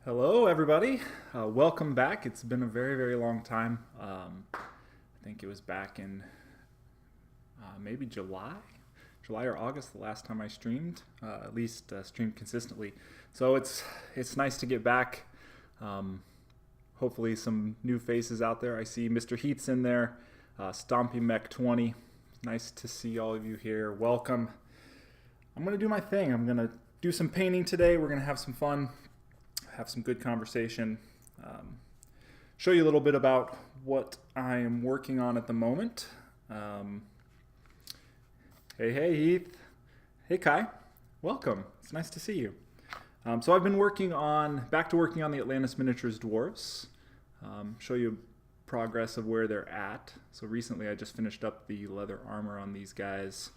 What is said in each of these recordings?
Hello, everybody. Welcome back. It's been a very, very long time. I think it was back in maybe July or August, the last time I streamed, at least streamed consistently. So it's nice to get back. Hopefully, some new faces out there. I see Mr. Heath's in there, Stompy Mech 20. Nice to see all of you here. Welcome. I'm gonna do my thing. I'm gonna do some painting today. We're gonna have some fun. Have some good conversation, show you a little bit about what I am working on at the moment. Hey Heath. Hey Kai. Welcome. It's nice to see you. So I've been back to working on the Atlantis Miniatures Dwarves. Show you progress of where they're at. So recently I just finished up the leather armor on these guys.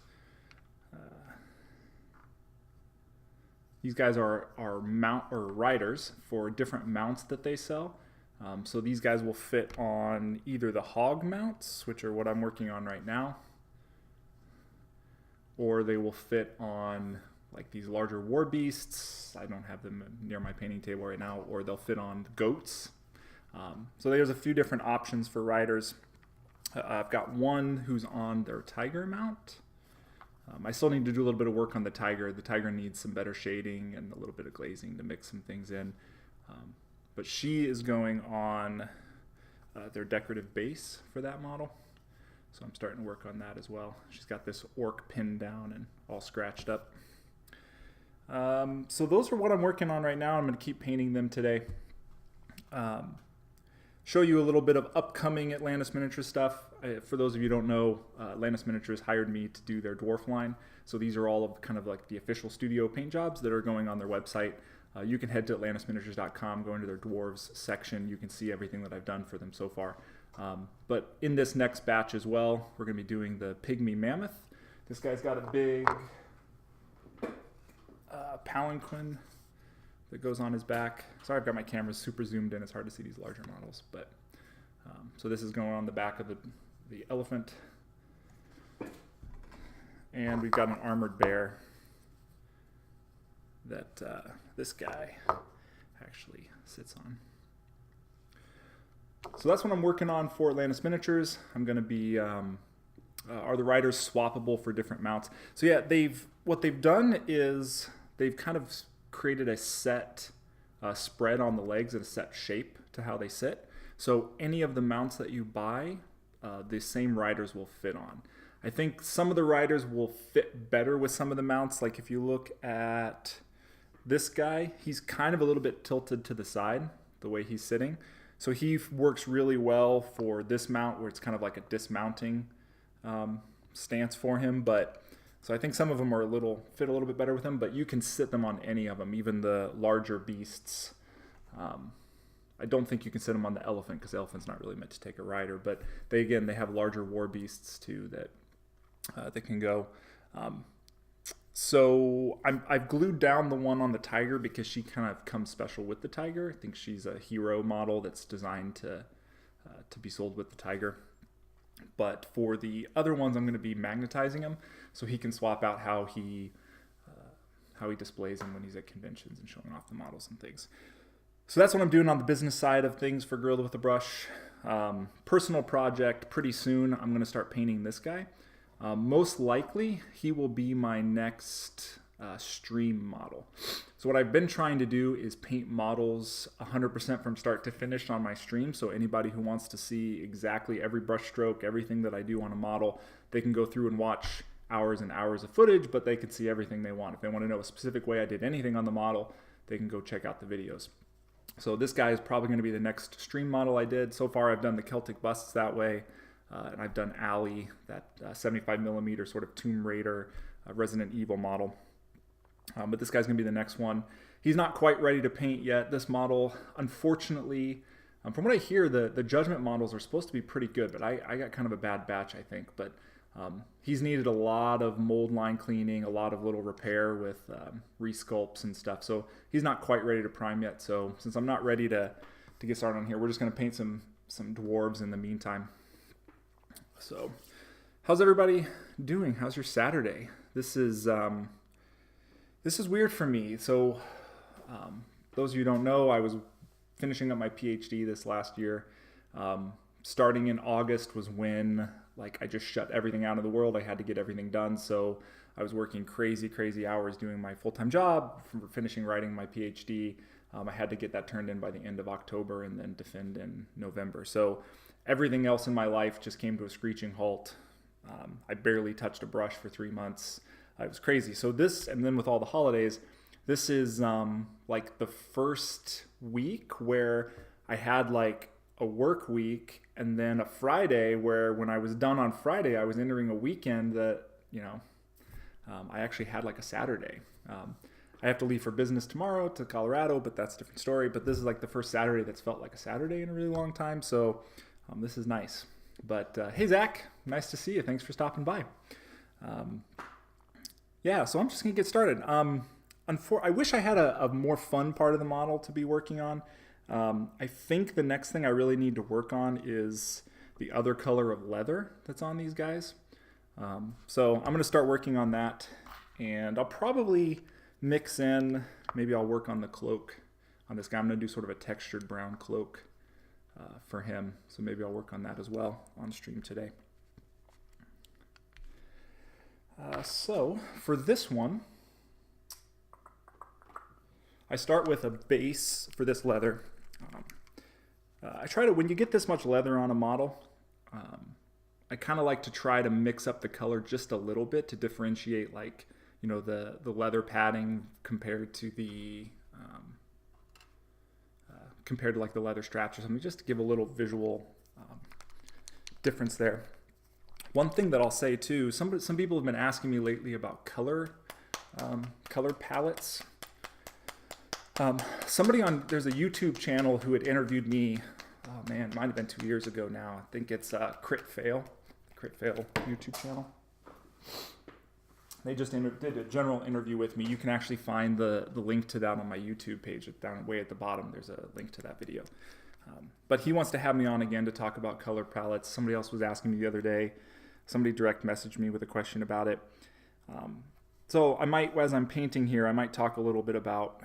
These guys are riders for different mounts that they sell. So these guys will fit on either the hog mounts, which are what I'm working on right now, or they will fit on like these larger war beasts. I don't have them near my painting table right now, or they'll fit on goats. So there's a few different options for riders. I've got one who's on their tiger mount. I still need to do a little bit of work on the tiger. The tiger needs some better shading and a little bit of glazing to mix some things in. But she is going on their decorative base for that model. So I'm starting to work on that as well. She's got this orc pinned down and all scratched up. So those are what I'm working on right now. I'm going to keep painting them today. Show you a little bit of upcoming Atlantis Miniatures stuff. For those of you who don't know, Atlantis Miniatures hired me to do their dwarf line. So these are all of kind of like the official studio paint jobs that are going on their website. You can head to atlantisminiatures.com, go into their dwarves section. You can see everything that I've done for them so far. But in this next batch as well, we're going to be doing the Pygmy Mammoth. This guy's got a big palanquin that goes on his back. Sorry, I've got my camera super zoomed in. It's hard to see these larger models. But so this is going on the back of the elephant. And we've got an armored bear that this guy actually sits on. So that's what I'm working on for Atlantis Miniatures. I'm going to be, are the riders swappable for different mounts? So yeah, what they've done is they've kind of created a set spread on the legs and a set shape to how they sit. So any of the mounts that you buy, the same riders will fit on. I think some of the riders will fit better with some of the mounts. Like if you look at this guy, he's kind of a little bit tilted to the side, the way he's sitting. So he works really well for this mount where it's kind of like a dismounting stance for him. So I think some of them are fit a little bit better with him, but you can sit them on any of them, even the larger beasts. I don't think you can sit them on the elephant because the elephant's not really meant to take a rider, but they have larger war beasts too that can go. So I've glued down the one on the tiger because she kind of comes special with the tiger. I think she's a hero model that's designed to be sold with the tiger. But for the other ones, I'm going to be magnetizing him so he can swap out how he displays them when he's at conventions and showing off the models and things. So that's what I'm doing on the business side of things for Gorilla with a Brush. Personal project, pretty soon I'm going to start painting this guy. Most likely he will be my next stream model. So what I've been trying to do is paint models 100% from start to finish on my stream. So anybody who wants to see exactly every brush stroke, everything that I do on a model, they can go through and watch hours and hours of footage, but they can see everything they want. If they want to know a specific way I did anything on the model, they can go check out the videos. So this guy is probably going to be the next stream model I did. So far I've done the Celtic busts that way, and I've done Alley, that 75mm sort of Tomb Raider Resident Evil model. But this guy's going to be the next one. He's not quite ready to paint yet. This model, unfortunately, from what I hear, the Judgment models are supposed to be pretty good, but I got kind of a bad batch, I think. But he's needed a lot of mold line cleaning, a lot of little repair with resculpts and stuff. So he's not quite ready to prime yet. So since I'm not ready to get started on here, we're just going to paint some dwarves in the meantime. So how's everybody doing? How's your Saturday? This is weird for me. So those of you who don't know, I was finishing up my PhD this last year. Starting in August was when I just shut everything out of the world. I had to get everything done. So I was working crazy hours doing my full-time job for finishing writing my PhD. I had to get that turned in by the end of October and then defend in November. So everything else in my life just came to a screeching halt. I barely touched a brush for 3 months. It was crazy. So this, and then with all the holidays, this is the first week where I had a work week and then a Friday where when I was done on Friday, I was entering a weekend that, I actually had a Saturday. I have to leave for business tomorrow to Colorado, but that's a different story. But this is the first Saturday that's felt like a Saturday in a really long time. So this is nice. But hey, Zach, nice to see you. Thanks for stopping by. Yeah, so I'm just going to get started. I wish I had a more fun part of the model to be working on. I think the next thing I really need to work on is the other color of leather that's on these guys. So I'm going to start working on that, and I'll probably mix in, maybe I'll work on the cloak on this guy. I'm going to do sort of a textured brown cloak for him, so maybe I'll work on that as well on stream today. So for this one, I start with a base for this leather. I try to, when you get this much leather on a model, I kind of like to try to mix up the color just a little bit to differentiate the leather padding compared to the the leather straps or something, just to give a little visual difference there. One thing that I'll say too, some people have been asking me lately about color palettes. There's a YouTube channel who had interviewed me, oh man, it might have been 2 years ago now. I think it's Crit Fail YouTube channel. They just did a general interview with me. You can actually find the link to that on my YouTube page. Down way at the bottom, there's a link to that video. But he wants to have me on again to talk about color palettes. Somebody else was asking me the other day. Somebody direct messaged me with a question about it. So I might, as I'm painting here, I might talk a little bit about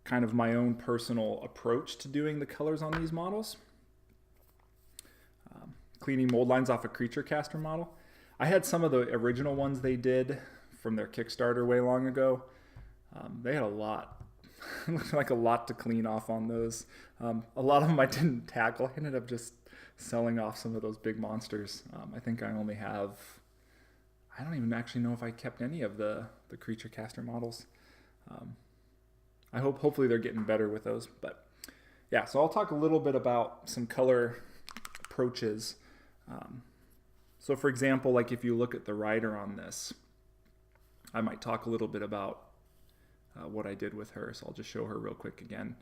kind of my own personal approach to doing the colors on these models. Cleaning mold lines off a creature caster model. I had some of the original ones they did from their Kickstarter way long ago. They had a lot. It looked like a lot to clean off on those. A lot of them I didn't tackle. I ended up just selling off some of those big monsters. I think I only have, I don't even actually know if I kept any of the creature caster models. Hopefully they're getting better with those. But yeah, so I'll talk a little bit about some color approaches. So for example, if you look at the rider on this, I might talk a little bit about what I did with her. So I'll just show her real quick again.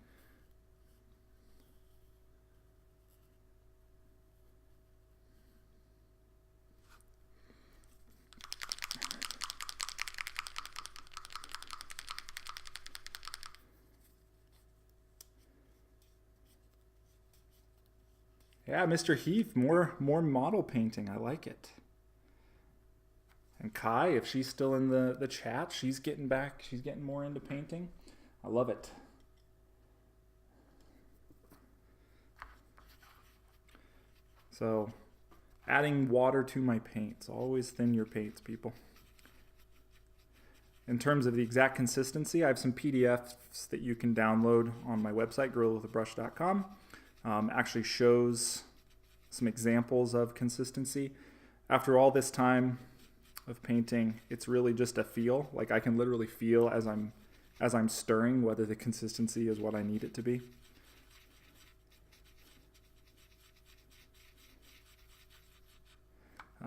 Yeah, Mr. Heath, more model painting. I like it. And Kai, if she's still in the chat, she's getting back. She's getting more into painting. I love it. So, adding water to my paints. Always thin your paints, people. In terms of the exact consistency, I have some PDFs that you can download on my website, GorillaWithABrush.com. Actually shows some examples of consistency. After all this time of painting, it's really just a feel. I can literally feel as I'm stirring whether the consistency is what I need it to be.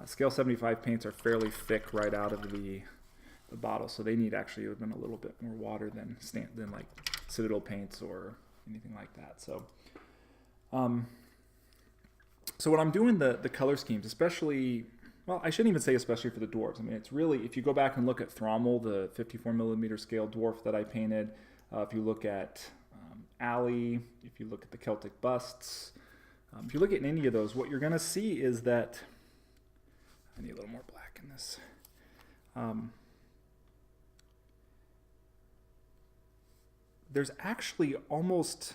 Scale 75 paints are fairly thick right out of the bottle, so they need actually even a little bit more water than Citadel paints or anything like that. So when I'm doing the color schemes, especially, well, I shouldn't even say especially for the dwarves. I mean, it's really, if you go back and look at Thrommel, the 54 millimeter scale dwarf that I painted, if you look at Alley, if you look at the Celtic busts, if you look at any of those, what you're going to see is that, I need a little more black in this. there's actually almost,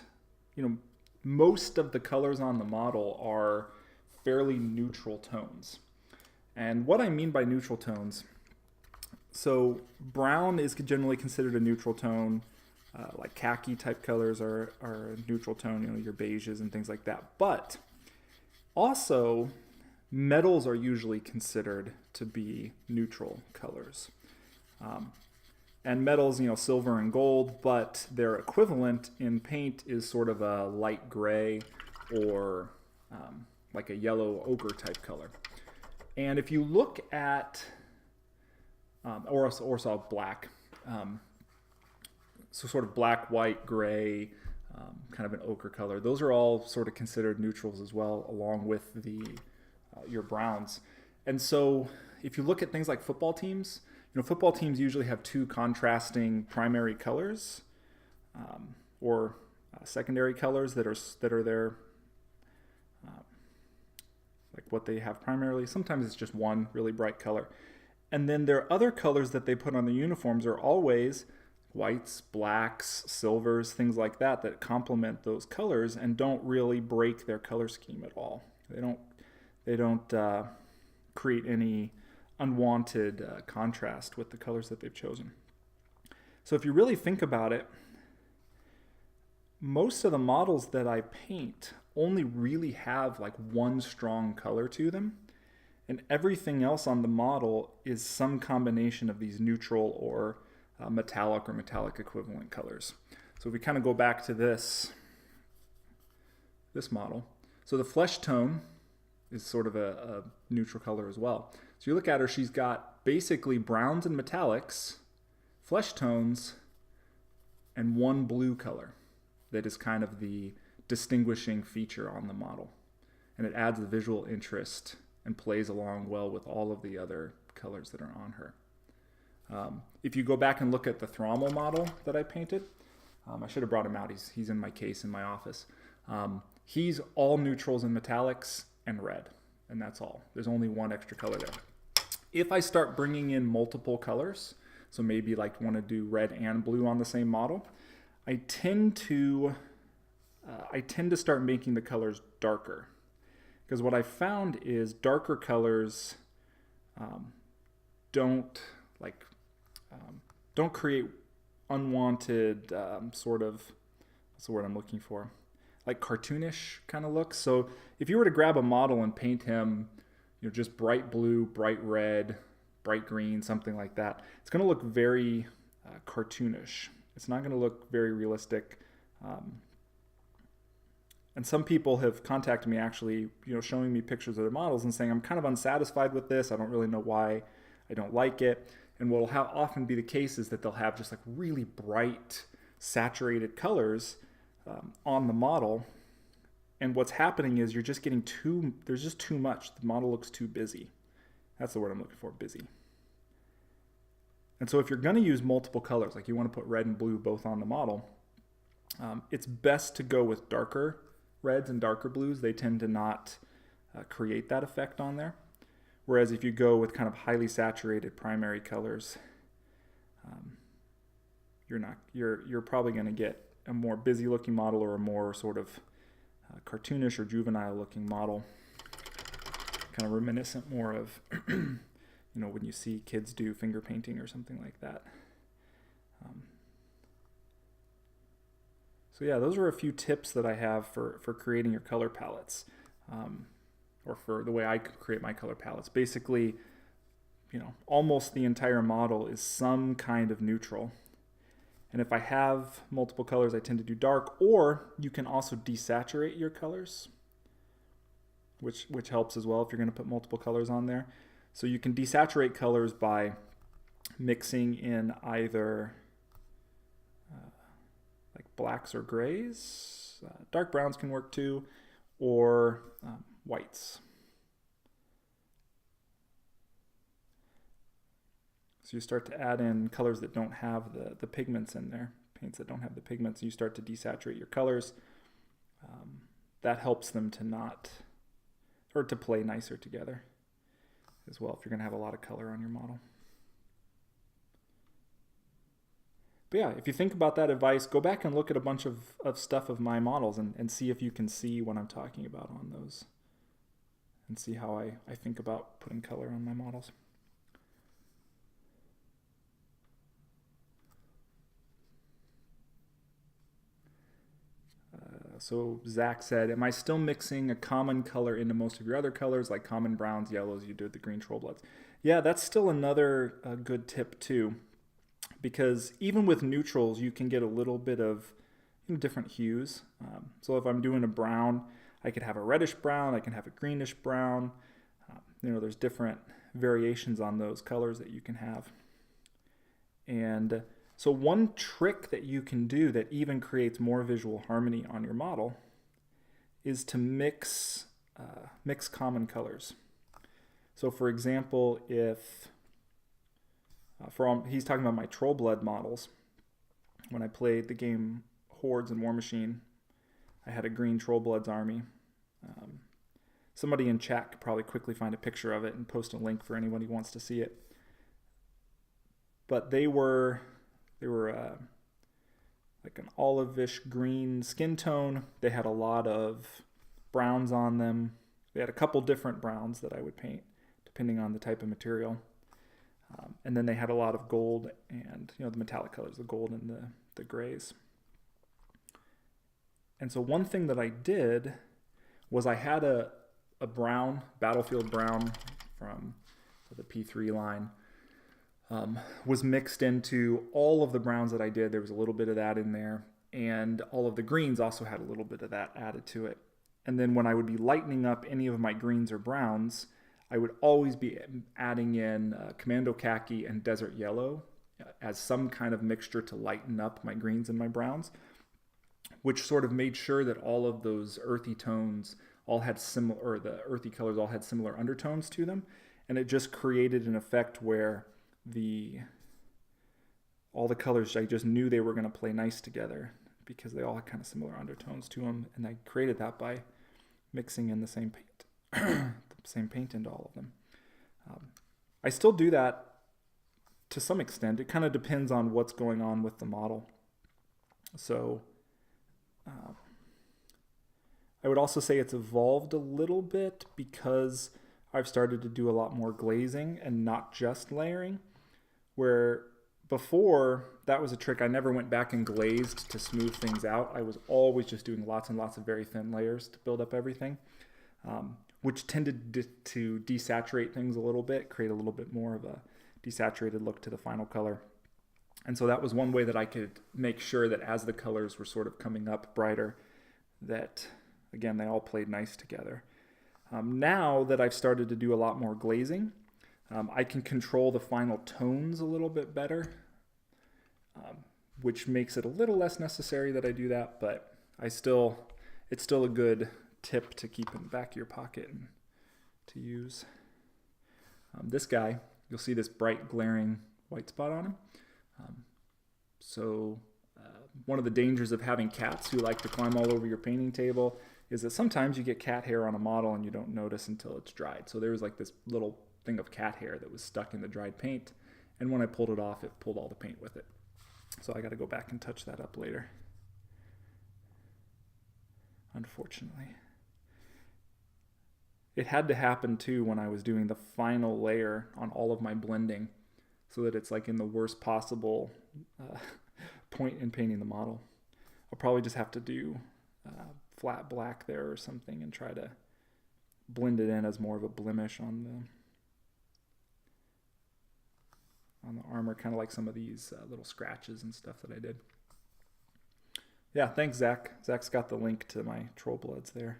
most of the colors on the model are fairly neutral tones. And what I mean by neutral tones, so brown is generally considered a neutral tone. Like khaki type colors are a neutral tone, your beiges and things like that. But also, metals are usually considered to be neutral colors. And metals, silver and gold, but their equivalent in paint is sort of a light gray or like a yellow ochre type color. And if you look at, or black, so sort of black, white, gray, kind of an ochre color, those are all sort of considered neutrals as well, along with your browns. And so if you look at things like football teams, football teams usually have two contrasting primary colors or secondary colors that are their like what they have primarily. Sometimes it's just one really bright color. And then their other colors that they put on the uniforms are always whites, blacks, silvers, things like that complement those colors and don't really break their color scheme at all. They don't create any unwanted contrast with the colors that they've chosen. So if you really think about it, most of the models that I paint only really have like one strong color to them, and everything else on the model is some combination of these neutral or metallic equivalent colors. So if we kind of go back to this model, so the flesh tone is sort of a neutral color as well. So you look at her, she's got basically browns and metallics, flesh tones, and one blue color that is kind of the distinguishing feature on the model. And it adds the visual interest and plays along well with all of the other colors that are on her. If you go back and look at the Thrommel model that I painted, I should have brought him out. He's in my case in my office. He's all neutrals and metallics and red, and that's all. There's only one extra color there. If I start bringing in multiple colors, so maybe like want to do red and blue on the same model, I tend to start making the colors darker, because what I found is darker colors don't create unwanted sort of, what's the word I'm looking for? Like cartoonish kind of looks. So if you were to grab a model and paint him, just bright blue, bright red, bright green, something like that, it's going to look very cartoonish. It's not going to look very realistic. And some people have contacted me actually, showing me pictures of their models and saying, I'm kind of unsatisfied with this. I don't really know why I don't like it. And what will often be the case is that they'll have just like really bright, saturated colors on the model. And what's happening is you're just getting there's just too much. The model looks too busy. That's the word I'm looking for, busy. And so if you're going to use multiple colors, like you want to put red and blue both on the model, it's best to go with darker reds and darker blues. They tend to not create that effect on there. Whereas if you go with kind of highly saturated primary colors, you're probably going to get a more busy looking model or a more sort of cartoonish or juvenile looking model, kind of reminiscent more of when you see kids do finger painting or something like that. So yeah, those are a few tips that I have for creating your color palettes, or for the way I create my color palettes. Basically, almost the entire model is some kind of neutral. And if I have multiple colors, I tend to do dark, or you can also desaturate your colors, which helps as well if you're going to put multiple colors on there. So you can desaturate colors by mixing in either like blacks or grays. Dark browns can work too, or whites. So you start to add in colors that don't have the pigments in there, paints that don't have the pigments, and you start to desaturate your colors. That helps them to play nicer together as well if you're going to have a lot of color on your model. But yeah, if you think about that advice, go back and look at a bunch of stuff of my models and see if you can see what I'm talking about on those. And see how I think about putting color on my models. So Zach said, am I still mixing a common color into most of your other colors, like common browns, yellows, you do with the green troll bloods? Yeah, that's still another good tip too, because even with neutrals, you can get a little bit of different hues. So if I'm doing a brown, I could have a reddish brown, I can have a greenish brown. There's different variations on those colors that you can have. And so one trick that you can do that even creates more visual harmony on your model is to mix common colors. So for example, if he's talking about my troll blood models, when I played the game Hordes and War Machine, I had a green troll bloods army. Somebody in chat could probably quickly find a picture of it and post a link for anyone who wants to see it. But they were like an olive-ish green skin tone. They had a lot of browns on them. They had a couple different browns that I would paint depending on the type of material. And then they had a lot of gold and the metallic colors, the gold and the grays. And so one thing that I did was I had a brown, battlefield brown from the P3 line, was mixed into all of the browns that I did. There was a little bit of that in there, and all of the greens also had a little bit of that added to it. And then when I would be lightening up any of my greens or browns, I would always be adding in Commando Khaki and Desert Yellow as some kind of mixture to lighten up my greens and my browns, which sort of made sure that all of those earthy tones all had similar, or the earthy colors all had similar undertones to them. And it just created an effect where all the colors, I just knew they were going to play nice together because they all had kind of similar undertones to them. And I created that by mixing in the same paint, into all of them. I still do that to some extent. It kind of depends on what's going on with the model. So I would also say it's evolved a little bit because I've started to do a lot more glazing and not just layering, where before that was a trick. I never went back and glazed to smooth things out. I was always just doing lots and lots of very thin layers to build up everything, which tended to desaturate things a little bit, create a little bit more of a desaturated look to the final color. And so that was one way that I could make sure that as the colors were sort of coming up brighter, that, again, they all played nice together. Now that I've started to do a lot more glazing, I can control the final tones a little bit better, which makes it a little less necessary that I do that, but it's still a good tip to keep in the back of your pocket and to use. This guy, you'll see this bright glaring white spot on him. One of the dangers of having cats who like to climb all over your painting table is that sometimes you get cat hair on a model and you don't notice until it's dried. So there was like this little thing of cat hair that was stuck in the dried paint, and when I pulled it off, it pulled all the paint with it. So I got to go back and touch that up later, unfortunately. It had to happen too when I was doing the final layer on all of my blending, so that it's like in the worst possible point in painting the model. I'll probably just have to do flat black there or something and try to blend it in as more of a blemish on the armor, kind of like some of these little scratches and stuff that I did. Yeah, thanks, Zach. Zach's got the link to my troll bloods there.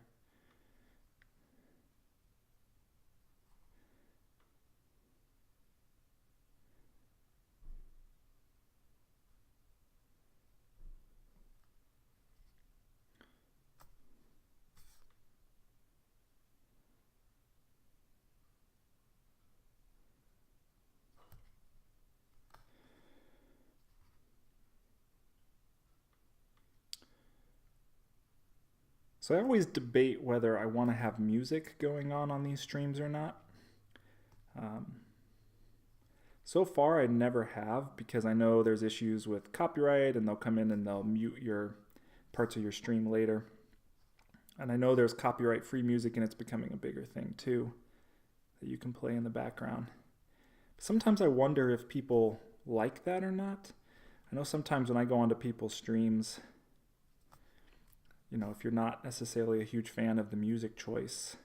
So I always debate whether I want to have music going on these streams or not. So far, I never have because I know there's issues with copyright and they'll come in and they'll mute your parts of your stream later. And I know there's copyright-free music and it's becoming a bigger thing too that you can play in the background. Sometimes I wonder if people like that or not. I know sometimes when I go onto people's streams, if you're not necessarily a huge fan of the music choice,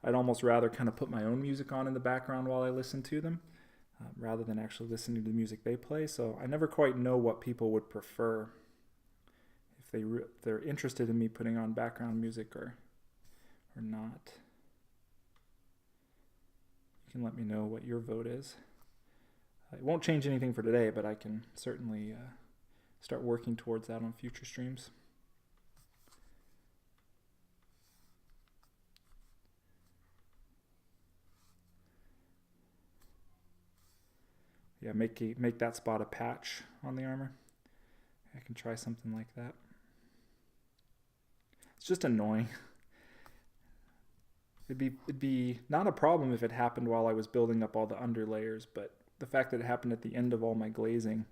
I'd almost rather kind of put my own music on in the background while I listen to them, rather than actually listening to the music they play. So I never quite know what people would prefer, if they're interested in me putting on background music or not. You can let me know what your vote is. It won't change anything for today, but I can certainly start working towards that on future streams. Yeah, make that spot a patch on the armor. I can try something like that. It's just annoying. It'd be not a problem if it happened while I was building up all the underlayers, but the fact that it happened at the end of all my glazing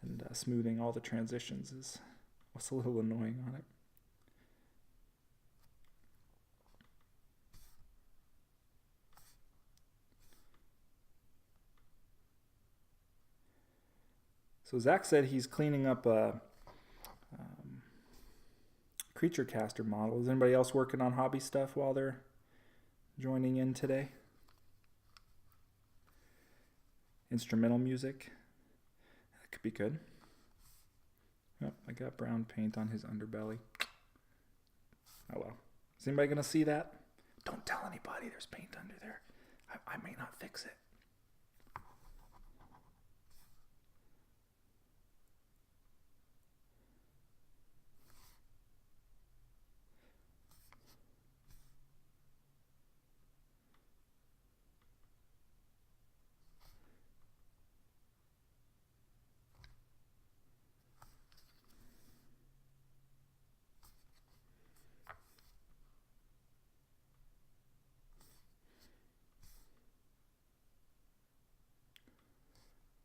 and smoothing all the transitions is what's a little annoying on it. So Zach said he's cleaning up a creature caster model. Is anybody else working on hobby stuff while they're joining in today? Instrumental music. That could be good. Oh, I got brown paint on his underbelly. Oh well. Is anybody going to see that? Don't tell anybody there's paint under there. I may not fix it.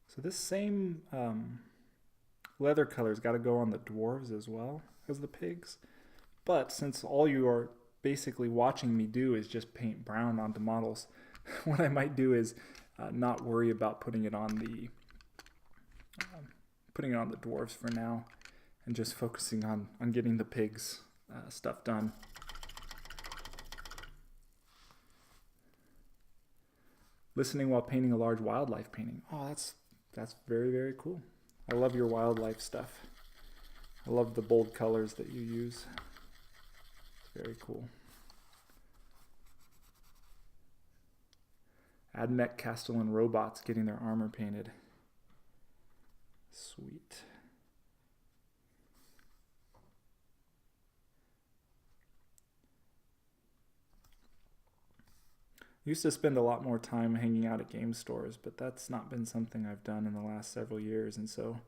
So this same leather color's got to go on the dwarves as well as the pigs. But since all you are basically watching me do is just paint brown onto models, what I might do is not worry about putting it on the dwarves for now, and just focusing on getting the pigs stuff done. Listening while painting a large wildlife painting. Oh, that's very, very cool. I love your wildlife stuff. I love the bold colors that you use. It's very cool. Admech Castellan robots getting their armor painted. Sweet. Used to spend a lot more time hanging out at game stores, but that's not been something I've done in the last several years, and so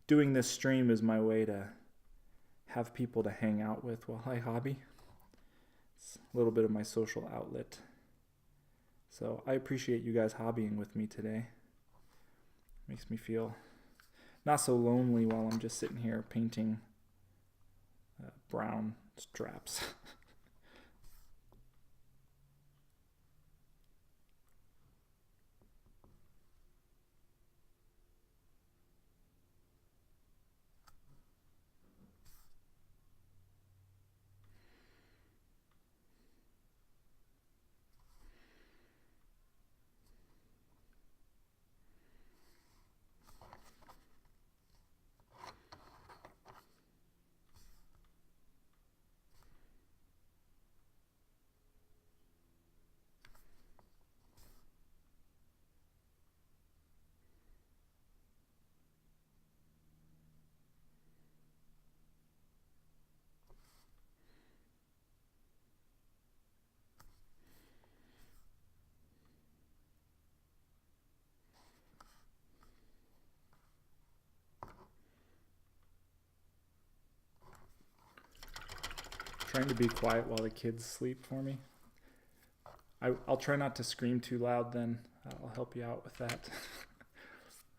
doing this stream is my way to have people to hang out with while I hobby. It's a little bit of my social outlet. So I appreciate you guys hobbying with me today. Makes me feel not so lonely while I'm just sitting here painting brown straps. Trying to be quiet while the kids sleep for me. I'll try not to scream too loud then. I'll help you out with that.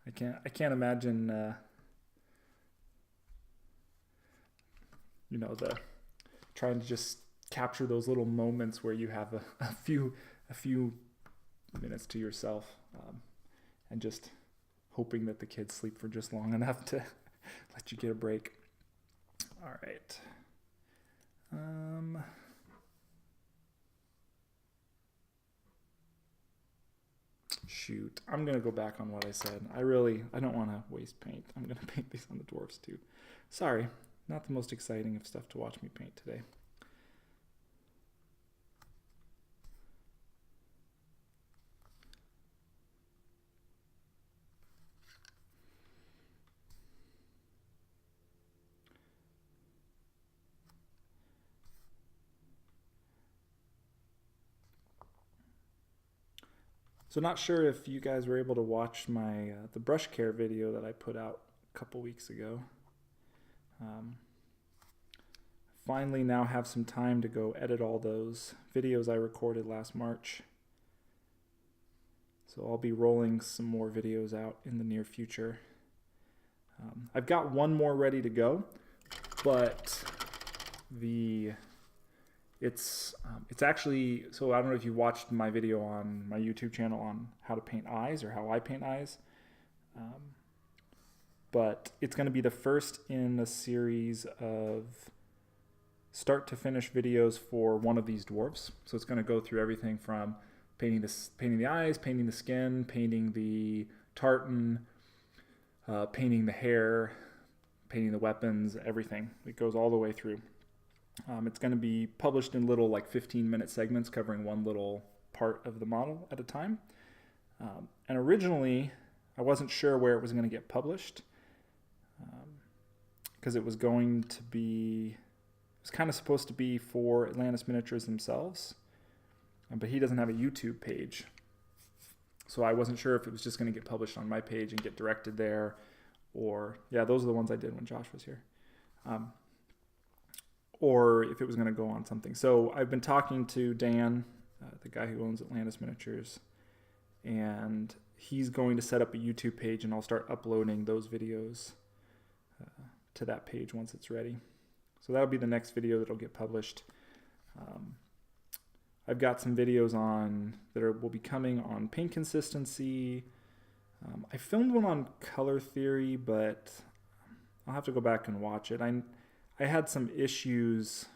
I can't imagine, you know, trying to just capture those little moments where you have a few minutes to yourself, and just hoping that the kids sleep for just long enough to let you get a break. All right. Shoot, I'm gonna go back on what I said. I don't want to waste paint. I'm gonna paint these on the dwarfs too. Sorry, not the most exciting of stuff to watch me paint today. So not sure if you guys were able to watch my the brush care video that I put out a couple weeks ago. Finally now have some time to go edit all those videos I recorded last March. So I'll be rolling some more videos out in the near future. I've got one more ready to go, but it's actually, so I don't know if you watched my video on my YouTube channel on how to paint eyes or how I paint eyes, but it's going to be the first in a series of start to finish videos for one of these dwarves. So it's going to go through everything from painting the eyes, painting the skin, painting the tartan, painting the hair, painting the weapons, everything. It goes all the way through. It's going to be published in little 15-minute segments covering one little part of the model at a time. And originally, I wasn't sure where it was going to get published, because it was going to be, it was kind of supposed to be for Atlantis Miniatures themselves, but he doesn't have a YouTube page. So I wasn't sure if it was just going to get published on my page and get directed there, or, yeah, those are the ones I did when Josh was here. Or if it was going to go on something. So I've been talking to Dan, the guy who owns Atlantis Miniatures, and he's going to set up a YouTube page, and I'll start uploading those videos to that page once it's ready. So that'll be the next video that'll get published. I've got some videos will be coming on paint consistency. I filmed one on color theory, but I'll have to go back and watch it. I had some issues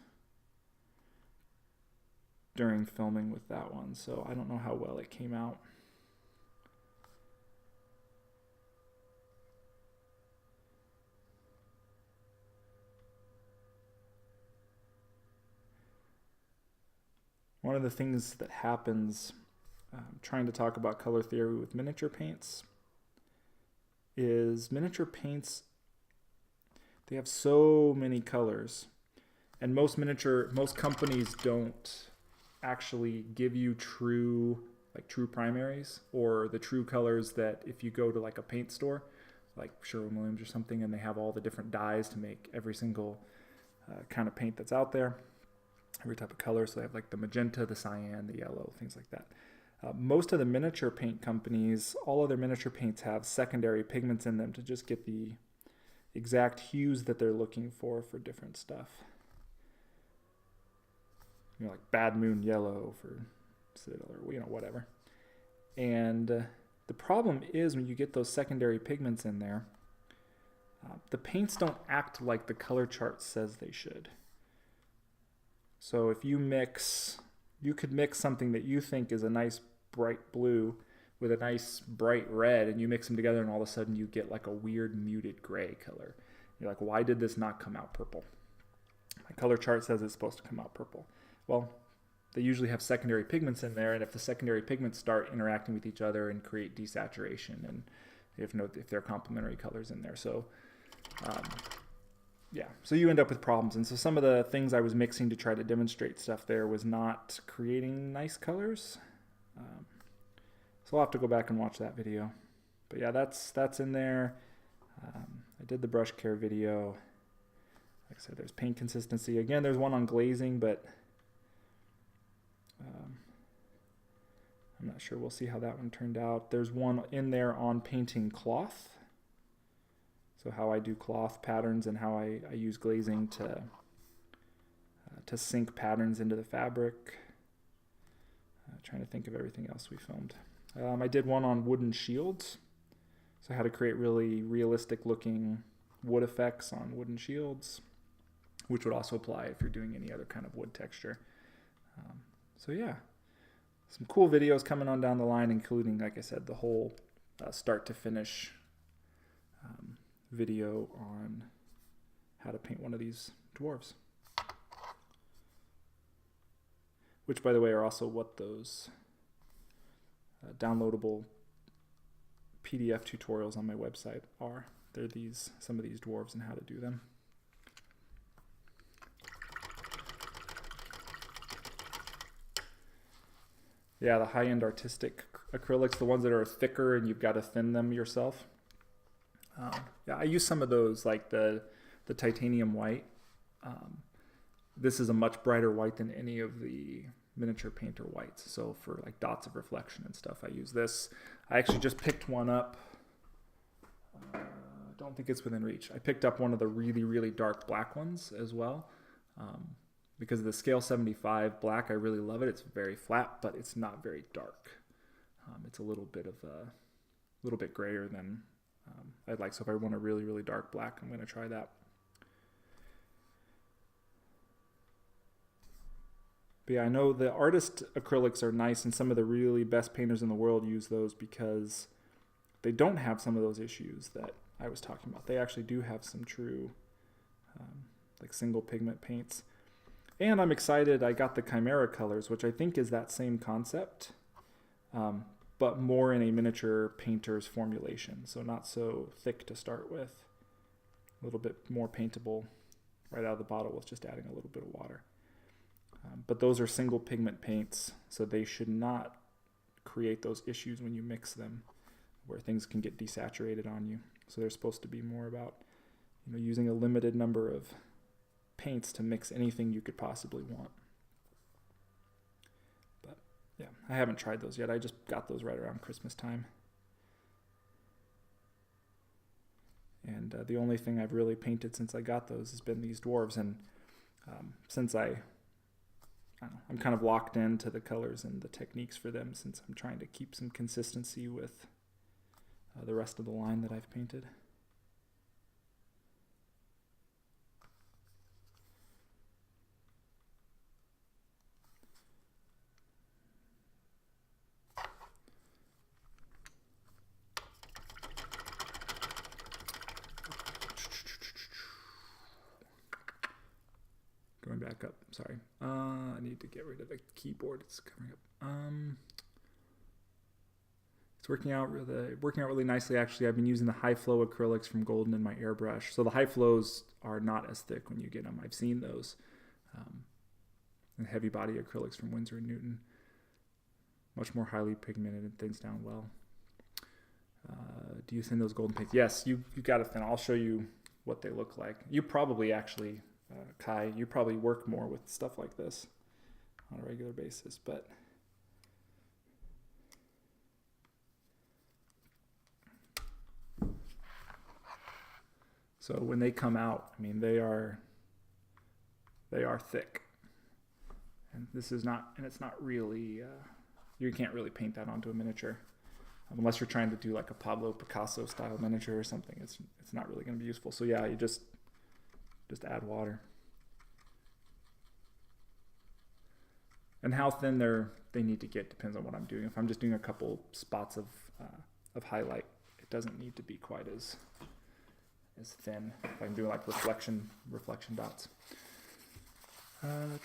during filming with that one, so I don't know how well it came out. One of the things that happens trying to talk about color theory with miniature paints is miniature paints, they have so many colors, and most companies don't actually give you true primaries, or the true colors that if you go to a paint store like Sherwin-Williams or something, and they have all the different dyes to make every single kind of paint that's out there, every type of color. So they have the magenta, the cyan, the yellow, things like that. Most of the miniature paint companies, all of their miniature paints have secondary pigments in them to just get the exact hues that they're looking for different stuff. Like Bad Moon Yellow for Citadel, or whatever. And the problem is when you get those secondary pigments in there, the paints don't act like the color chart says they should. So if you could mix something that you think is a nice bright blue with a nice bright red, and you mix them together, and all of a sudden you get a weird muted gray color. You're like, why did this not come out purple? My color chart says it's supposed to come out purple. Well, they usually have secondary pigments in there, and if the secondary pigments start interacting with each other and create desaturation, and if they're complementary colors in there. So yeah, so you end up with problems. And so some of the things I was mixing to try to demonstrate stuff there was not creating nice colors. So I'll have to go back and watch that video. But yeah, that's in there. I did the brush care video. Like I said, there's paint consistency. Again, there's one on glazing, but I'm not sure. We'll see how that one turned out. There's one in there on painting cloth. So how I do cloth patterns and how I use glazing to sink patterns into the fabric. Trying to think of everything else we filmed. I did one on wooden shields. So how to create really realistic looking wood effects on wooden shields, which would also apply if you're doing any other kind of wood texture. So yeah, some cool videos coming on down the line, including, like I said, the whole start to finish video on how to paint one of these dwarves. Which, by the way, are also what those downloadable PDF tutorials on my website are. They're some of these dwarves and how to do them. Yeah, the high-end artistic acrylics, the ones that are thicker and you've got to thin them yourself. Yeah, I use some of those, like the titanium white. This is a much brighter white than any of the miniature painter whites. So for like dots of reflection and stuff, I use this. I actually just picked one up. I don't think it's within reach. I picked up one of the really, really dark black ones as well. Because of the scale 75 black, I really love it. It's very flat, but it's not very dark. It's a little bit grayer than I'd like. So if I want a really, really dark black, I'm going to try that. But yeah, I know the artist acrylics are nice, and some of the really best painters in the world use those because they don't have some of those issues that I was talking about. They actually do have some true like single pigment paints. And I'm excited, I got the Chimera colors, which I think is that same concept, but more in a miniature painter's formulation. So not so thick to start with, a little bit more paintable right out of the bottle with just adding a little bit of water. But those are single pigment paints, so they should not create those issues when you mix them, where things can get desaturated on you. So they're supposed to be more about, using a limited number of paints to mix anything you could possibly want. But yeah, I haven't tried those yet. I just got those right around Christmas time. And the only thing I've really painted since I got those has been these dwarves. And since I'm kind of locked into the colors and the techniques for them, since I'm trying to keep some consistency with the rest of the line that I've painted. Going back up, sorry. I need to get rid of the keyboard. It's covering up. It's working out really nicely. Actually, I've been using the high flow acrylics from Golden in my airbrush. So the high flows are not as thick when you get them. I've seen those. And heavy body acrylics from Winsor & Newton. Much more highly pigmented and thins down well. Do you thin those golden paints? Yes, you got to thin. I'll show you what they look like. You probably actually, Kai, you probably work more with stuff like this on a regular basis, but so when they come out, I mean, they are thick, and this is not, and it's not really, you can't really paint that onto a miniature unless you're trying to do like a Pablo Picasso style miniature or something. It's not really going to be useful. So yeah, you just add water. And how thin they need to get depends on what I'm doing. If I'm just doing a couple spots of highlight, it doesn't need to be quite as thin. If I'm doing like reflection dots. But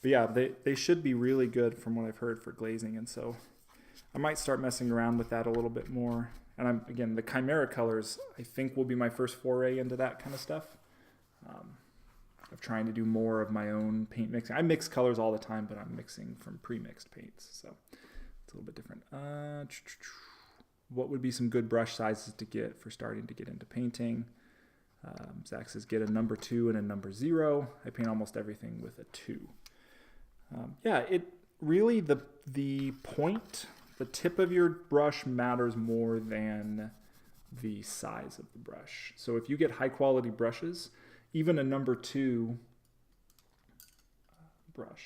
yeah, they should be really good from what I've heard for glazing, and so I might start messing around with that a little bit more. And again, the Chimera colors, I think, will be my first foray into that kind of stuff. Of trying to do more of my own paint mixing. I mix colors all the time, but I'm mixing from pre-mixed paints, so it's a little bit different. What would be some good brush sizes to get for starting to get into painting? Zach says get a number 2 and a number 0. I paint almost everything with a 2. Yeah, it really, the point, the tip of your brush matters more than the size of the brush. So if you get high quality brushes, even a number 2 brush,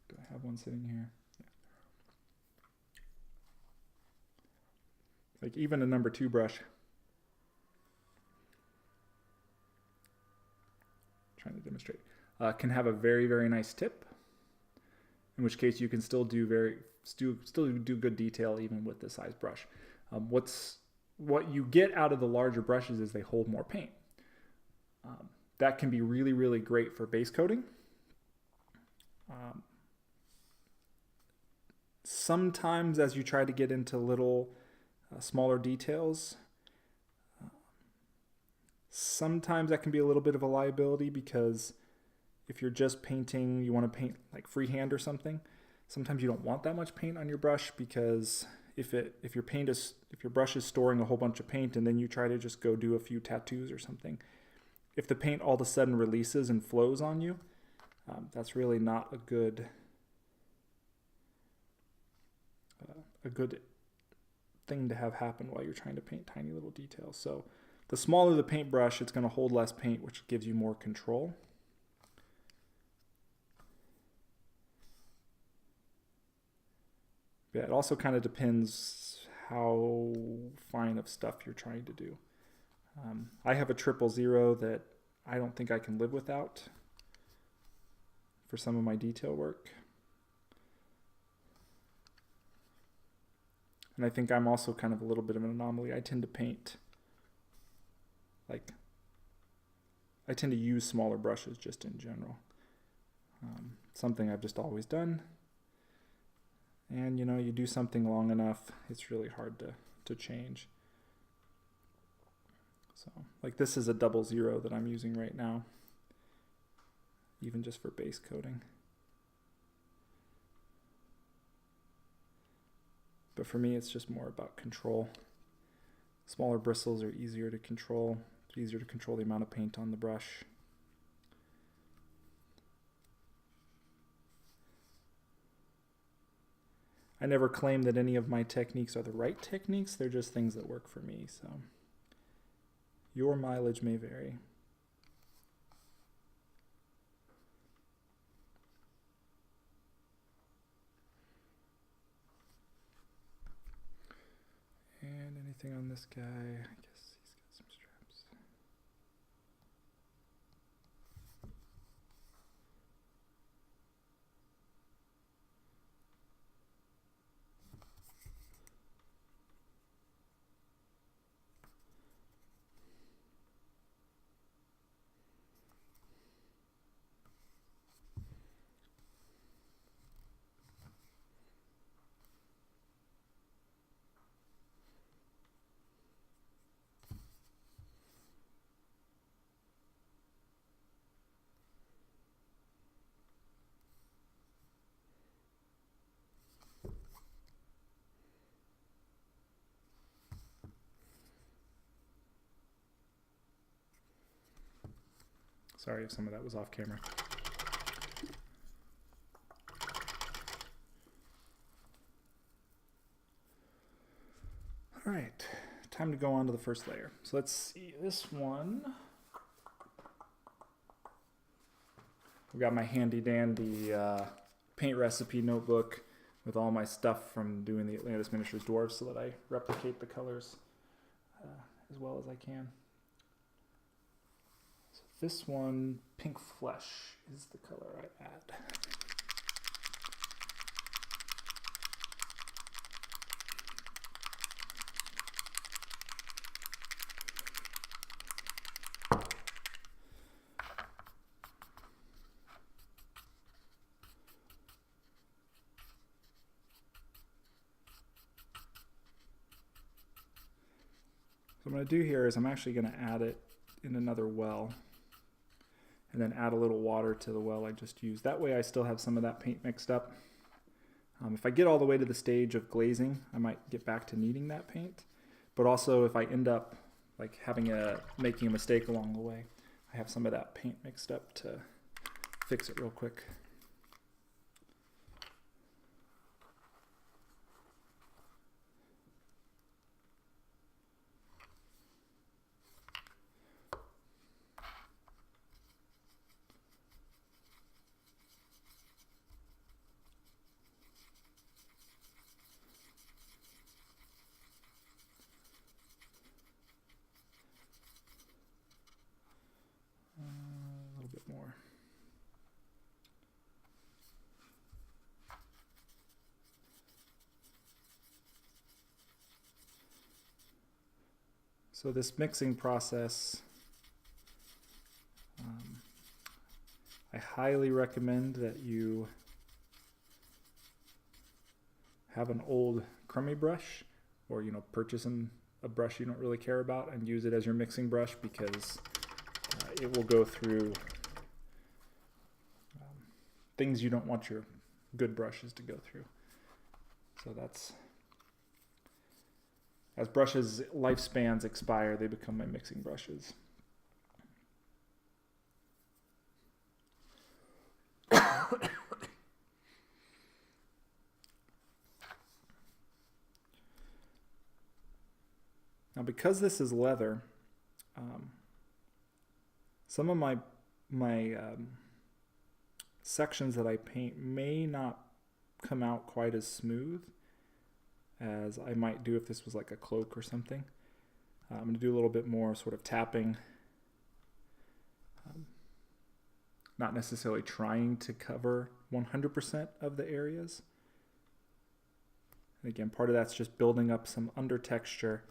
do I have one sitting here? Yeah. Like even a number 2 brush, trying to demonstrate, can have a very, very nice tip, in which case you can still do good detail even with the size brush. What you get out of the larger brushes is they hold more paint. That can be really, really great for base coating. Sometimes as you try to get into little smaller details, sometimes that can be a little bit of a liability, because if you're just painting, you want to paint like freehand or something, sometimes you don't want that much paint on your brush, because if your brush is storing a whole bunch of paint and then you try to just go do a few tattoos or something, if the paint all of a sudden releases and flows on you, that's really not a good thing to have happen while you're trying to paint tiny little details. So the smaller the paintbrush, it's going to hold less paint, which gives you more control. Yeah, it also kind of depends how fine of stuff you're trying to do. I have a 000 that I don't think I can live without for some of my detail work. And I think I'm also kind of a little bit of an anomaly. I tend to paint, I tend to use smaller brushes just in general. Something I've just always done. And you know, you do something long enough, it's really hard to change. So, like this is a 00 that I'm using right now, even just for base coating. But for me, it's just more about control. Smaller bristles are easier to control. It's easier to control the amount of paint on the brush. I never claim that any of my techniques are the right techniques. They're just things that work for me. So your mileage may vary. And anything on this guy? I guess he's got some straps. Sorry if some of that was off camera. All right, time to go on to the first layer. So let's see this one. I've got my handy dandy paint recipe notebook with all my stuff from doing the Atlantis Miniatures Dwarves so that I replicate the colors as well as I can. So this one, Pink Flesh, is the color I add. So what I'm going to do here is I'm actually going to add it in another well and then add a little water to the well I just used. That way I still have some of that paint mixed up. If I get all the way to the stage of glazing, I might get back to needing that paint. But also if I end up like making a mistake along the way, I have some of that paint mixed up to fix it real quick. So this mixing process, I highly recommend that you have an old crummy brush, or purchase a brush you don't really care about and use it as your mixing brush, because it will go through things you don't want your good brushes to go through. So that's, as brushes lifespans expire, they become my mixing brushes. Now, because this is leather, some of my sections that I paint may not come out quite as smooth as I might do if this was like a cloak or something. I'm going to do a little bit more sort of tapping, not necessarily trying to cover 100% of the areas. And again, part of that's just building up some under texture,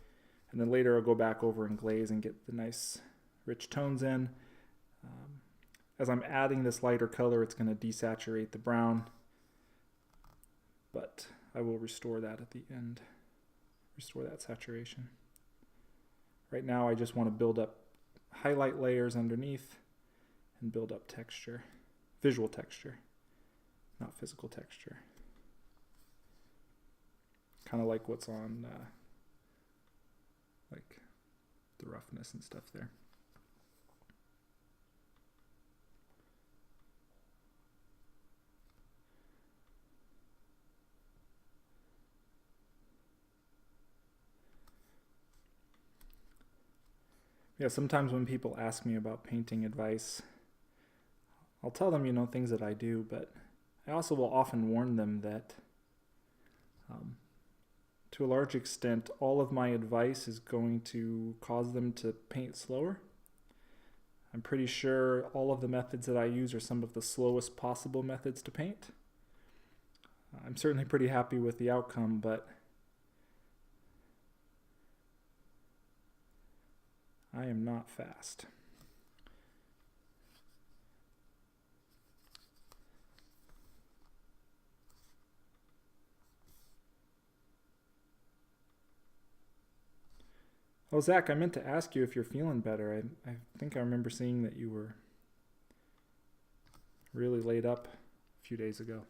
and then later I'll go back over and glaze and get the nice rich tones in. As I'm adding this lighter color, it's going to desaturate the brown, but I will restore that at the end, restore that saturation. Right now I just want to build up highlight layers underneath and build up texture, visual texture, not physical texture. Kind of like what's on like the roughness and stuff there. Yeah, sometimes when people ask me about painting advice, I'll tell them, things that I do, but I also will often warn them that to a large extent, all of my advice is going to cause them to paint slower. I'm pretty sure all of the methods that I use are some of the slowest possible methods to paint. I'm certainly pretty happy with the outcome, but I am not fast. Oh, Zach, I meant to ask you if you're feeling better. I think I remember seeing that you were really laid up a few days ago.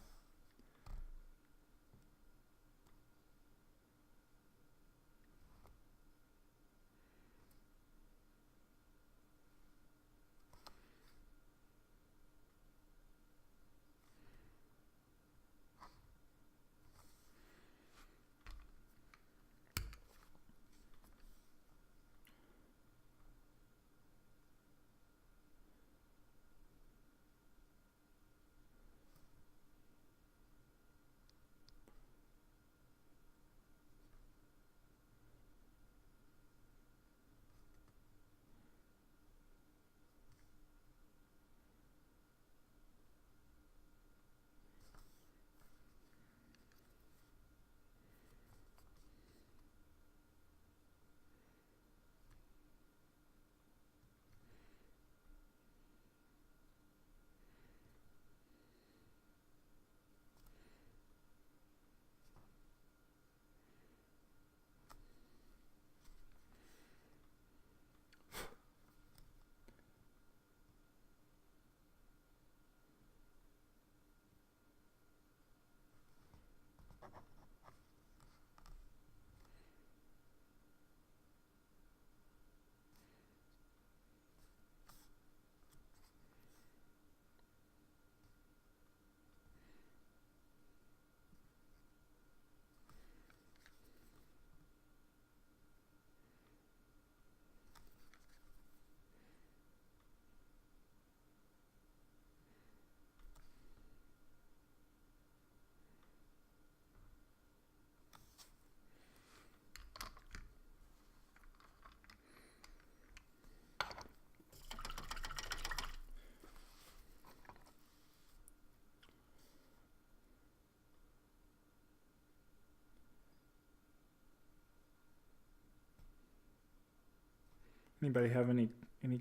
Anybody have any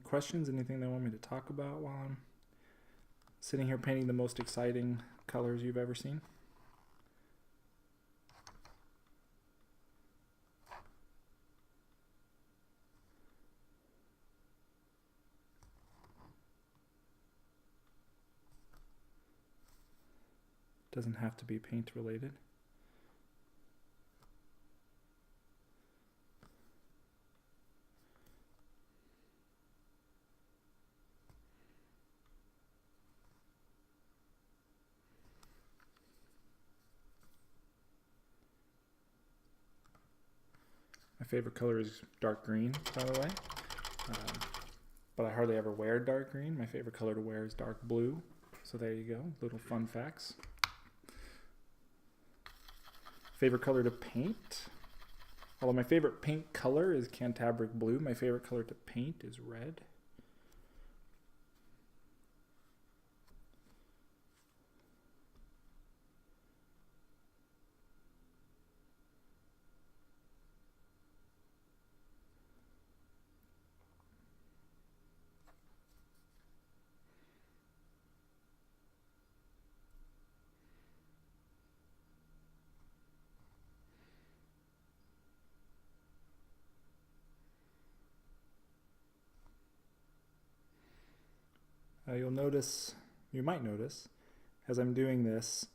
questions, anything they want me to talk about while I'm sitting here painting the most exciting colors you've ever seen? Doesn't have to be paint related. My favorite color is dark green, by the way. But I hardly ever wear dark green. My favorite color to wear is dark blue. So there you go, little fun facts. Favorite color to paint? Although my favorite paint color is Cantabric blue, my favorite color to paint is red. You might notice, as I'm doing this,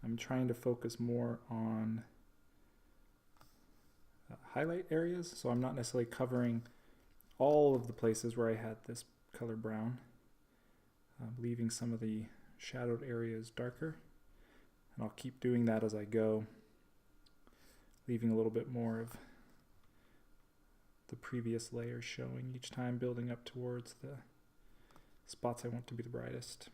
I'm trying to focus more on highlight areas, so I'm not necessarily covering all of the places where I had this color brown, leaving some of the shadowed areas darker, and I'll keep doing that as I go, leaving a little bit more of the previous layers showing each time, building up towards the spots I want to be the brightest.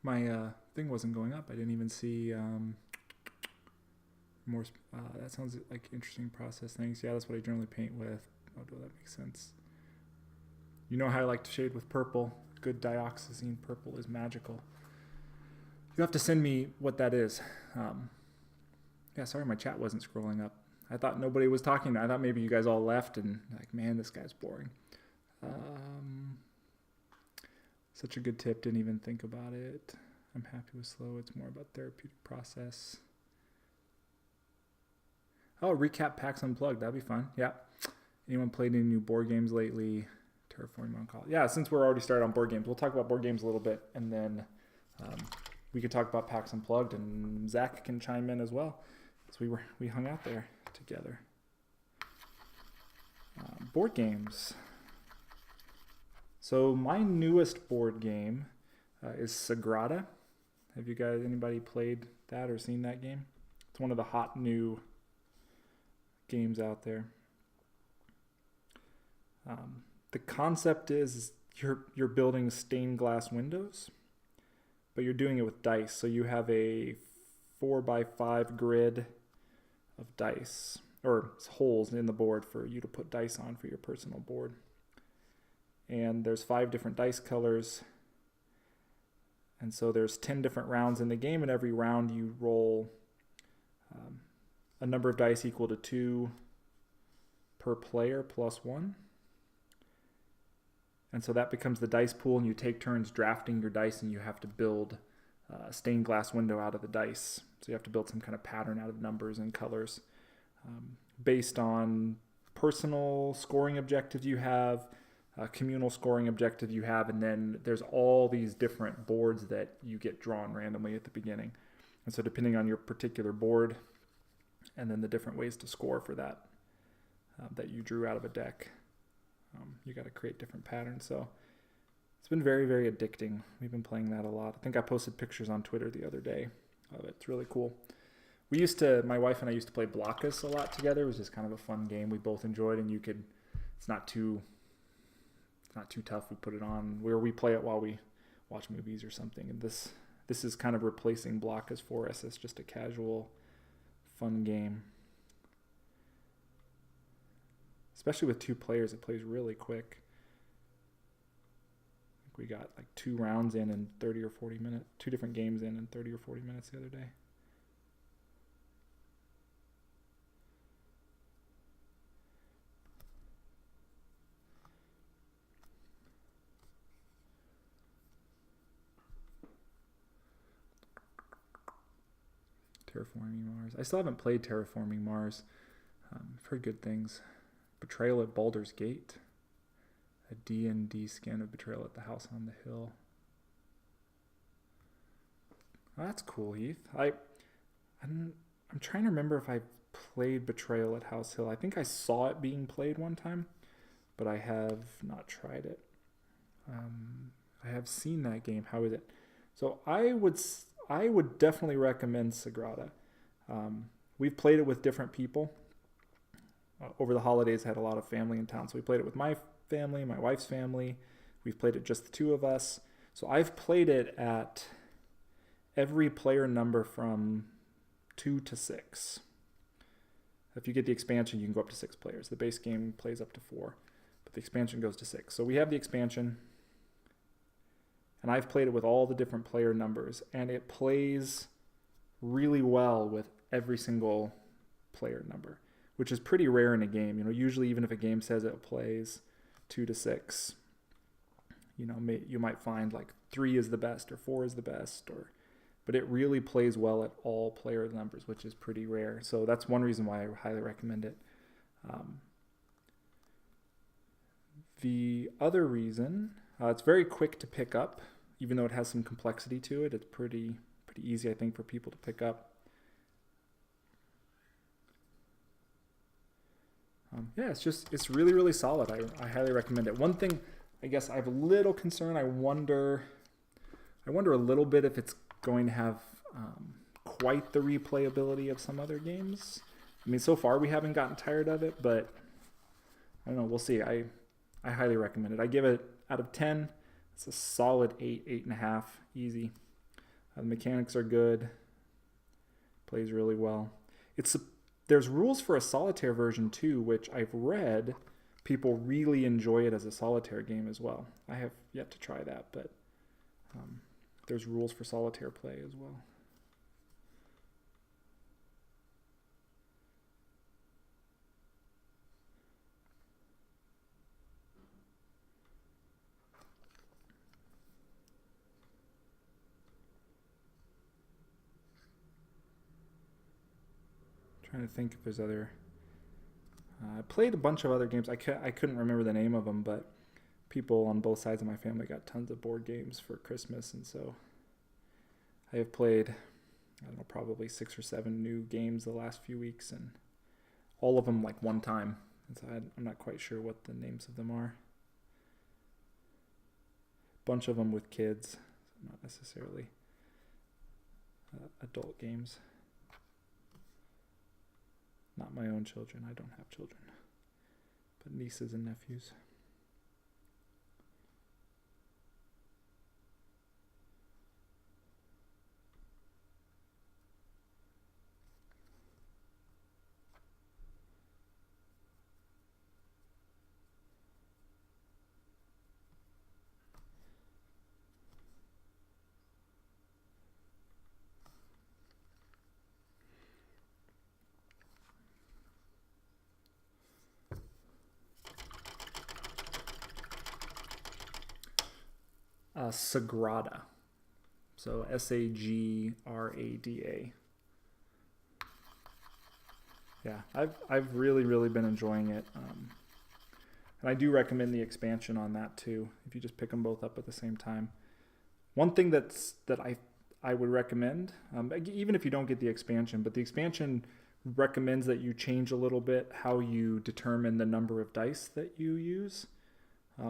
My thing wasn't going up. I didn't even see more. That sounds like interesting process things. Yeah, that's what I generally paint with. Oh, that makes sense. You know how I like to shade with purple. Good dioxazine purple is magical. You have to send me what that is. Yeah, sorry my chat wasn't scrolling up. I thought nobody was talking. I thought maybe you guys all left and like, man, this guy's boring. Such a good tip, didn't even think about it. I'm happy with slow, it's more about therapeutic process. Oh, recap PAX Unplugged, that'd be fun. Yeah. Anyone played any new board games lately? Terraforming on Call. Yeah, since we're already started on board games, we'll talk about board games a little bit, and then we could talk about PAX Unplugged, and Zach can chime in as well. So we hung out there together. Board games. So my newest board game is Sagrada. Have you guys, anybody played that or seen that game? It's one of the hot new games out there. The concept is you're building stained glass windows, but you're doing it with dice. So you have a 4x5 grid of dice, or holes in the board for you to put dice on for your personal board. And there's 5 different dice colors. And so there's 10 different rounds in the game, and every round you roll a number of dice equal to 2 per player plus 1. And so that becomes the dice pool, and you take turns drafting your dice, and you have to build a stained glass window out of the dice. So you have to build some kind of pattern out of numbers and colors based on personal scoring objectives you have, communal scoring objective you have, and then there's all these different boards that you get drawn randomly at the beginning. And so depending on your particular board, and then the different ways to score for that that you drew out of a deck, you got to create different patterns. So it's been very, very addicting. We've been playing that a lot. I think I posted pictures on Twitter the other day of it. It's really cool. My wife and I used to play Blockus a lot together. It was just kind of a fun game we both enjoyed, and it's not too tough. We put it on where we play it while we watch movies or something. And this is kind of replacing Blockus for us. It's just a casual, fun game. Especially with 2 players, it plays really quick. I think we got like 2 rounds in 30 or 40 minutes, 2 different games in 30 or 40 minutes the other day. Terraforming Mars. I still haven't played Terraforming Mars. I've heard good things. Betrayal at Baldur's Gate. A D&D skin of Betrayal at the House on the Hill. Oh, that's cool, Heath. I'm trying to remember if I played Betrayal at House Hill. I think I saw it being played one time, but I have not tried it. I have seen that game. How is it? So I would definitely recommend Sagrada. We've played it with different people. Over the holidays, I had a lot of family in town. So we played it with my family, my wife's family. We've played it just the 2 of us. So I've played it at every player number from 2 to 6. If you get the expansion, you can go up to 6 players. The base game plays up to 4, but the expansion goes to 6. So we have the expansion, and I've played it with all the different player numbers, and it plays really well with every single player number, which is pretty rare in a game. Usually even if a game says it plays 2 to 6, you might find like 3 is the best or 4 is the best, but it really plays well at all player numbers, which is pretty rare. So that's one reason why I highly recommend it. The other reason, it's very quick to pick up, even though it has some complexity to it. It's pretty easy, I think, for people to pick up. It's really, really solid. I highly recommend it. One thing, I guess I have a little concern. I wonder a little bit if it's going to have quite the replayability of some other games. I mean, so far we haven't gotten tired of it, but I don't know. We'll see. I highly recommend it. I give it out of 10. It's a solid 8, 8.5, easy. The mechanics are good. Plays really well. There's rules for a solitaire version too, which I've read people really enjoy it as a solitaire game as well. I have yet to try that, but there's rules for solitaire play as well. Trying to think if there's other. I played a bunch of other games. I couldn't remember the name of them, but people on both sides of my family got tons of board games for Christmas, and so I have played, probably 6 or 7 new games the last few weeks, and all of them like one time. And so I'm not quite sure what the names of them are. Bunch of them with kids, not necessarily adult games. Not my own children. I don't have children, but nieces and nephews. Sagrada. So Sagrada. Yeah, I've really been enjoying it. And I do recommend the expansion on that too, if you just pick them both up at the same time. One thing that I would recommend, even if you don't get the expansion, but the expansion recommends that you change a little bit how you determine the number of dice that you use.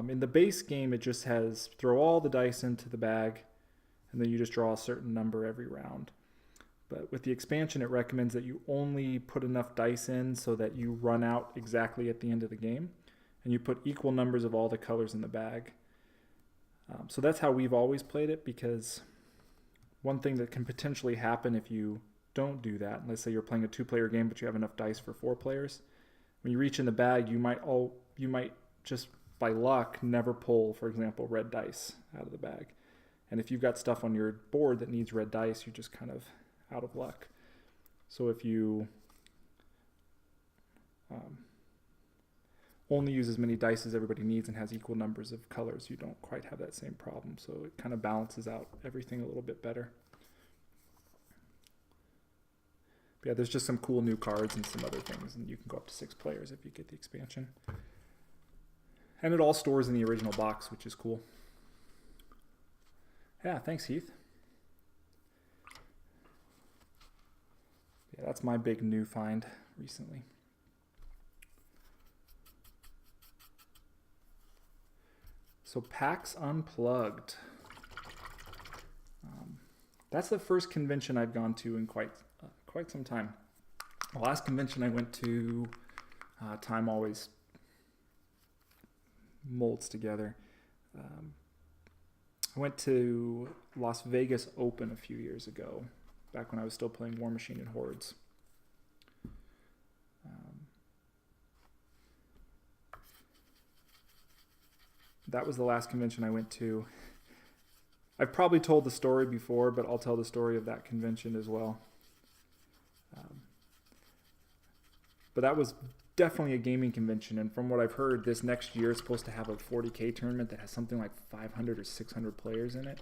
In the base game, it just has throw all the dice into the bag, and then you just draw a certain number every round. But with the expansion, it recommends that you only put enough dice in so that you run out exactly at the end of the game, and you put equal numbers of all the colors in the bag. So that's how we've always played it, because one thing that can potentially happen if you don't do that, let's say you're playing a 2-player game but you have enough dice for 4 players, when you reach in the bag, you might just by luck never pull, for example, red dice out of the bag. And if you've got stuff on your board that needs red dice, you're just kind of out of luck. So if you only use as many dice as everybody needs and has equal numbers of colors, you don't quite have that same problem. So it kind of balances out everything a little bit better. But yeah, there's just some cool new cards and some other things, and you can go up to 6 players if you get the expansion. And it all stores in the original box, which is cool. Yeah, thanks, Heath. Yeah, that's my big new find recently. So PAX Unplugged. That's the first convention I've gone to in quite some time. The last convention I went to, time always molds together. I went to Las Vegas Open a few years ago, back when I was still playing War Machine and Hordes. That was the last convention I went to. I've probably told the story before, but I'll tell the story of that convention as well. But that was definitely a gaming convention, and from what I've heard, this next year is supposed to have a 40K tournament that has something like 500 or 600 players in it.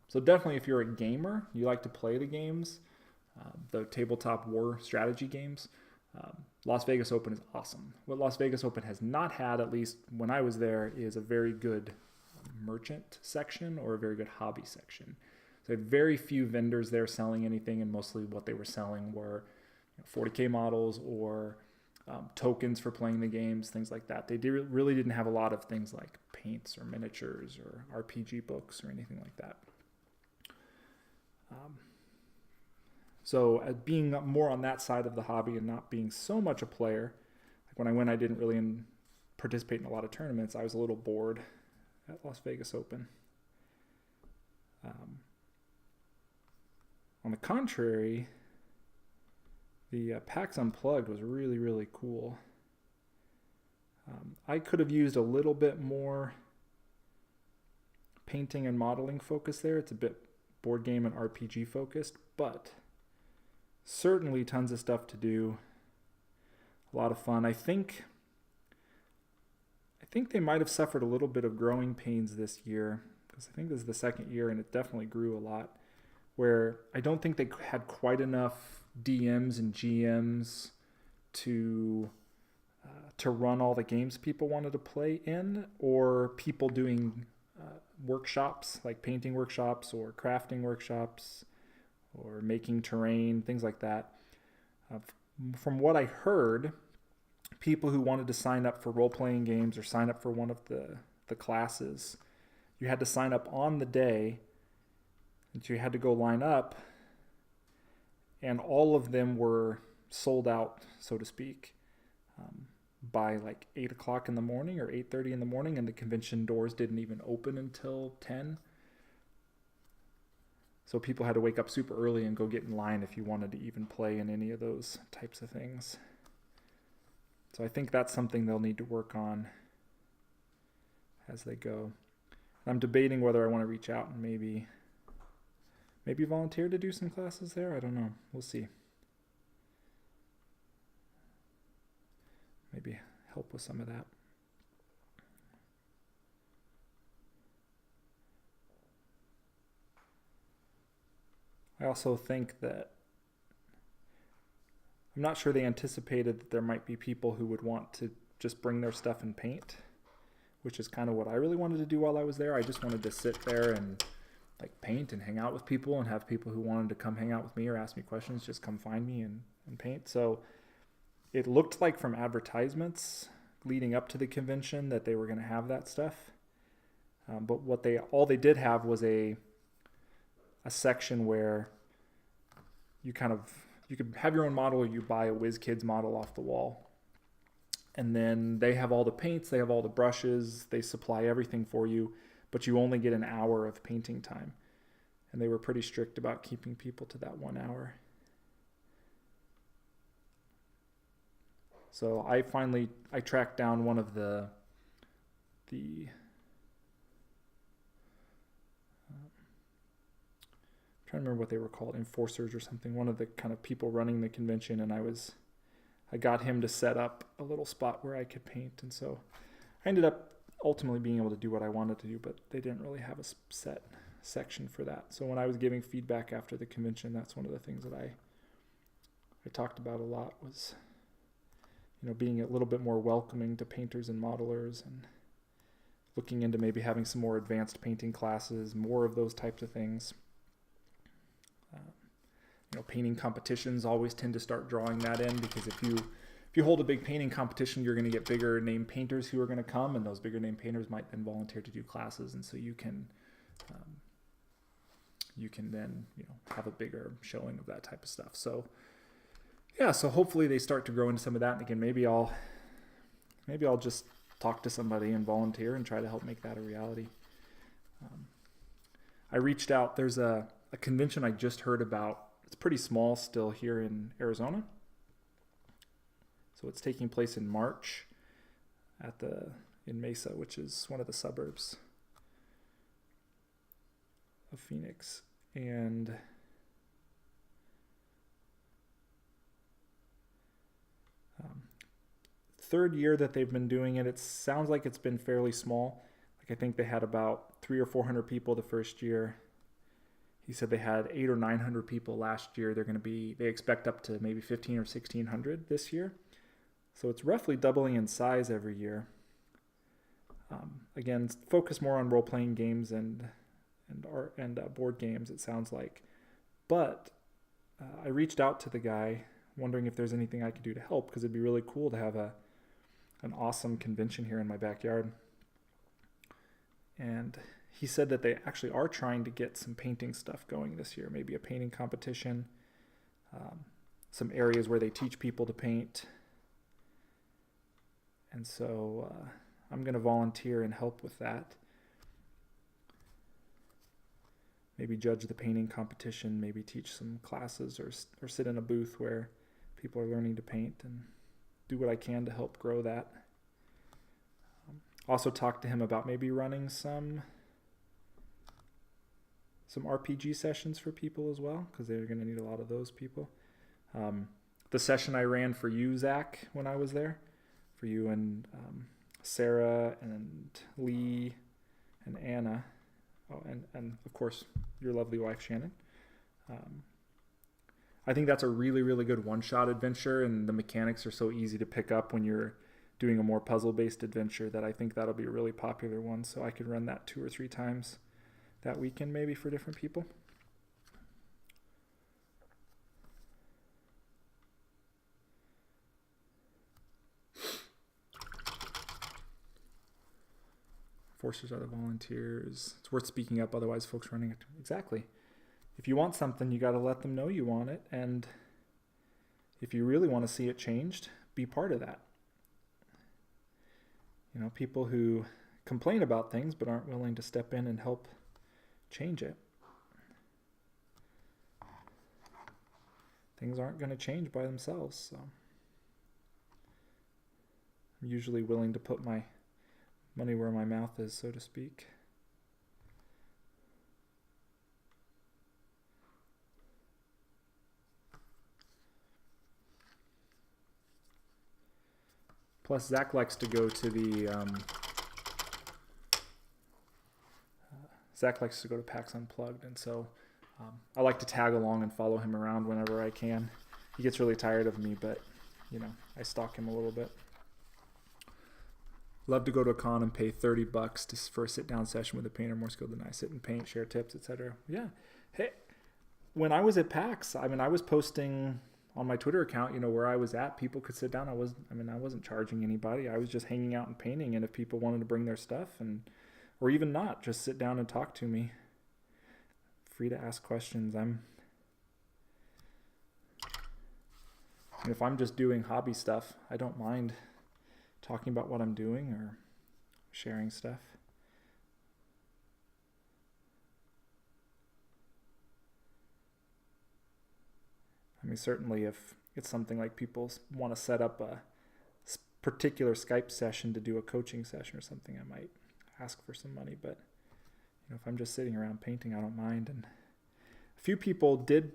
So definitely, if you're a gamer, you like to play the games, the tabletop war strategy games, Las Vegas Open is awesome. What Las Vegas Open has not had, at least when I was there, is a very good merchant section or a very good hobby section. So they had very few vendors there selling anything, and mostly what they were selling were 40K models or tokens for playing the games, things like that. They really didn't have a lot of things like paints or miniatures or RPG books or anything like that. So being more on that side of the hobby and not being so much a player, like when I went, I didn't really participate in a lot of tournaments. I was a little bored at Las Vegas Open. On the contrary, the PAX Unplugged was really, really cool. I could have used a little bit more painting and modeling focus there. It's a bit board game and RPG focused, but certainly tons of stuff to do. A lot of fun. I think they might have suffered a little bit of growing pains this year, because I think this is the second year and it definitely grew a lot, where I don't think they had quite enough DMs and GMs to run all the games people wanted to play in, or people doing workshops, like painting workshops or crafting workshops or making terrain, things like that. From what I heard, people who wanted to sign up for role-playing games or sign up for one of the classes, you had to sign up on the day, and you had to go line up, and all of them were sold out, so to speak, by like 8 o'clock in the morning or 8:30 in the morning, and the convention doors didn't even open until 10. So people had to wake up super early and go get in line if you wanted to even play in any of those types of things. So I think that's something they'll need to work on as they go. I'm debating whether I want to reach out and maybe volunteer to do some classes there. I don't know. We'll see. Maybe help with some of that. I also think that I'm not sure they anticipated that there might be people who would want to just bring their stuff and paint, which is kind of what I really wanted to do while I was there. I just wanted to sit there and like paint and hang out with people, and have people who wanted to come hang out with me or ask me questions just come find me and paint. So it looked like from advertisements leading up to the convention that they were going to have that stuff. But all they did have was a section where you could have your own model, or you buy a WizKids model off the wall. And then they have all the paints, they have all the brushes, they supply everything for you, but you only get an hour of painting time. And they were pretty strict about keeping people to that 1 hour. So I tracked down one of the trying to remember what they were called, enforcers or something, one of the kind of people running the convention, and I got him to set up a little spot where I could paint. And so I ended up ultimately being able to do what I wanted to do, but they didn't really have a set section for that. So when I was giving feedback after the convention, that's one of the things that I talked about a lot, was, you know, being a little bit more welcoming to painters and modelers, and looking into maybe having some more advanced painting classes, more of those types of things. You know, painting competitions always tend to start drawing that in, because if you hold a big painting competition, you're going to get bigger name painters who are going to come, and those bigger name painters might then volunteer to do classes, and so you can then, you know, have a bigger showing of that type of stuff. So yeah, so hopefully they start to grow into some of that. And again, maybe I'll just talk to somebody and volunteer and try to help make that a reality. I reached out. There's a convention I just heard about. It's pretty small still here in Arizona. So it's taking place in March in Mesa, which is one of the suburbs of Phoenix. And third year that they've been doing it, it sounds like it's been fairly small. Like, I think they had about 300 or 400 people the first year. He said they had 800 or 900 people last year. They expect up to maybe 15 or 1600 this year. So it's roughly doubling in size every year. Again, focus more on role-playing games and board games, it sounds like. But I reached out to the guy wondering if there's anything I could do to help, because it'd be really cool to have an awesome convention here in my backyard. And he said that they actually are trying to get some painting stuff going this year, maybe a painting competition, some areas where they teach people to paint. And so I'm going to volunteer and help with that. Maybe judge the painting competition, maybe teach some classes, or sit in a booth where people are learning to paint, and do what I can to help grow that. Also talk to him about maybe running some RPG sessions for people as well, because they're going to need a lot of those people. The session I ran for you, Zach, when I was there, for you and Sarah and Lee and Anna, and of course your lovely wife Shannon. I think that's a really, really good one-shot adventure, and the mechanics are so easy to pick up when you're doing a more puzzle-based adventure, that I think that'll be a really popular one. So I could run that 2 or 3 times that weekend, maybe, for different people. Forcers are the volunteers. It's worth speaking up, otherwise folks running it. Exactly. If you want something, you got to let them know you want it, and if you really want to see it changed, be part of that. You know, people who complain about things but aren't willing to step in and help change it. Things aren't going to change by themselves, so I'm usually willing to put my money where my mouth is, so to speak. Plus, Zach likes to go to PAX Unplugged, and so I like to tag along and follow him around whenever I can. He gets really tired of me, but, you know, I stalk him a little bit. Love to go to a con and pay $30 for a sit-down session with a painter more skilled than I. Sit and paint, share tips, etc. Yeah. Hey, when I was at PAX, I mean, I was posting on my Twitter account, where I was at. People could sit down. I wasn't charging anybody. I was just hanging out and painting. And if people wanted to bring their stuff or even not, just sit down and talk to me. Free to ask questions. And if I'm just doing hobby stuff, I don't mind talking about what I'm doing or sharing stuff. I mean, certainly if it's something like people want to set up a particular Skype session to do a coaching session or something, I might ask for some money. But if I'm just sitting around painting, I don't mind. And a few people did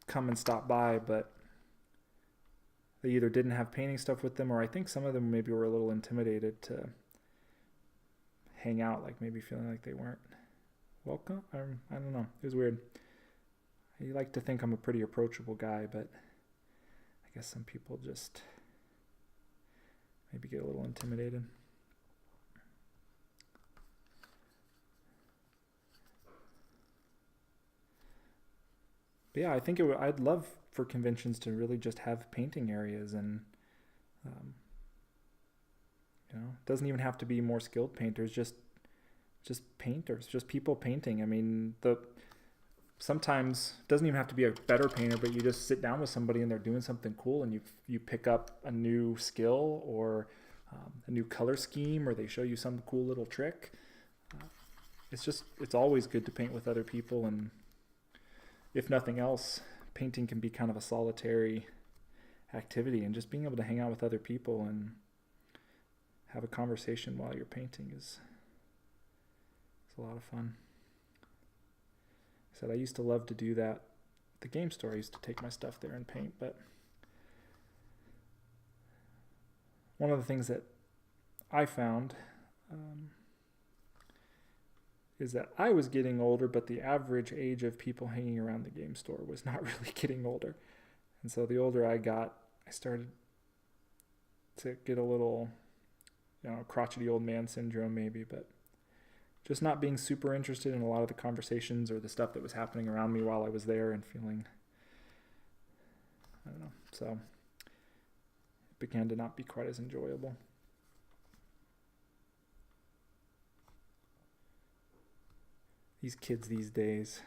come and stop by, but they either didn't have painting stuff with them, or I think some of them maybe were a little intimidated to hang out, like maybe feeling like they weren't welcome. I don't know. It was weird. I like to think I'm a pretty approachable guy, but I guess some people just maybe get a little intimidated. But yeah, I think I'd love for conventions to really just have painting areas, and it doesn't even have to be more skilled painters, just painters, just people painting. I mean, sometimes it doesn't even have to be a better painter, but you just sit down with somebody and they're doing something cool, and you pick up a new skill or a new color scheme, or they show you some cool little trick. It's always good to paint with other people, and if nothing else, painting can be kind of a solitary activity, and just being able to hang out with other people and have a conversation while you're painting is a lot of fun. I used to love to do that at the game store. I used to take my stuff there and paint, but one of the things that I found is that I was getting older, but the average age of people hanging around the game store was not really getting older. And so the older I got, I started to get a little, crotchety old man syndrome maybe, but just not being super interested in a lot of the conversations or the stuff that was happening around me while I was there, and feeling, I don't know, so it began to not be quite as enjoyable. These kids these days.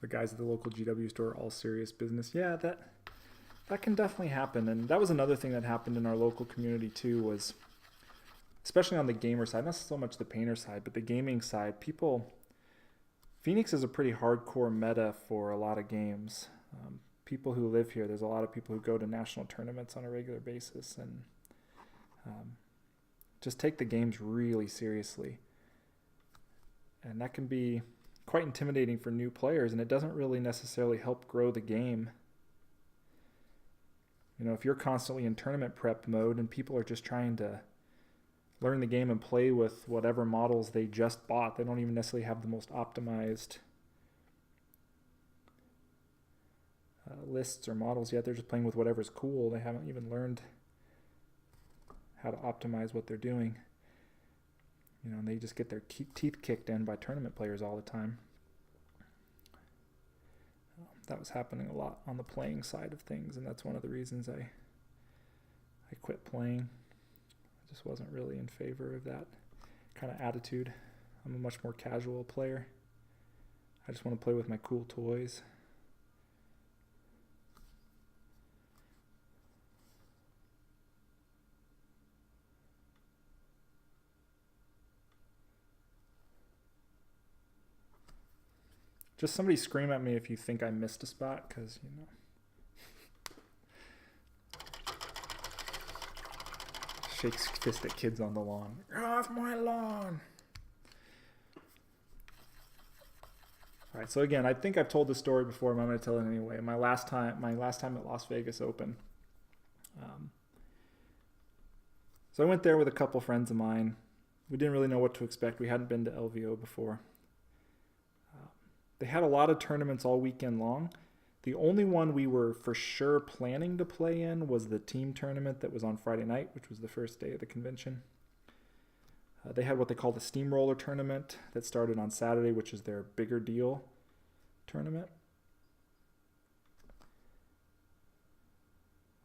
The guys at the local GW store, all serious business. Yeah, that can definitely happen. And that was another thing that happened in our local community too, was especially on the gamer side, not so much the painter side, but the gaming side, Phoenix is a pretty hardcore meta for a lot of games. People who live here, there's a lot of people who go to national tournaments on a regular basis and just take the games really seriously. And that can be quite intimidating for new players, and it doesn't really necessarily help grow the game. If you're constantly in tournament prep mode and people are just trying to learn the game and play with whatever models they just bought, they don't even necessarily have the most optimized lists or models yet. They're just playing with whatever's cool. They haven't even learned how to optimize what they're doing. And they just get their teeth kicked in by tournament players all the time. That was happening a lot on the playing side of things, and that's one of the reasons I quit playing. I just wasn't really in favor of that kind of attitude. I'm a much more casual player. I just want to play with my cool toys. Just somebody scream at me if you think I missed a spot, because, shakes fist at kids on the lawn. Get off my lawn! All right, so again, I think I've told this story before, but I'm going to tell it anyway. My last time at Las Vegas Open, So I went there with a couple friends of mine. We didn't really know what to expect. We hadn't been to LVO before. They had a lot of tournaments all weekend long. The only one we were for sure planning to play in was the team tournament that was on Friday night, which was the first day of the convention. They had what they call the Steamroller tournament that started on Saturday, which is their bigger deal tournament.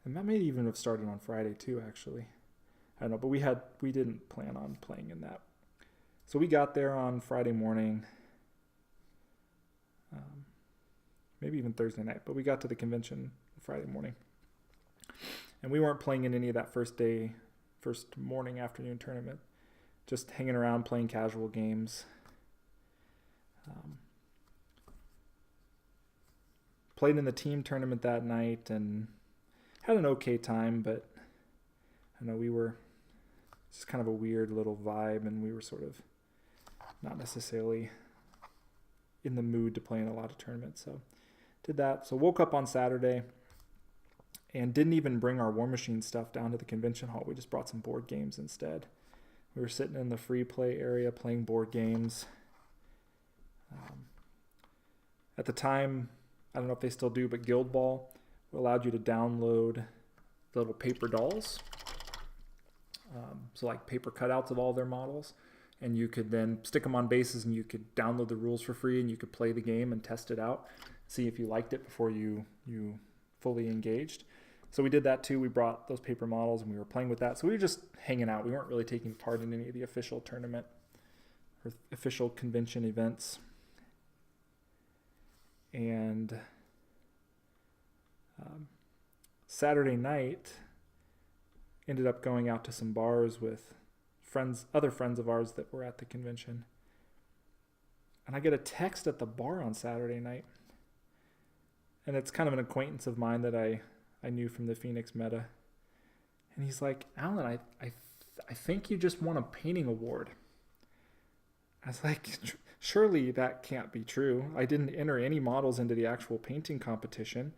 And that may even have started on Friday too, actually. I don't know, but we didn't plan on playing in that. So we got there on Friday morning, maybe even Thursday night, but we got to the convention Friday morning. And we weren't playing in any of that first morning, afternoon tournament. Just hanging around, playing casual games. Played in the team tournament that night and had an okay time, but I know it's kind of a weird little vibe, and we were sort of not necessarily in the mood to play in a lot of tournaments. So did that. So woke up on Saturday and didn't even bring our War Machine stuff down to the convention hall. We just brought some board games instead. We were sitting in the free play area playing board games. At the time, I don't know if they still do, but Guild Ball allowed you to download the little paper dolls. So like paper cutouts of all their models. And you could then stick them on bases and you could download the rules for free and you could play the game and test it out. See if you liked it before you fully engaged. So we did that too. We brought those paper models and we were playing with that. So we were just hanging out. We weren't really taking part in any of the official tournament or official convention events. And Saturday night, ended up going out to some bars with other friends of ours that were at the convention. And I get a text at the bar on Saturday night. And it's kind of an acquaintance of mine that I knew from the Phoenix meta. And he's like, Alan, I think you just won a painting award. I was like, surely that can't be true. I didn't enter any models into the actual painting competition.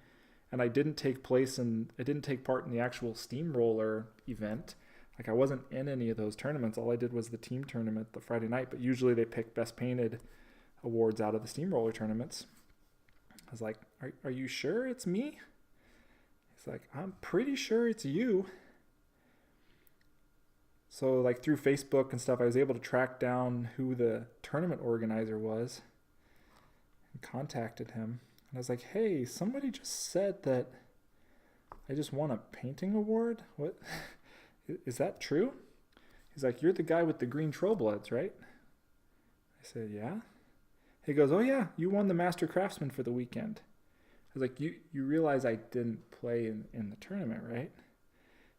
And I didn't take part in the actual Steamroller event. Like, I wasn't in any of those tournaments. All I did was the team tournament the Friday night, but usually they pick best painted awards out of the Steamroller tournaments. I was like, are you sure it's me? He's like, I'm pretty sure it's you. So like through Facebook and stuff, I was able to track down who the tournament organizer was and contacted him. And I was like, hey, somebody just said that I just won a painting award. What? Is that true? He's like, you're the guy with the green Trollbloods, right? I said, yeah. He goes, oh yeah, you won the Master Craftsman for the weekend. I was like, you realize I didn't play in the tournament, right?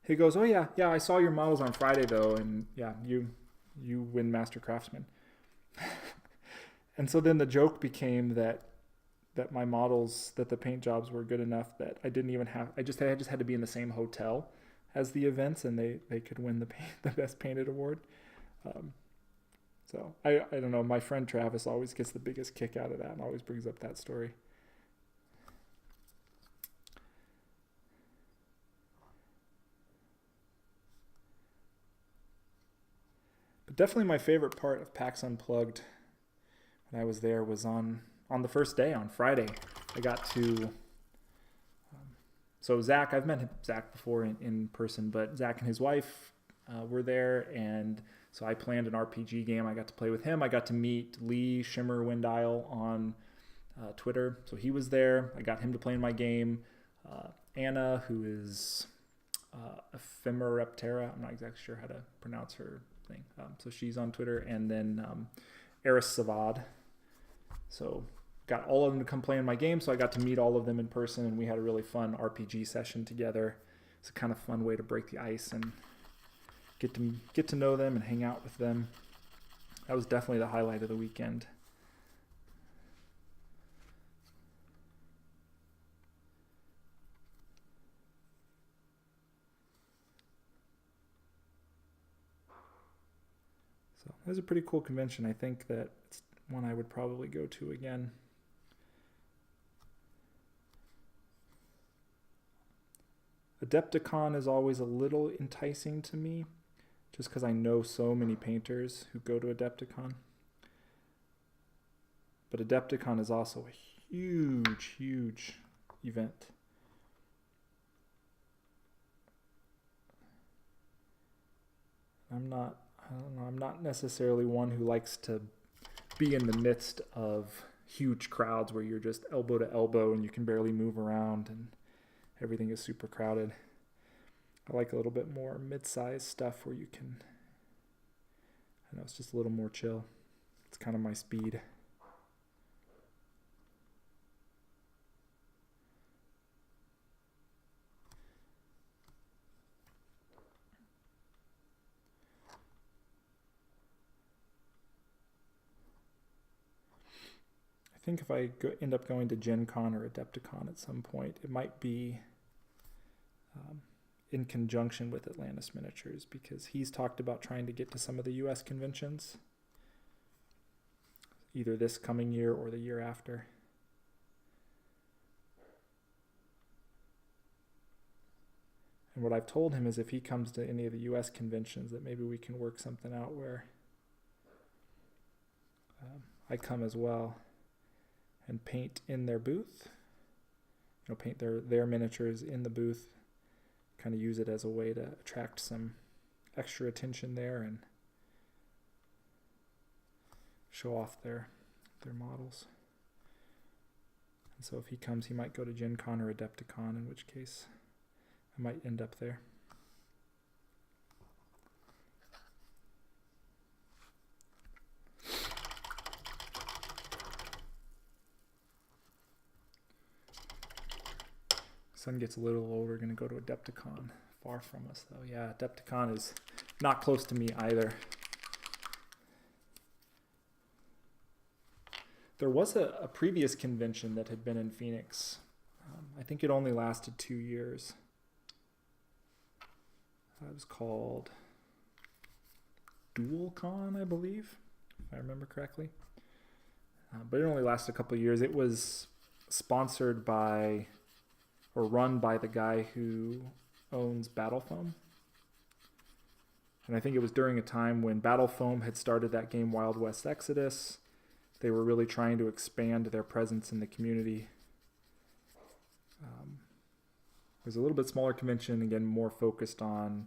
He goes, oh yeah, I saw your models on Friday though, and yeah, you win Master Craftsman. And so then the joke became that my models, that the paint jobs were good enough that I didn't even have, I just had to be in the same hotel as the events, and they could win the best painted award. So I don't know, my friend Travis always gets the biggest kick out of that and always brings up that story. But definitely my favorite part of PAX Unplugged when I was there was on the first day, on Friday. I got to... So Zach, I've met Zach before in person, but Zach and his wife were there, and so I planned an RPG game. I got to play with him. I got to meet Lee Shimmer Windile on Twitter, so he was there. I got him to play in my game. Anna, who is Ephemereptera, I'm not exactly sure how to pronounce her thing. So she's on Twitter, and then Eris Savad. So got all of them to come play in my game, so I got to meet all of them in person, and we had a really fun RPG session together. It's a kind of fun way to break the ice and get to know them and hang out with them. That was definitely the highlight of the weekend. So it was a pretty cool convention. I think that it's one I would probably go to again. Adepticon is always a little enticing to me, just because I know so many painters who go to Adepticon. But Adepticon is also a huge, huge event. I don't know, I'm not necessarily one who likes to be in the midst of huge crowds where you're just elbow to elbow and you can barely move around and everything is super crowded. I like a little bit more mid-sized stuff where you can, I know it's just a little more chill. It's kind of my speed. I think if I end up going to Gen Con or Adepticon at some point, it might be in conjunction with Atlantis Miniatures, because he's talked about trying to get to some of the US conventions, either this coming year or the year after. And what I've told him is if he comes to any of the US conventions, that maybe we can work something out where I come as well and paint in their booth, paint their miniatures in the booth, kind of use it as a way to attract some extra attention there and show off their models. And so if he comes, he might go to Gen Con or Adepticon, in which case I might end up there. Son gets a little older, going to go to Adepticon. Far from us, though. Yeah, Adepticon is not close to me either. There was a previous convention that had been in Phoenix. I think it only lasted 2 years. It was called DualCon, I believe, if I remember correctly. But it only lasted a couple of years. It was sponsored by, or run by, the guy who owns Battle Foam. And I think it was during a time when Battle Foam had started that game Wild West Exodus. They were really trying to expand their presence in the community. It was a little bit smaller convention, again, more focused on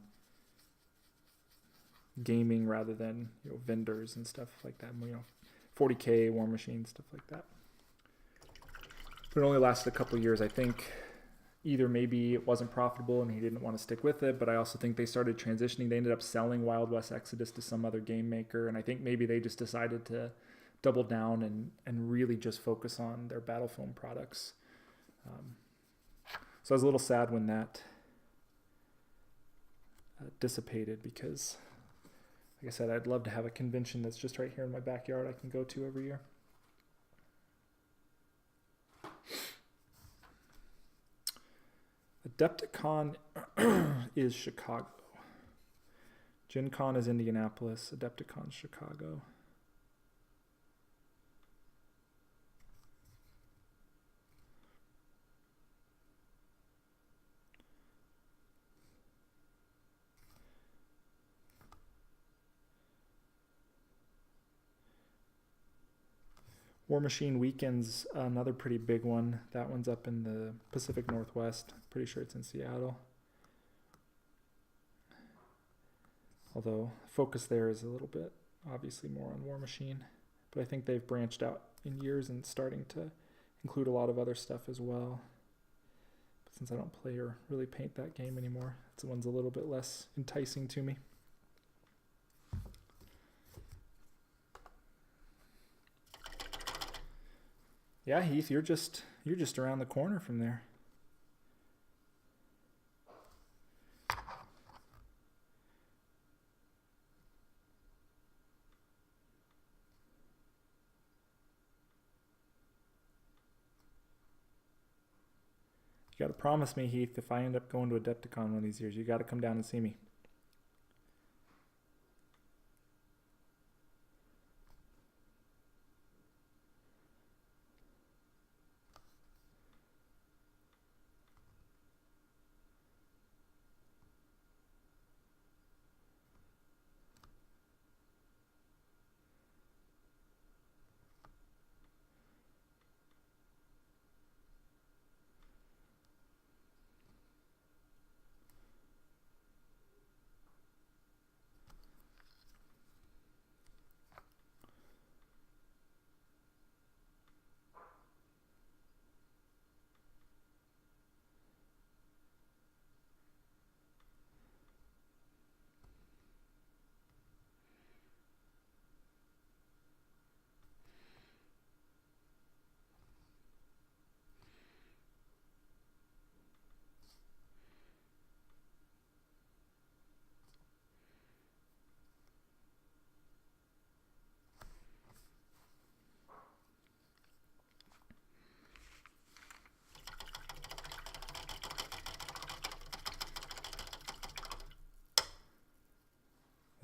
gaming rather than vendors and stuff like that. 40K, War Machine, stuff like that. But it only lasted a couple of years, I think. Either maybe it wasn't profitable and he didn't want to stick with it, but I also think they started transitioning. They ended up selling Wild West Exodus to some other game maker, and I think maybe they just decided to double down and really just focus on their Battle Foam products. So I was a little sad when that dissipated, because, like I said, I'd love to have a convention that's just right here in my backyard I can go to every year. Adepticon is Chicago. Gen Con is Indianapolis. Adepticon, Chicago. War Machine Weekend's another pretty big one. That one's up in the Pacific Northwest. Pretty sure it's in Seattle. Although focus there is a little bit obviously more on War Machine. But I think they've branched out in years and starting to include a lot of other stuff as well. But since I don't play or really paint that game anymore, that one's a little bit less enticing to me. Yeah, Heath, you're just around the corner from there. You got to promise me, Heath, if I end up going to Adepticon one of these years, you got to come down and see me.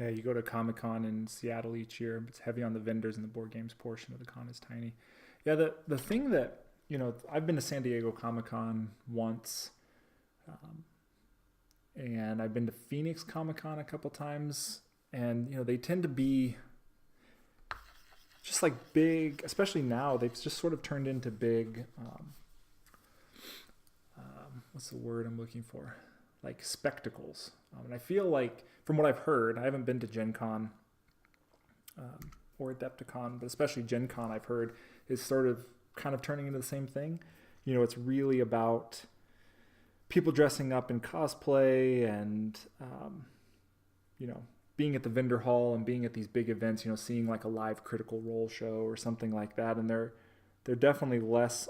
Yeah, you go to Comic-Con in Seattle each year. It's heavy on the vendors, and the board games portion of the con is tiny. Yeah, the thing that, I've been to San Diego Comic-Con once, and I've been to Phoenix Comic-Con a couple times, and, they tend to be just like big, especially now, they've just sort of turned into big, what's the word I'm looking for? Like spectacles. And I feel like, from what I've heard, I haven't been to Gen Con or Adepticon, but especially Gen Con I've heard is sort of kind of turning into the same thing. It's really about people dressing up in cosplay and, being at the vendor hall and being at these big events, seeing like a live Critical Role show or something like that. And they're definitely less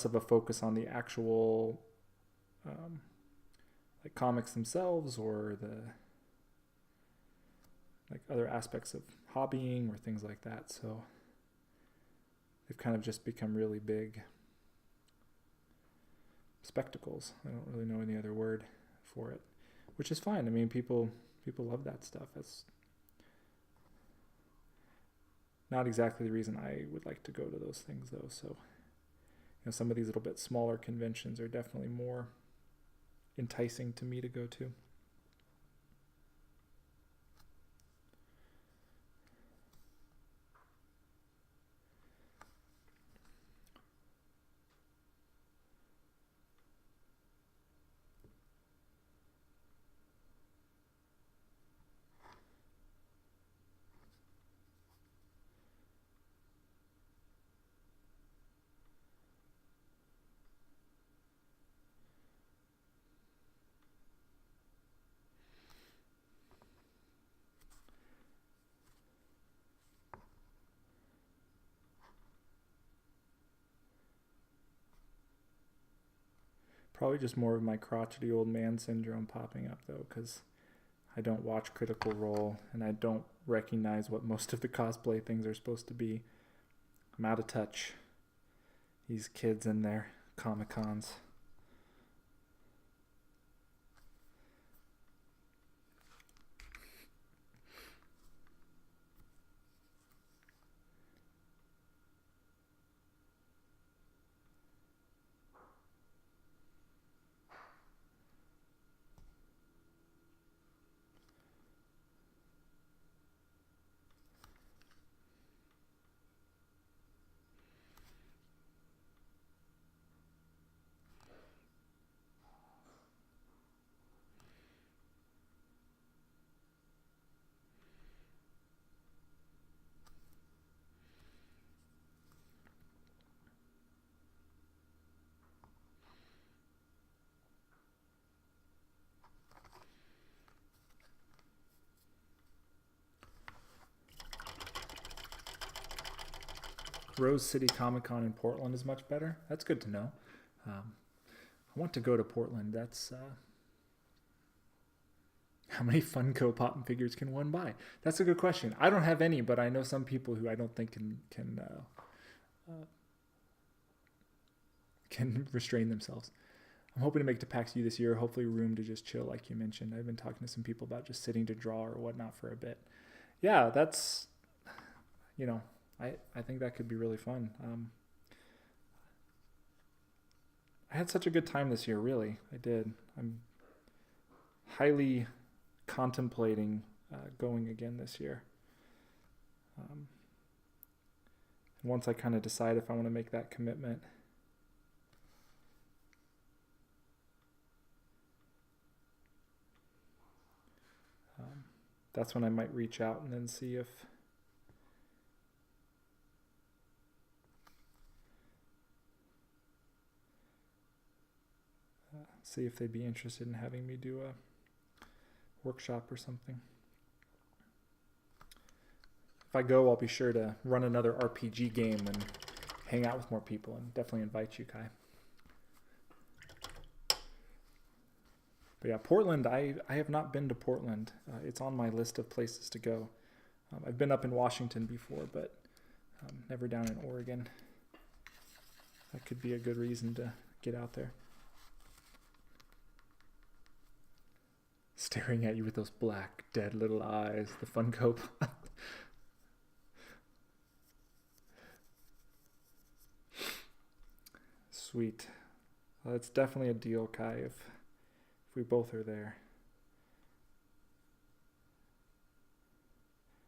of a focus on the actual like comics themselves or the like other aspects of hobbying or things like that. So they've kind of just become really big spectacles. I don't really know any other word for it, which is fine. I mean, people love that stuff. That's not exactly the reason I would like to go to those things though. So some of these little bit smaller conventions are definitely more enticing to me to go to. Probably just more of my crotchety old man syndrome popping up though, because I don't watch Critical Role and I don't recognize what most of the cosplay things are supposed to be. I'm out of touch. These kids in their Comic-Cons. Rose City Comic Con in Portland is much better. That's good to know. I want to go to Portland. That's how many Funko Pop and figures can one buy? That's a good question. I don't have any, but I know some people who I don't think can restrain themselves. I'm hoping to make it to PAX U this year. Hopefully, room to just chill, like you mentioned. I've been talking to some people about just sitting to draw or whatnot for a bit. Yeah, that's I think that could be really fun. I had such a good time this year, really. I did. I'm highly contemplating going again this year. Once I kind of decide if I want to make that commitment. That's when I might reach out and then see if they'd be interested in having me do a workshop or something. If I go, I'll be sure to run another RPG game and hang out with more people, and definitely invite you, Kai. But yeah, Portland, I have not been to Portland. It's on my list of places to go. I've been up in Washington before, but never down in Oregon. That could be a good reason to get out there. staring at you with those black, dead little eyes, the Funko. Sweet. Well, it's definitely a deal, Kai, if we both are there.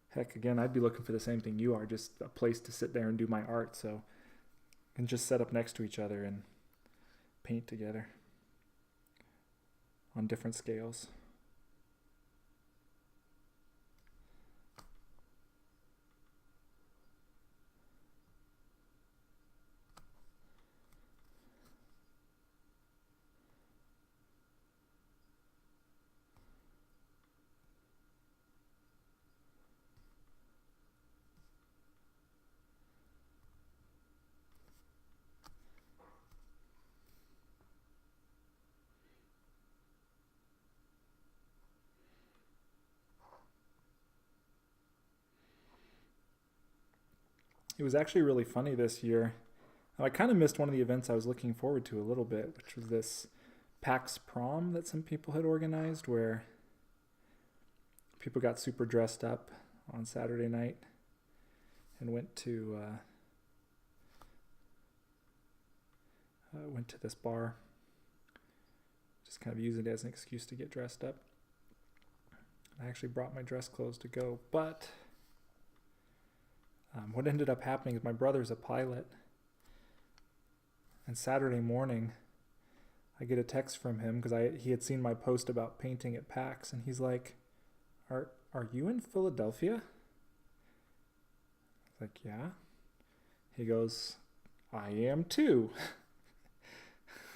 Heck, again, I'd be looking for the same thing you are, just a place to sit there and do my art, so and just set up next to each other and paint together on different scales. It was actually really funny this year. I kind of missed one of the events I was looking forward to a little bit, which was this PAX prom that some people had organized where people got super dressed up on Saturday night and went to this bar. Just kind of used it as an excuse to get dressed up. I actually brought my dress clothes to go, but what ended up happening is my brother's a pilot, and Saturday morning I get a text from him because he had seen my post about painting at PAX, and he's like, are you in Philadelphia? I was like, yeah. He goes, I am too.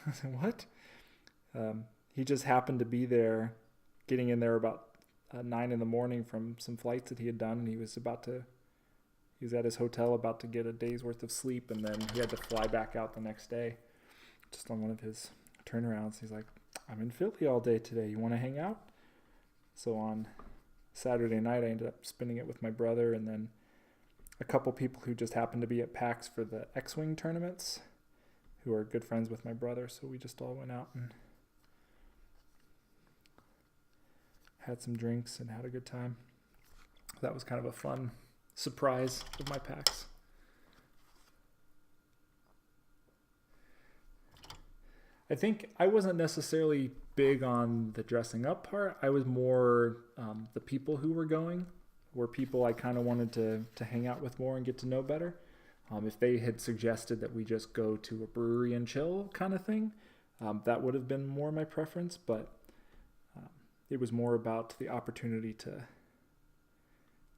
I said, what? He just happened to be there, getting in there about 9 in the morning from some flights that he had done, and he was at his hotel about to get a day's worth of sleep, and then he had to fly back out the next day just on one of his turnarounds. He's like, I'm in Philly all day today. You want to hang out? So on Saturday night, I ended up spending it with my brother and then a couple people who just happened to be at PAX for the X-Wing tournaments, who are good friends with my brother. So we just all went out and had some drinks and had a good time. That was kind of a fun surprise of my PAX. I think I wasn't necessarily big on the dressing up part. I was more the people who were going were people I kind of wanted to hang out with more and get to know better. If they had suggested that we just go to a brewery and chill kind of thing, that would have been more my preference, but it was more about the opportunity to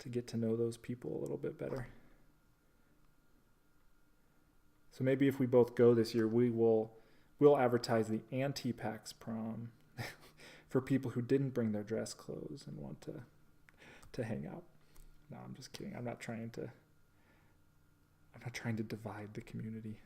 get to know those people a little bit better. So maybe if we both go this year, we'll advertise the anti-PAX prom for people who didn't bring their dress clothes and want to hang out. No, I'm just kidding. I'm not trying to divide the community.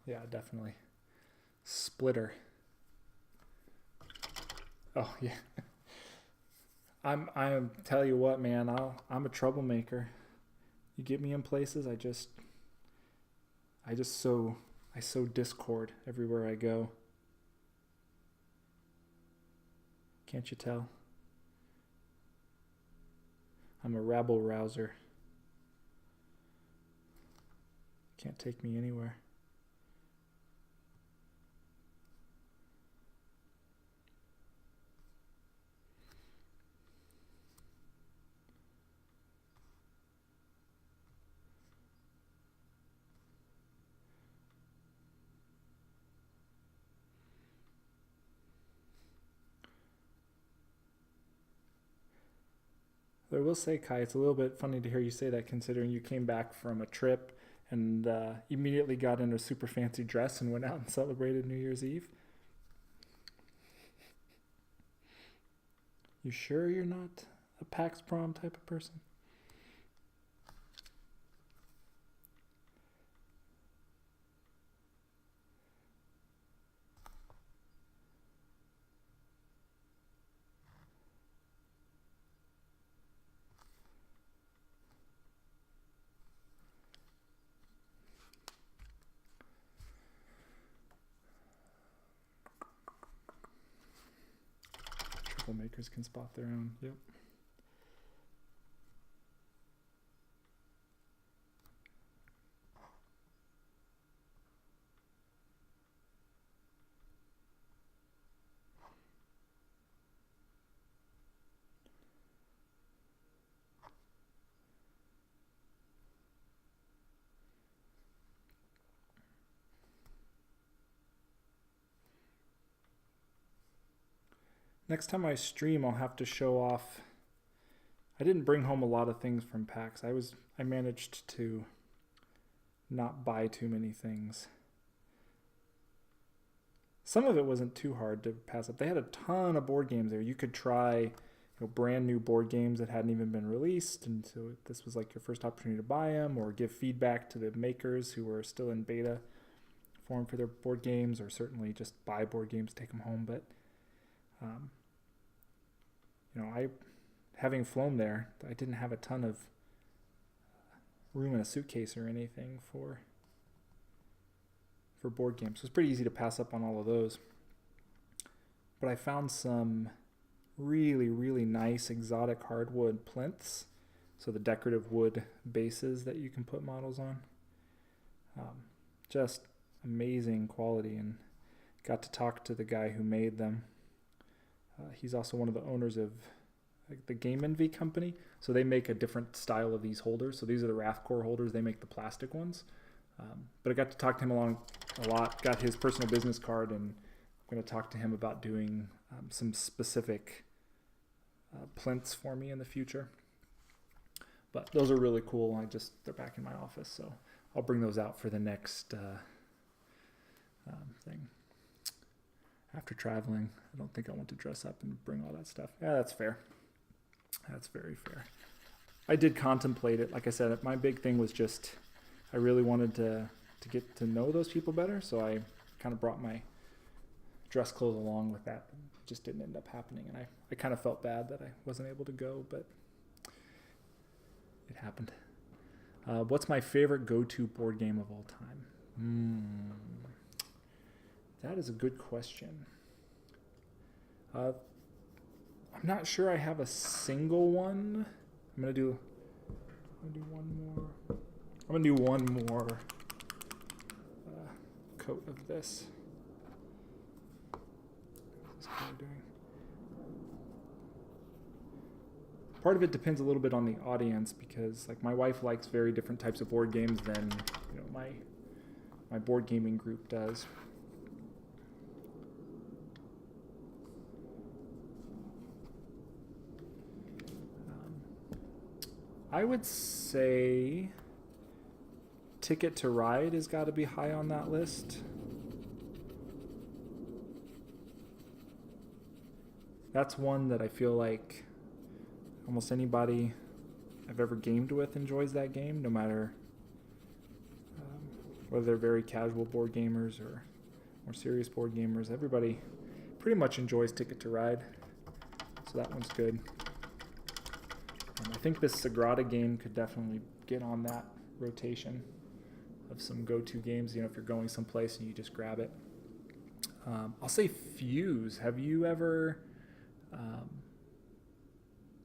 Yeah, definitely. Splitter. Oh yeah. I'm tell you what, man, I'm a troublemaker. You get me in places, I sow discord everywhere I go. Can't you tell? I'm a rabble rouser. Can't take me anywhere. I will say, Kai, it's a little bit funny to hear you say that, considering you came back from a trip and immediately got in a super fancy dress and went out and celebrated New Year's Eve. You sure you're not a PAX prom type of person? Makers can spot their own. Yep. Next time I stream, I'll have to show off. I didn't bring home a lot of things from PAX. I managed to not buy too many things. Some of it wasn't too hard to pass up. They had a ton of board games there. You could try brand new board games that hadn't even been released, and so this was like your first opportunity to buy them or give feedback to the makers who were still in beta form for their board games, or certainly just buy board games, take them home. But having flown there, I didn't have a ton of room in a suitcase or anything for board games. So it's pretty easy to pass up on all of those. But I found some really, really nice exotic hardwood plinths. So the decorative wood bases that you can put models on. Just amazing quality, and got to talk to the guy who made them. He's also one of the owners of the Game Envy company. So they make a different style of these holders. So these are the Wrathcore holders. They make the plastic ones. But I got to talk to him a lot, got his personal business card, and I'm going to talk to him about doing some specific plinths for me in the future. But those are really cool. They're back in my office, so I'll bring those out for the next thing. After traveling, I don't think I want to dress up and bring all that stuff. Yeah, that's fair. That's very fair. I did contemplate it. Like I said, my big thing was just I really wanted to get to know those people better, so I kind of brought my dress clothes along with that. It just didn't end up happening, and I kind of felt bad that I wasn't able to go, but it happened. What's my favorite go-to board game of all time? That is a good question. I'm not sure I have a single one. I'm gonna do one more. I'm gonna do one more coat of this. What's this guy doing? Part of it depends a little bit on the audience, because like my wife likes very different types of board games than my board gaming group does. I would say Ticket to Ride has got to be high on that list. That's one that I feel like almost anybody I've ever gamed with enjoys that game, no matter whether they're very casual board gamers or more serious board gamers. Everybody pretty much enjoys Ticket to Ride, so that one's good. I think this Sagrada game could definitely get on that rotation of some go-to games, if you're going someplace and you just grab it. I'll say Fuse. Have you ever... you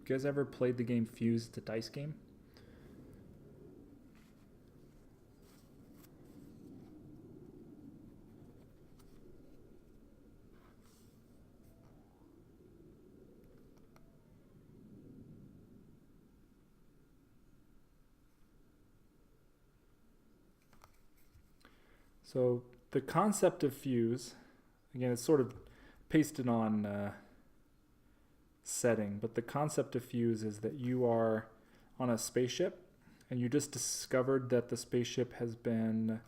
guys ever played the game Fuse, the dice game? So the concept of Fuse, again, it's sort of pasted on setting, but the concept of Fuse is that you are on a spaceship and you just discovered that the spaceship has been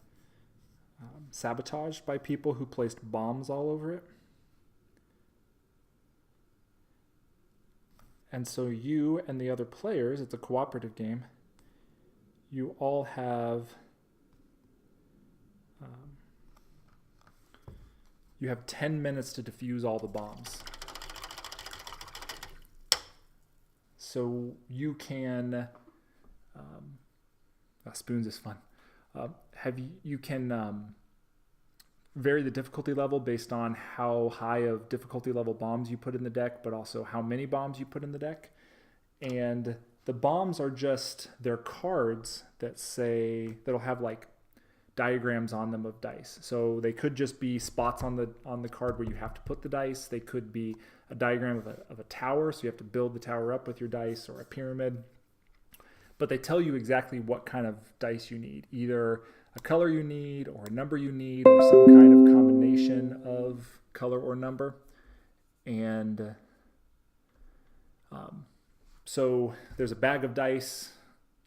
sabotaged by people who placed bombs all over it. And so you and the other players, it's a cooperative game, you all have you have 10 minutes to defuse all the bombs. So you can spoons is fun. You can vary the difficulty level based on how high of difficulty level bombs you put in the deck, but also how many bombs you put in the deck. And the bombs are just, they're cards that say, that'll have like diagrams on them of dice. So they could just be spots on the card where you have to put the dice. They could be a diagram of a tower, so you have to build the tower up with your dice, or a pyramid. But they tell you exactly what kind of dice you need, either a color you need, or a number you need, or some kind of combination of color or number. And so there's a bag of dice.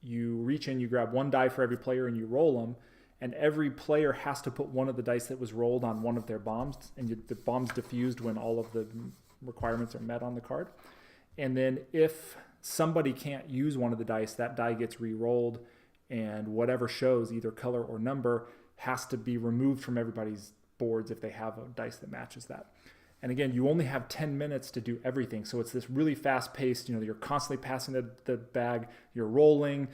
You reach in, you grab one die for every player, and you roll them. And every player has to put one of the dice that was rolled on one of their bombs, and the bomb's diffused when all of the requirements are met on the card. And then if somebody can't use one of the dice, that die gets re-rolled, and whatever shows, either color or number, has to be removed from everybody's boards if they have a dice that matches that. And again, you only have 10 minutes to do everything. So it's this really fast paced, you're constantly passing the bag, you're rolling,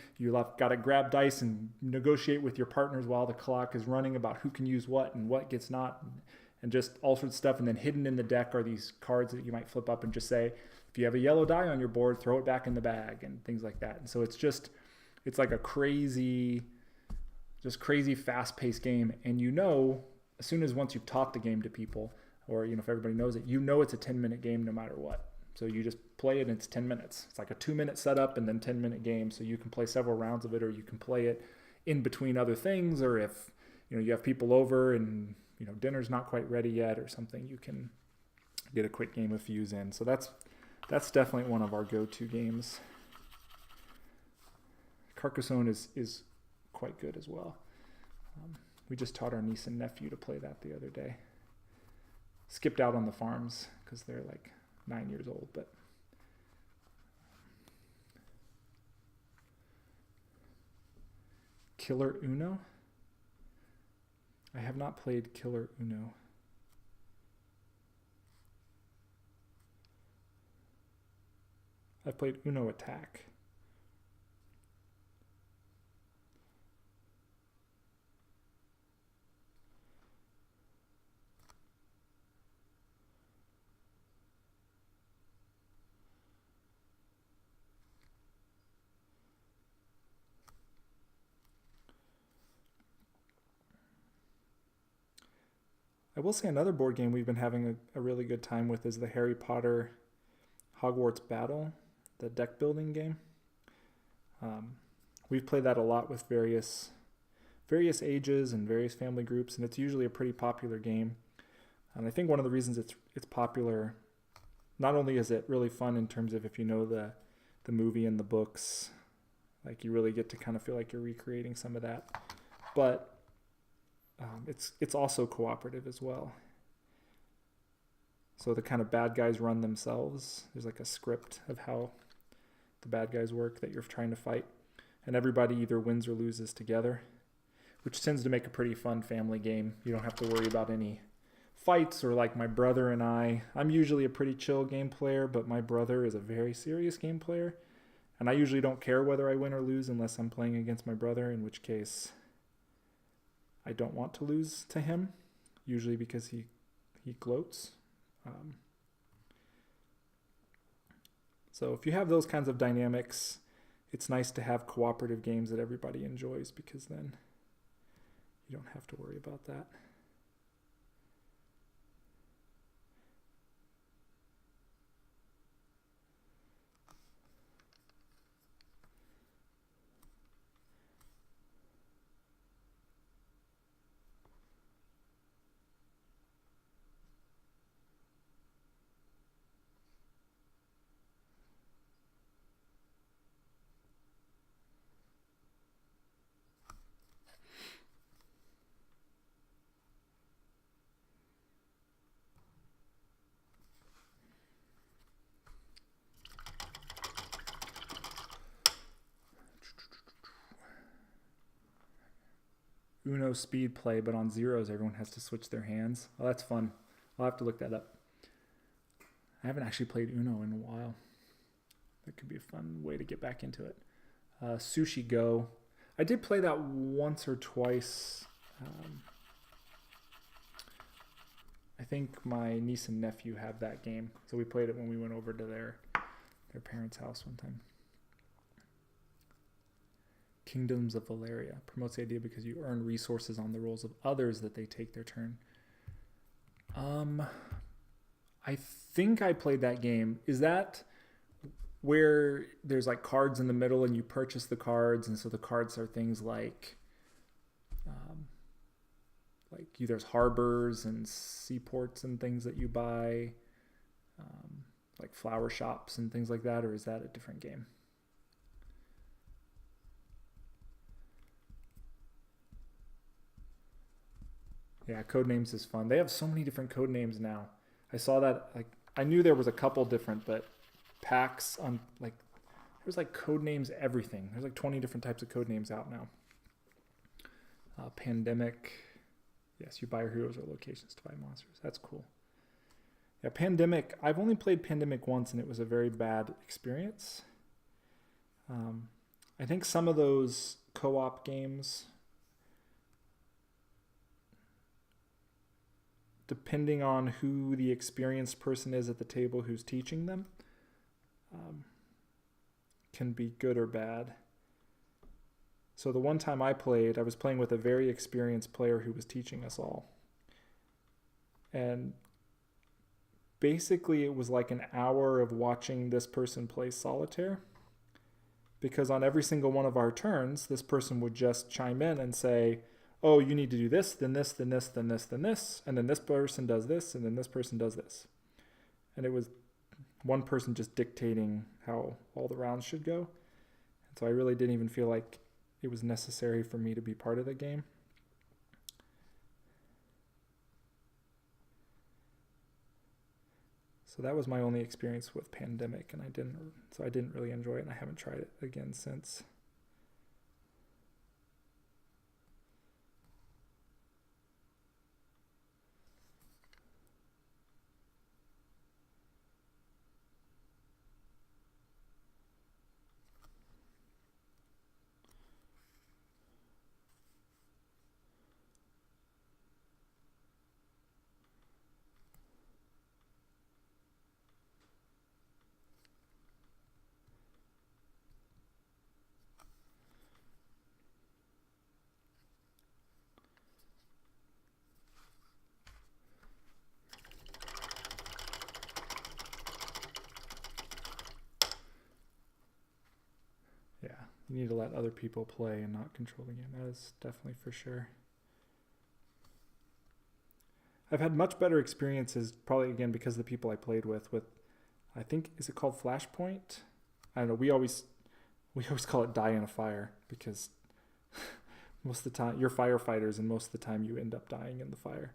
got to grab dice and negotiate with your partners while the clock is running about who can use what and what gets not, and just all sorts of stuff. And then hidden in the deck are these cards that you might flip up and just say, if you have a yellow die on your board, throw it back in the bag, and things like that. And so it's like a crazy fast paced game. And as soon as once you've taught the game to people, or if everybody knows it, it's a 10-minute game no matter what. So you just play it and it's 10 minutes. It's like a 2-minute setup and then 10-minute game. So you can play several rounds of it, or you can play it in between other things, or if you have people over and dinner's not quite ready yet or something, you can get a quick game of Fuse in. So that's definitely one of our go-to games. Carcassonne is quite good as well. We just taught our niece and nephew to play that the other day. Skipped out on the farms because they're like 9 years old, but Killer Uno? I have not played Killer Uno. I've played Uno Attack. I will say another board game we've been having a really good time with is the Harry Potter Hogwarts Battle, the deck building game. We've played that a lot with various ages and various family groups, and it's usually a pretty popular game. And I think one of the reasons it's popular, not only is it really fun in terms of if you know the movie and the books, like you really get to kind of feel like you're recreating some of that, but it's also cooperative as well. So the kind of bad guys run themselves. There's like a script of how the bad guys work that you're trying to fight. And everybody either wins or loses together, which tends to make a pretty fun family game. You don't have to worry about any fights, or like my brother and I'm usually a pretty chill game player, but my brother is a very serious game player. And I usually don't care whether I win or lose unless I'm playing against my brother, in which case I don't want to lose to him, usually because he gloats. So if you have those kinds of dynamics, it's nice to have cooperative games that everybody enjoys, because then you don't have to worry about that. Uno speed play, but on zeros, everyone has to switch their hands. Oh, that's fun. I'll have to look that up. I haven't actually played Uno in a while. That could be a fun way to get back into it. Sushi Go. I did play that once or twice. I think my niece and nephew have that game, so we played it when we went over to their parents' house one time. Kingdoms of Valeria promotes the idea because you earn resources on the rolls of others that they take their turn. I think I played that game. Is that where there's like cards in the middle and you purchase the cards, and so the cards are things like there's harbors and seaports and things that you buy, like flower shops and things like that, or is that a different game? Yeah, Codenames is fun. They have so many different code names now. I saw that, like, I knew there was a couple different, but packs on, like, there's like Codenames everything. There's like 20 different types of Codenames out now. Pandemic. Yes, you buy your heroes or locations to buy monsters. That's cool. Yeah, Pandemic. I've only played Pandemic once, and it was a very bad experience. I think some of those co-op games, depending on who the experienced person is at the table who's teaching them, can be good or bad. So the one time I played, I was playing with a very experienced player who was teaching us all. And basically it was like an hour of watching this person play solitaire, because on every single one of our turns, this person would just chime in and say, oh, you need to do this, then this, then this, then this, then this, and then this person does this, and then this person does this. And it was one person just dictating how all the rounds should go. And so I really didn't even feel like it was necessary for me to be part of the game. So that was my only experience with Pandemic, and I didn't really enjoy it, and I haven't tried it again since. Yeah, you need to let other people play and not control the game. That is definitely for sure. I've had much better experiences, probably again because of the people I played with, I think, is it called Flashpoint? I don't know, we always call it Die in a Fire, because most of the time you're firefighters, and most of the time you end up dying in the fire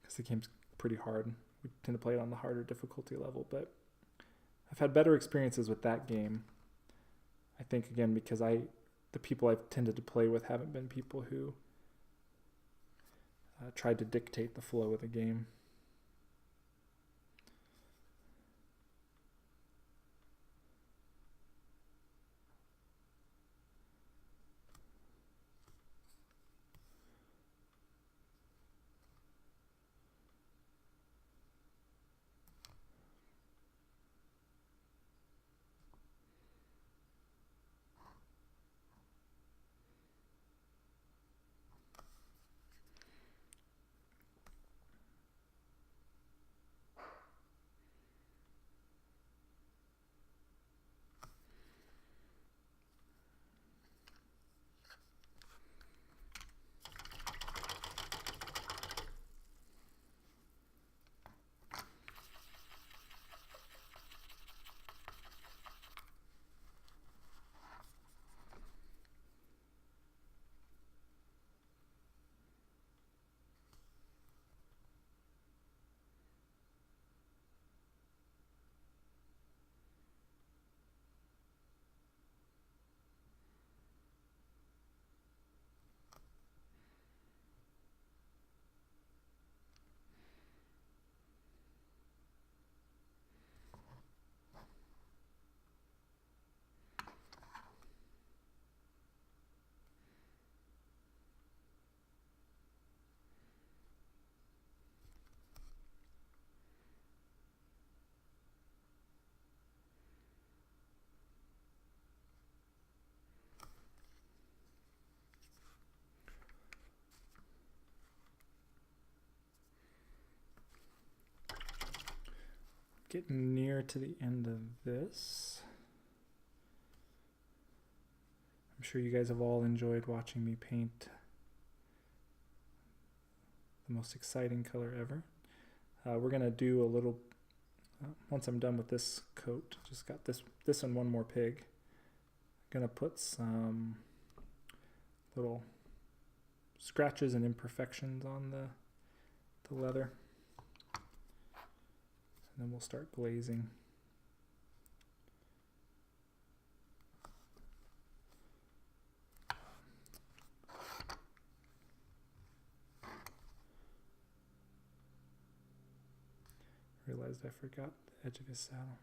because the game's pretty hard. We tend to play it on the harder difficulty level, but I've had better experiences with that game. I think, again, because the people I've tended to play with haven't been people who tried to dictate the flow of the game. getting near to the end of this. I'm sure you guys have all enjoyed watching me paint the most exciting color ever. We're gonna do a little, once I'm done with this coat, just got this and one more pig. Gonna put some little scratches and imperfections on the leather. And then we'll start glazing. Realized I forgot the edge of his saddle.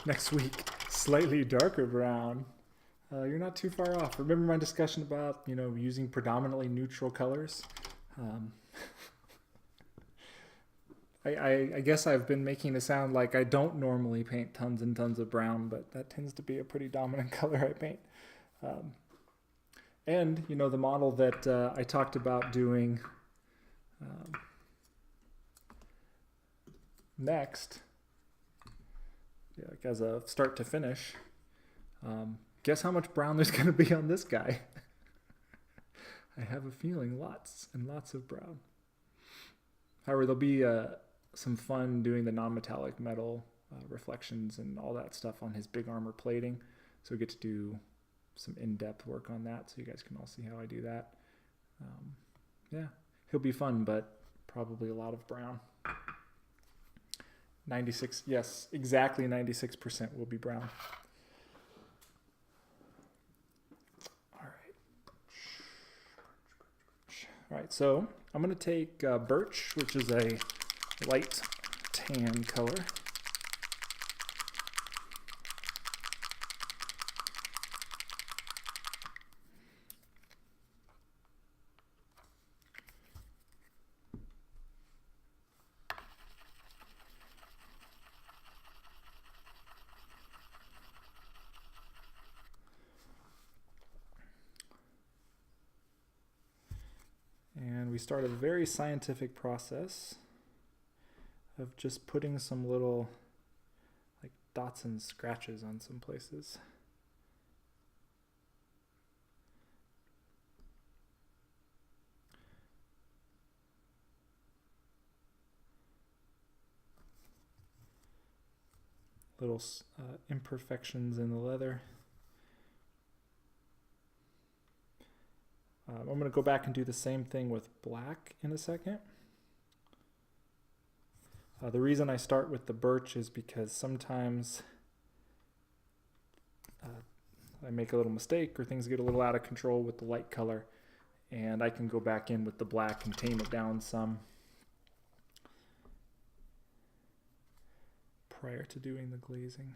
Next week, slightly darker brown. You're not too far off. Remember my discussion about, using predominantly neutral colors? I guess I've been making it sound like I don't normally paint tons and tons of brown, but that tends to be a pretty dominant color I paint. And, the model that I talked about doing next, like as a start to finish, guess how much brown there's going to be on this guy? I have a feeling lots and lots of brown. However, there'll be some fun doing the non-metallic metal reflections and all that stuff on his big armor plating. So we get to do some in-depth work on that, so you guys can all see how I do that. Yeah, he'll be fun, but probably a lot of brown. 96, yes, exactly 96% will be brown. All right, so I'm going to take birch, which is a light tan color. And we start a very scientific process of just putting some little like dots and scratches on some places. Little imperfections in the leather. I'm going to go back and do the same thing with black in a second. The reason I start with the birch is because sometimes I make a little mistake or things get a little out of control with the light color, and I can go back in with the black and tame it down some prior to doing the glazing.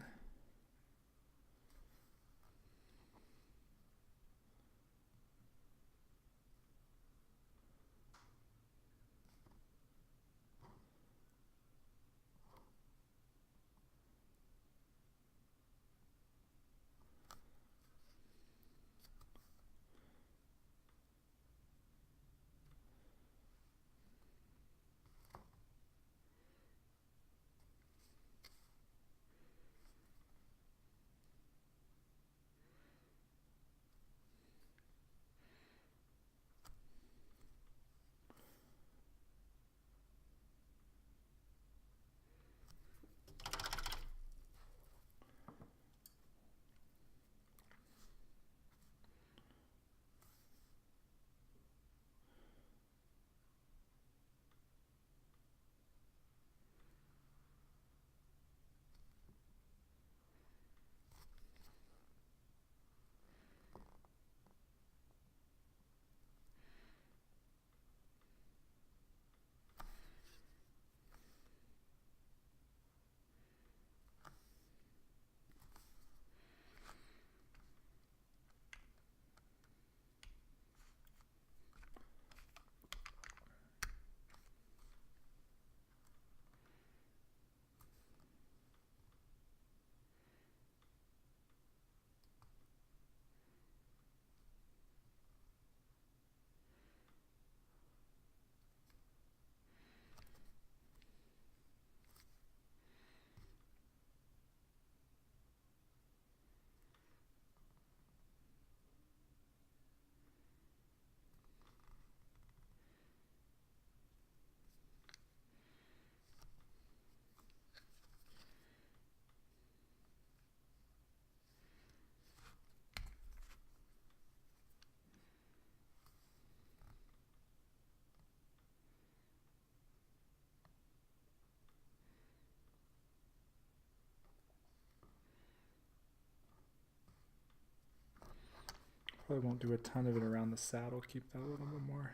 Probably won't do a ton of it around the saddle. Keep that a little bit more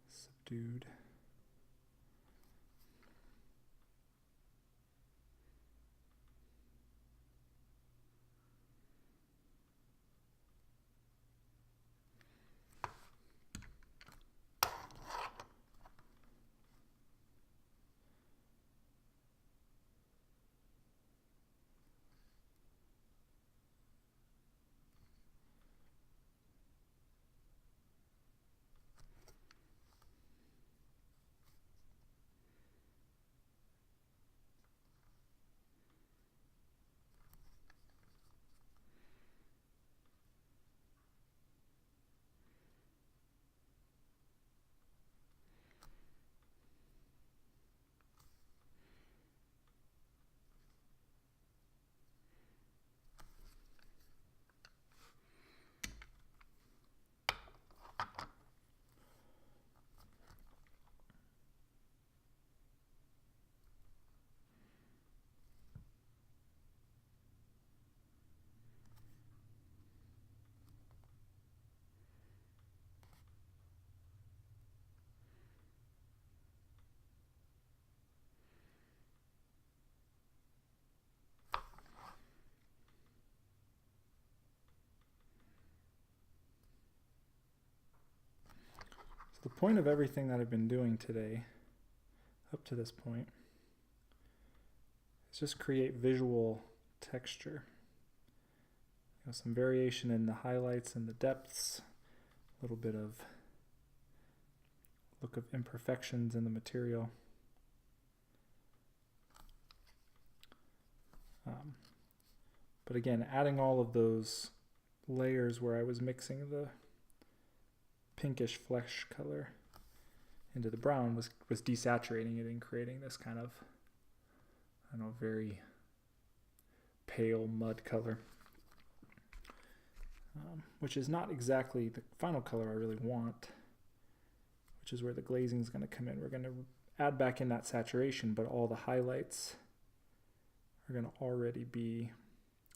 subdued. The point of everything that I've been doing today, up to this point, is just create visual texture. Some variation in the highlights and the depths, a little bit of look of imperfections in the material. But again, adding all of those layers where I was mixing the pinkish flesh color into the brown was desaturating it and creating this kind of, I don't know, very pale mud color, which is not exactly the final color I really want, which is where the glazing is going to come in. We're going to add back in that saturation, but all the highlights are going to already be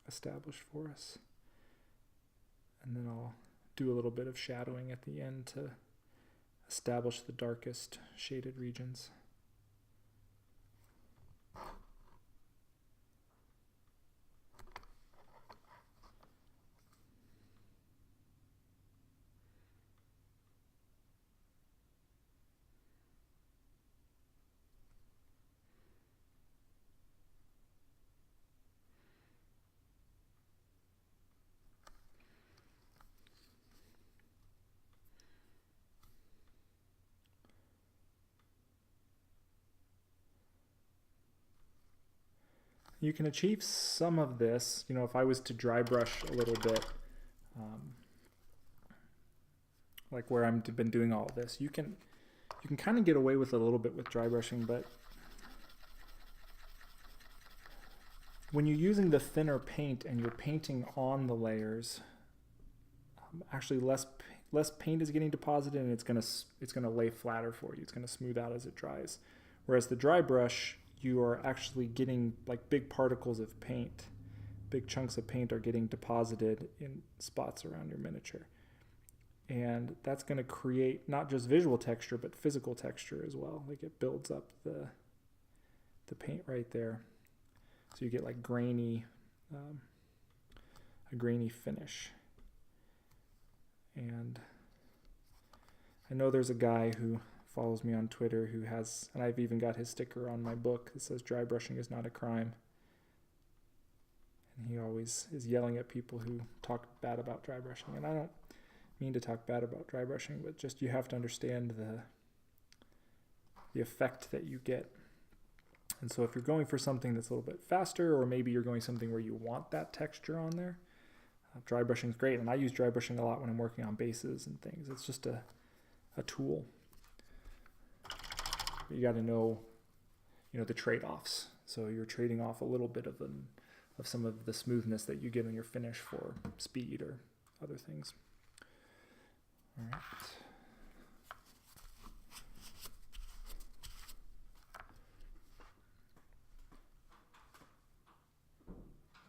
established for us. And then I'll do a little bit of shadowing at the end to establish the darkest shaded regions. You can achieve some of this, you know, if I was to dry brush a little bit, like where I've been doing all of this, you can kind of get away with it a little bit with dry brushing, but when you're using the thinner paint and you're painting on the layers, actually less paint is getting deposited, and it's gonna lay flatter for you. It's gonna smooth out as it dries. Whereas the dry brush, you are actually getting like big particles of paint, big chunks of paint are getting deposited in spots around your miniature. And that's going to create not just visual texture, but physical texture as well. Like it builds up the paint right there. So you get like a grainy finish. And I know there's a guy who follows me on Twitter who has, and I've even got his sticker on my book that says dry brushing is not a crime. And he always is yelling at people who talk bad about dry brushing. And I don't mean to talk bad about dry brushing, but just you have to understand the effect that you get. And so if you're going for something that's a little bit faster, or maybe you're going something where you want that texture on there, dry brushing is great. And I use dry brushing a lot when I'm working on bases and things. It's just a tool. You got to know, you know, the trade-offs. So you're trading off a little bit of some of the smoothness that you get in your finish for speed or other things. All right.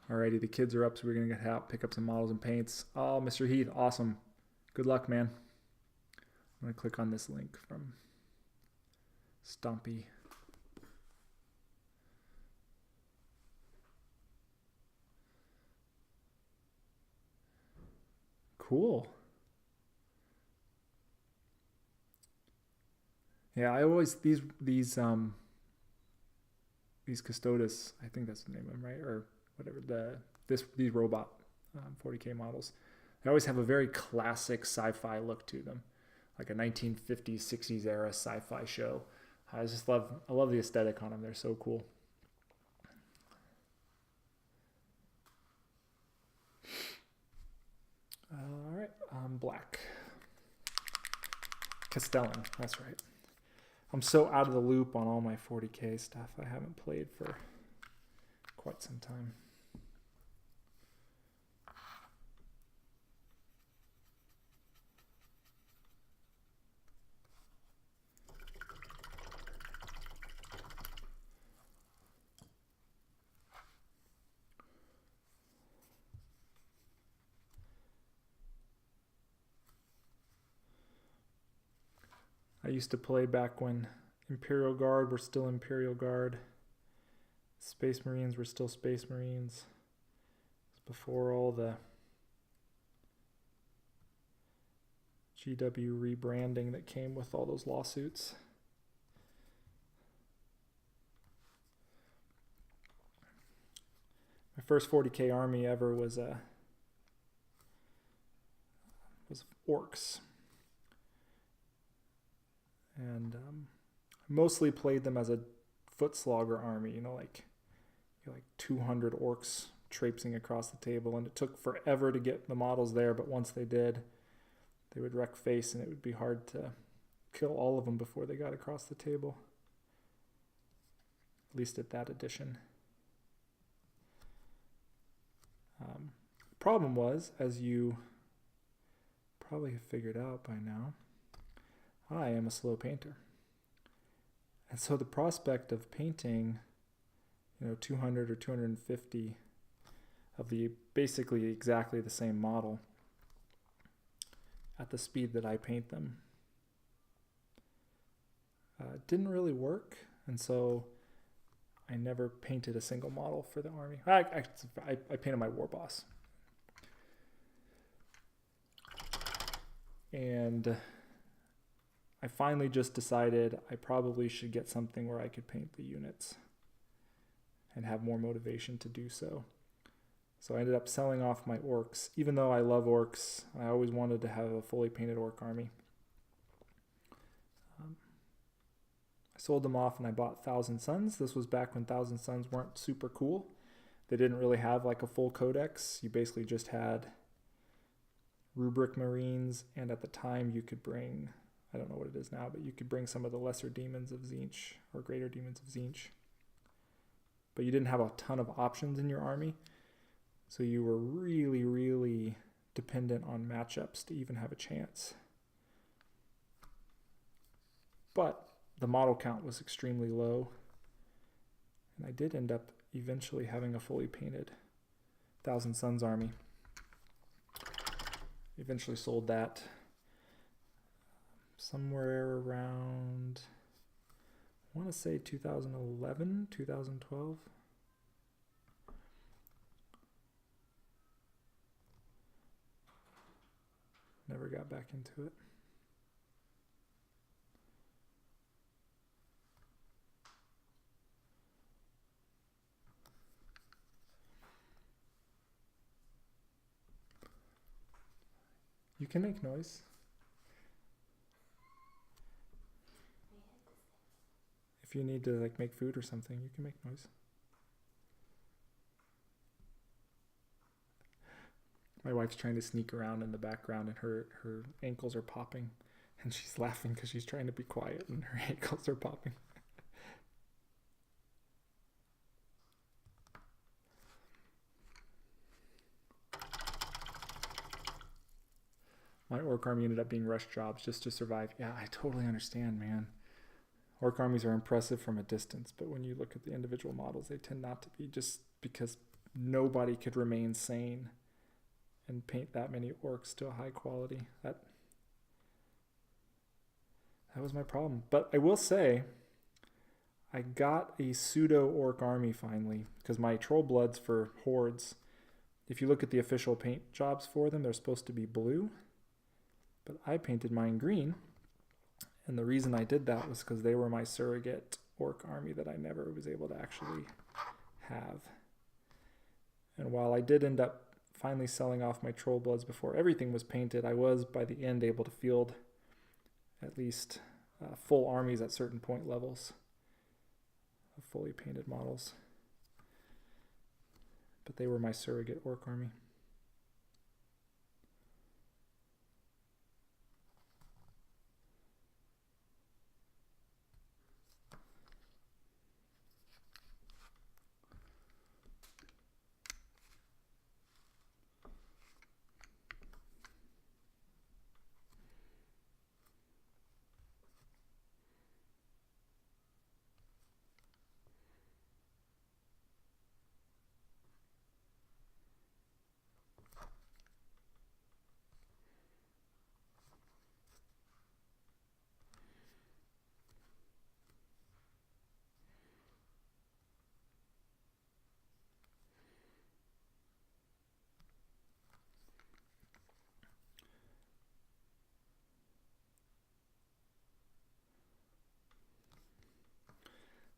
Alrighty, the kids are up, so we're gonna get out, pick up some models and paints. Oh, Mr. Heath, awesome. Good luck, man. I'm gonna click on this link from Stompy. Cool. Yeah, I always these Custodes, I think that's the name of them, right? Or whatever, these robot 40K models. They always have a very classic sci-fi look to them, like a 1950s, 60s era sci-fi show. I love the aesthetic on them. They're so cool. All right, black. Castellan, that's right. I'm so out of the loop on all my 40K stuff. I haven't played for quite some time. I used to play back when Imperial Guard were still Imperial Guard. Space Marines were still Space Marines. It's before all the GW rebranding that came with all those lawsuits. My first 40K army ever was orcs. And mostly played them as a foot slogger army, you know, like 200 orcs traipsing across the table, and it took forever to get the models there, but once they did, they would wreck face, and it would be hard to kill all of them before they got across the table, at least at that edition. Problem was, as you probably have figured out by now, I am a slow painter. And so the prospect of painting, 200 or 250 of the basically exactly the same model at the speed that I paint them didn't really work. And so I never painted a single model for the army. I painted my war boss. And I finally just decided I probably should get something where I could paint the units and have more motivation to do so. So I ended up selling off my orcs. Even though I love orcs, I always wanted to have a fully painted orc army. I sold them off and I bought Thousand Suns. This was back when Thousand Suns weren't super cool. They didn't really have like a full codex. You basically just had rubric marines, and at the time you could bring, I don't know what it is now, but you could bring some of the lesser demons of Tzeentch or greater demons of Tzeentch. But you didn't have a ton of options in your army. So you were really, really dependent on matchups to even have a chance. But the model count was extremely low. And I did end up eventually having a fully painted Thousand Suns army. Eventually sold that somewhere around, I want to say 2011, 2012. Never got back into it. You can make noise. If you need to make food or something, you can make noise. My wife's trying to sneak around in the background and her ankles are popping, and she's laughing because she's trying to be quiet and her ankles are popping. My orc army ended up being rush jobs just to survive. Yeah, I totally understand, man. Orc armies are impressive from a distance, but when you look at the individual models, they tend not to be, just because nobody could remain sane and paint that many orcs to a high quality. That was my problem. But I will say, I got a pseudo orc army finally, because my troll bloods for hordes, if you look at the official paint jobs for them, they're supposed to be blue, but I painted mine green. And the reason I did that was because they were my surrogate orc army that I never was able to actually have. And while I did end up finally selling off my troll bloods before everything was painted, I was by the end able to field at least full armies at certain point levels of fully painted models. But they were my surrogate orc army.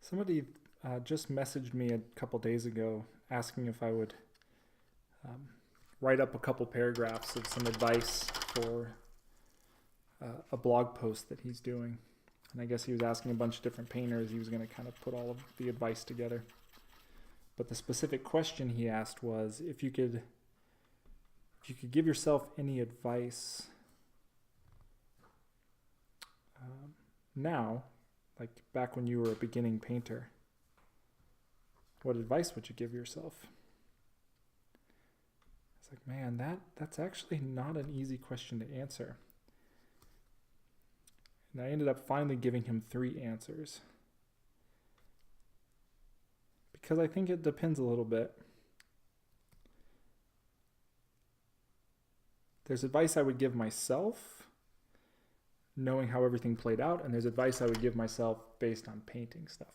Somebody just messaged me a couple days ago asking if I would write up a couple paragraphs of some advice for a blog post that he's doing. And I guess he was asking a bunch of different painters. He was going to kind of put all of the advice together. But the specific question he asked was, if you could give yourself any advice now, like back when you were a beginning painter, what advice would you give yourself? It's like, man, that's actually not an easy question to answer. And I ended up finally giving him 3 answers. because I think it depends a little bit. There's advice I would give myself, knowing how everything played out, and there's advice I would give myself based on painting stuff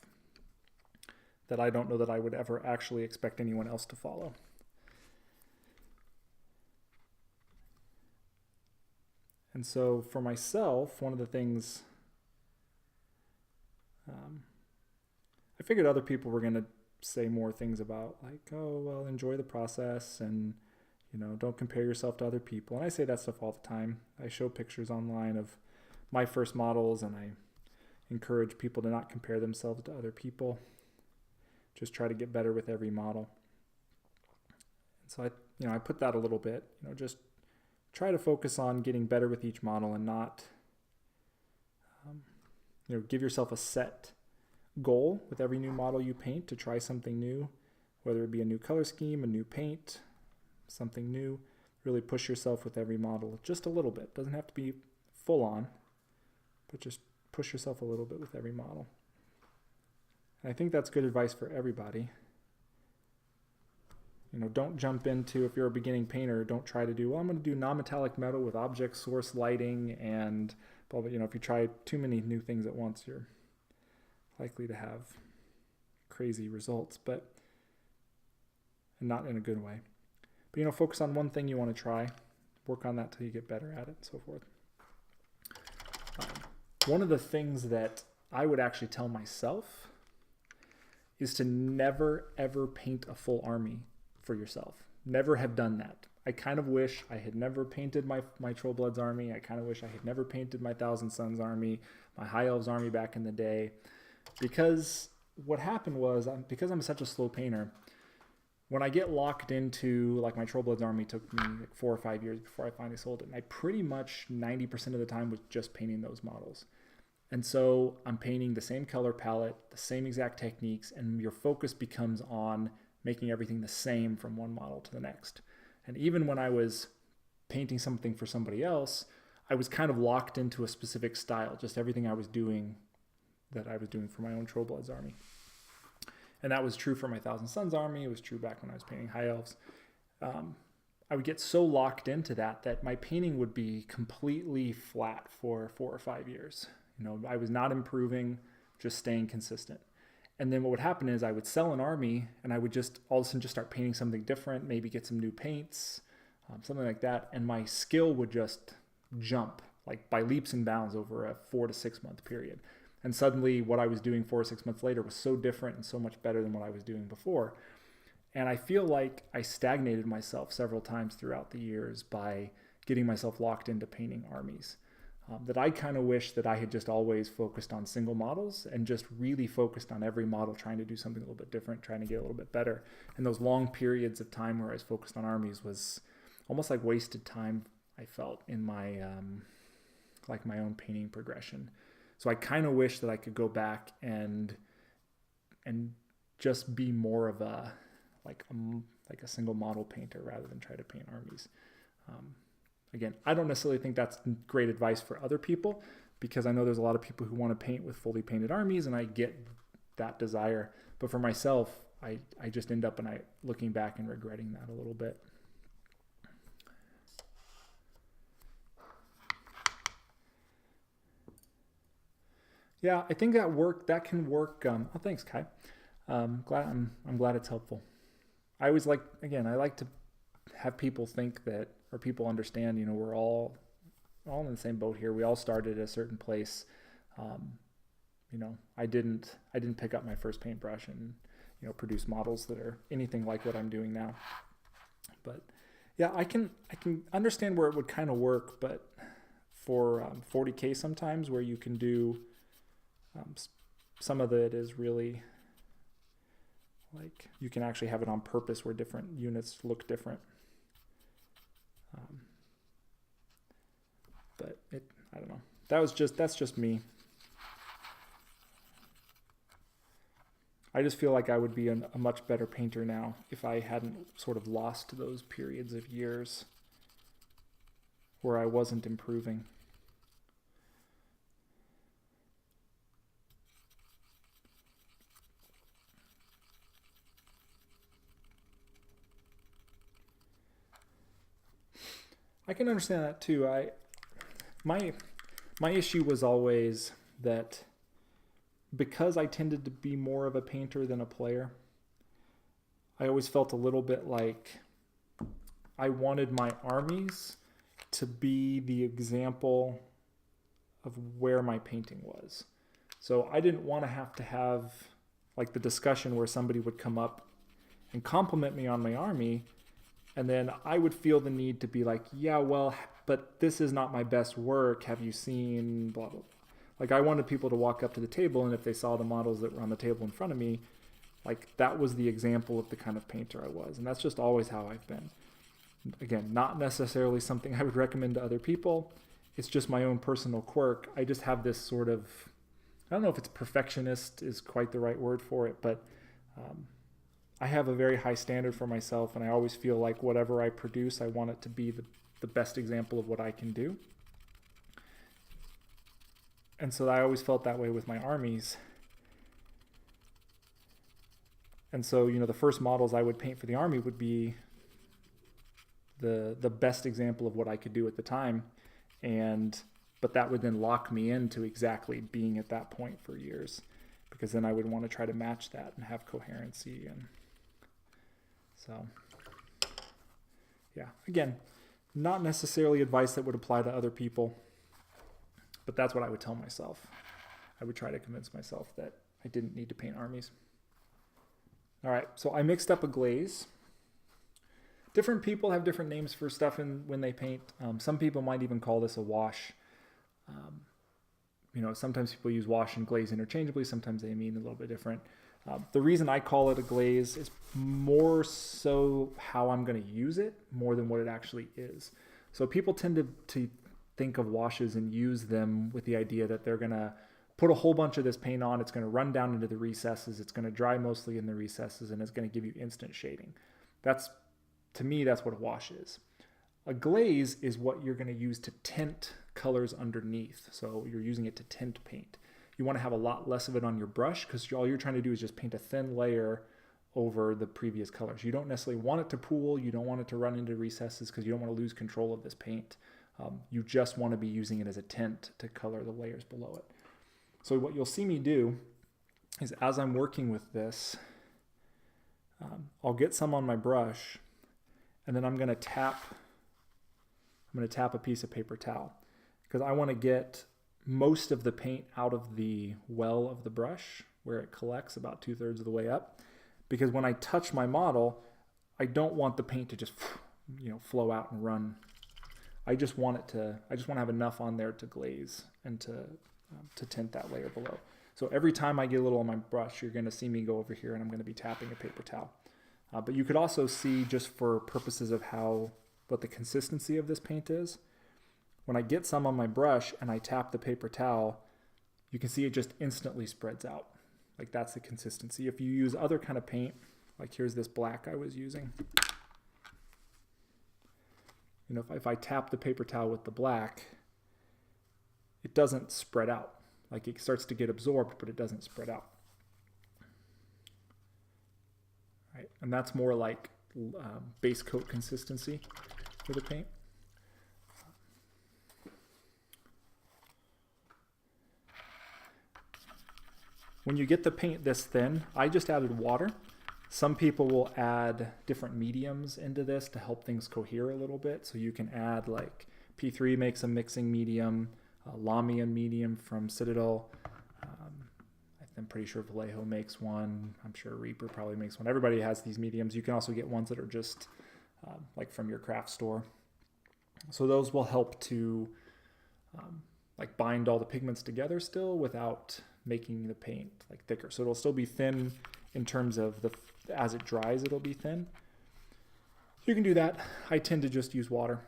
that I don't know that I would ever actually expect anyone else to follow. And so for myself, one of the things I figured other people were going to say more things about, like, oh, well, enjoy the process and, you know, don't compare yourself to other people. And I say that stuff all the time. I show pictures online of my first models, and I encourage people to not compare themselves to other people. Just try to get better with every model. And so I put that a little bit, just try to focus on getting better with each model and not, give yourself a set goal with every new model you paint to try something new, whether it be a new color scheme, a new paint, something new. Really push yourself with every model just a little bit. Doesn't have to be full on, but just push yourself a little bit with every model. And I think that's good advice for everybody. Don't jump into, if you're a beginning painter, don't try to do, well, I'm going to do non-metallic metal with object source lighting and blah, blah. If you try too many new things at once, you're likely to have crazy results, and not in a good way. But, focus on one thing you want to try, work on that till you get better at it, and so forth. One of the things that I would actually tell myself is to never, ever paint a full army for yourself. Never have done that. I kind of wish I had never painted my Trollbloods army. I kind of wish I had never painted my Thousand Suns army, my High Elves army back in the day. Because what happened was, because I'm such a slow painter, when I get locked into, like, my Trollbloods army took me like 4 or 5 years before I finally sold it. And I pretty much 90% of the time was just painting those models. And so I'm painting the same color palette, the same exact techniques, and your focus becomes on making everything the same from one model to the next. And even when I was painting something for somebody else, I was kind of locked into a specific style, just everything I was doing that I was doing for my own Trollbloods army. And that was true for my Thousand Suns army. It was true back when I was painting High Elves. I would get so locked into that my painting would be completely flat for 4 or 5 years. I was not improving, just staying consistent. And then what would happen is I would sell an army and I would just all of a sudden just start painting something different, maybe get some new paints, something like that. And my skill would just jump like by leaps and bounds over a 4 to 6 month period. And suddenly what I was doing 4 or 6 months later was so different and so much better than what I was doing before. And I feel like I stagnated myself several times throughout the years by getting myself locked into painting armies. That I kind of wish that I had just always focused on single models and just really focused on every model, trying to do something a little bit different, trying to get a little bit better. And those long periods of time where I was focused on armies was almost like wasted time, I felt, in my my own painting progression. So I kind of wish that I could go back and just be more of a single model painter rather than try to paint armies. Again, I don't necessarily think that's great advice for other people, because I know there's a lot of people who want to paint with fully painted armies, and I get that desire. But for myself, I just end up looking back and regretting that a little bit. Yeah, I think that can work. Oh, thanks, Kai. I'm glad it's helpful. I always like to have people think that, or people understand, we're all in the same boat here. We all started at a certain place. I didn't pick up my first paintbrush and, produce models that are anything like what I'm doing now. But yeah, I can understand where it would kind of work, but for 40K sometimes, where you can do some of it is really like you can actually have it on purpose where different units look different. But I don't know. That's just me. I just feel like I would be a much better painter now if I hadn't sort of lost those periods of years where I wasn't improving. I can understand that too. My issue was always that because I tended to be more of a painter than a player, I always felt a little bit like I wanted my armies to be the example of where my painting was. So I didn't want to have like the discussion where somebody would come up and compliment me on my army, and then I would feel the need to be like, yeah, well, but this is not my best work. Have you seen blah, blah, blah. Like I wanted people to walk up to the table, and if they saw the models that were on the table in front of me, like that was the example of the kind of painter I was. And that's just always how I've been. Again, not necessarily something I would recommend to other people. It's just my own personal quirk. I just have this sort of, I don't know if it's perfectionist is quite the right word for it, but I have a very high standard for myself, and I always feel like whatever I produce, I want it to be the best example of what I can do. And so I always felt that way with my armies. And so, you know, the first models I would paint for the army would be the best example of what I could do at the time. But that would then lock me into exactly being at that point for years, because then I would want to try to match that and have coherency. And so, yeah, again, not necessarily advice that would apply to other people, but that's what I would tell myself. I would try to convince myself that I didn't need to paint armies. All right, so I mixed up a glaze. Different people have different names for stuff when they paint. Some people might even call this a wash. You know, sometimes people use wash and glaze interchangeably. Sometimes they mean a little bit different. The reason I call it a glaze is more so how I'm going to use it more than what it actually is. So people tend to think of washes and use them with the idea that they're going to put a whole bunch of this paint on. It's going to run down into the recesses. It's going to dry mostly in the recesses, and it's going to give you instant shading. To me, that's what a wash is. A glaze is what you're going to use to tint colors underneath. So you're using it to tint paint. You want to have a lot less of it on your brush, because all you're trying to do is just paint a thin layer over the previous colors. You don't necessarily want it to pool. You don't want it to run into recesses, because you don't want to lose control of this paint. You just want to be using it as a tint to color the layers below it. So what you'll see me do is, as I'm working with this, I'll get some on my brush, and then I'm going to tap a piece of paper towel, because I want to get most of the paint out of the well of the brush where it collects about 2/3 of the way up. Because when I touch my model, I don't want the paint to just, you know, flow out and run. I just want to have enough on there to glaze and to tint that layer below. So every time I get a little on my brush, you're going to see me go over here, and I'm going to be tapping a paper towel. But you could also see, just for purposes of what the consistency of this paint is, when I get some on my brush and I tap the paper towel, you can see it just instantly spreads out. Like, that's the consistency. If you use other kind of paint, like here's this black I was using. You know, if I tap the paper towel with the black, it doesn't spread out. Like, it starts to get absorbed, but it doesn't spread out. Right? And that's more like base coat consistency for the paint. When you get the paint this thin, I just added water. Some people will add different mediums into this to help things cohere a little bit. So you can add, like, P3 makes a mixing medium, Lamia medium from Citadel. I'm pretty sure Vallejo makes one. I'm sure Reaper probably makes one. Everybody has these mediums. You can also get ones that are just like from your craft store. So those will help to like bind all the pigments together still without making the paint like thicker. So it'll still be thin in terms of as it dries, it'll be thin. You can do that. I tend to just use water.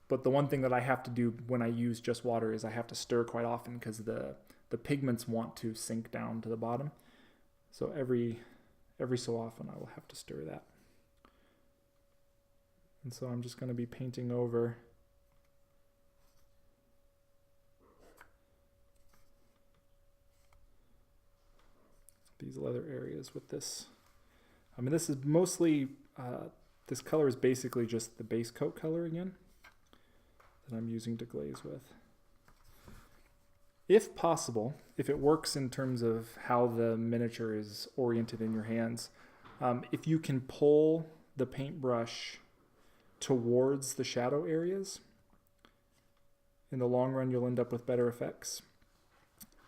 But the one thing that I have to do when I use just water is I have to stir quite often, because the pigments want to sink down to the bottom. So every so often I will have to stir that. And so I'm just going to be painting over these leather areas with this. I mean, this is mostly, this color is basically just the base coat color again. that I'm using to glaze with. If possible, if it works in terms of how the miniature is oriented in your hands, if you can pull the paintbrush towards the shadow areas, in the long run you'll end up with better effects.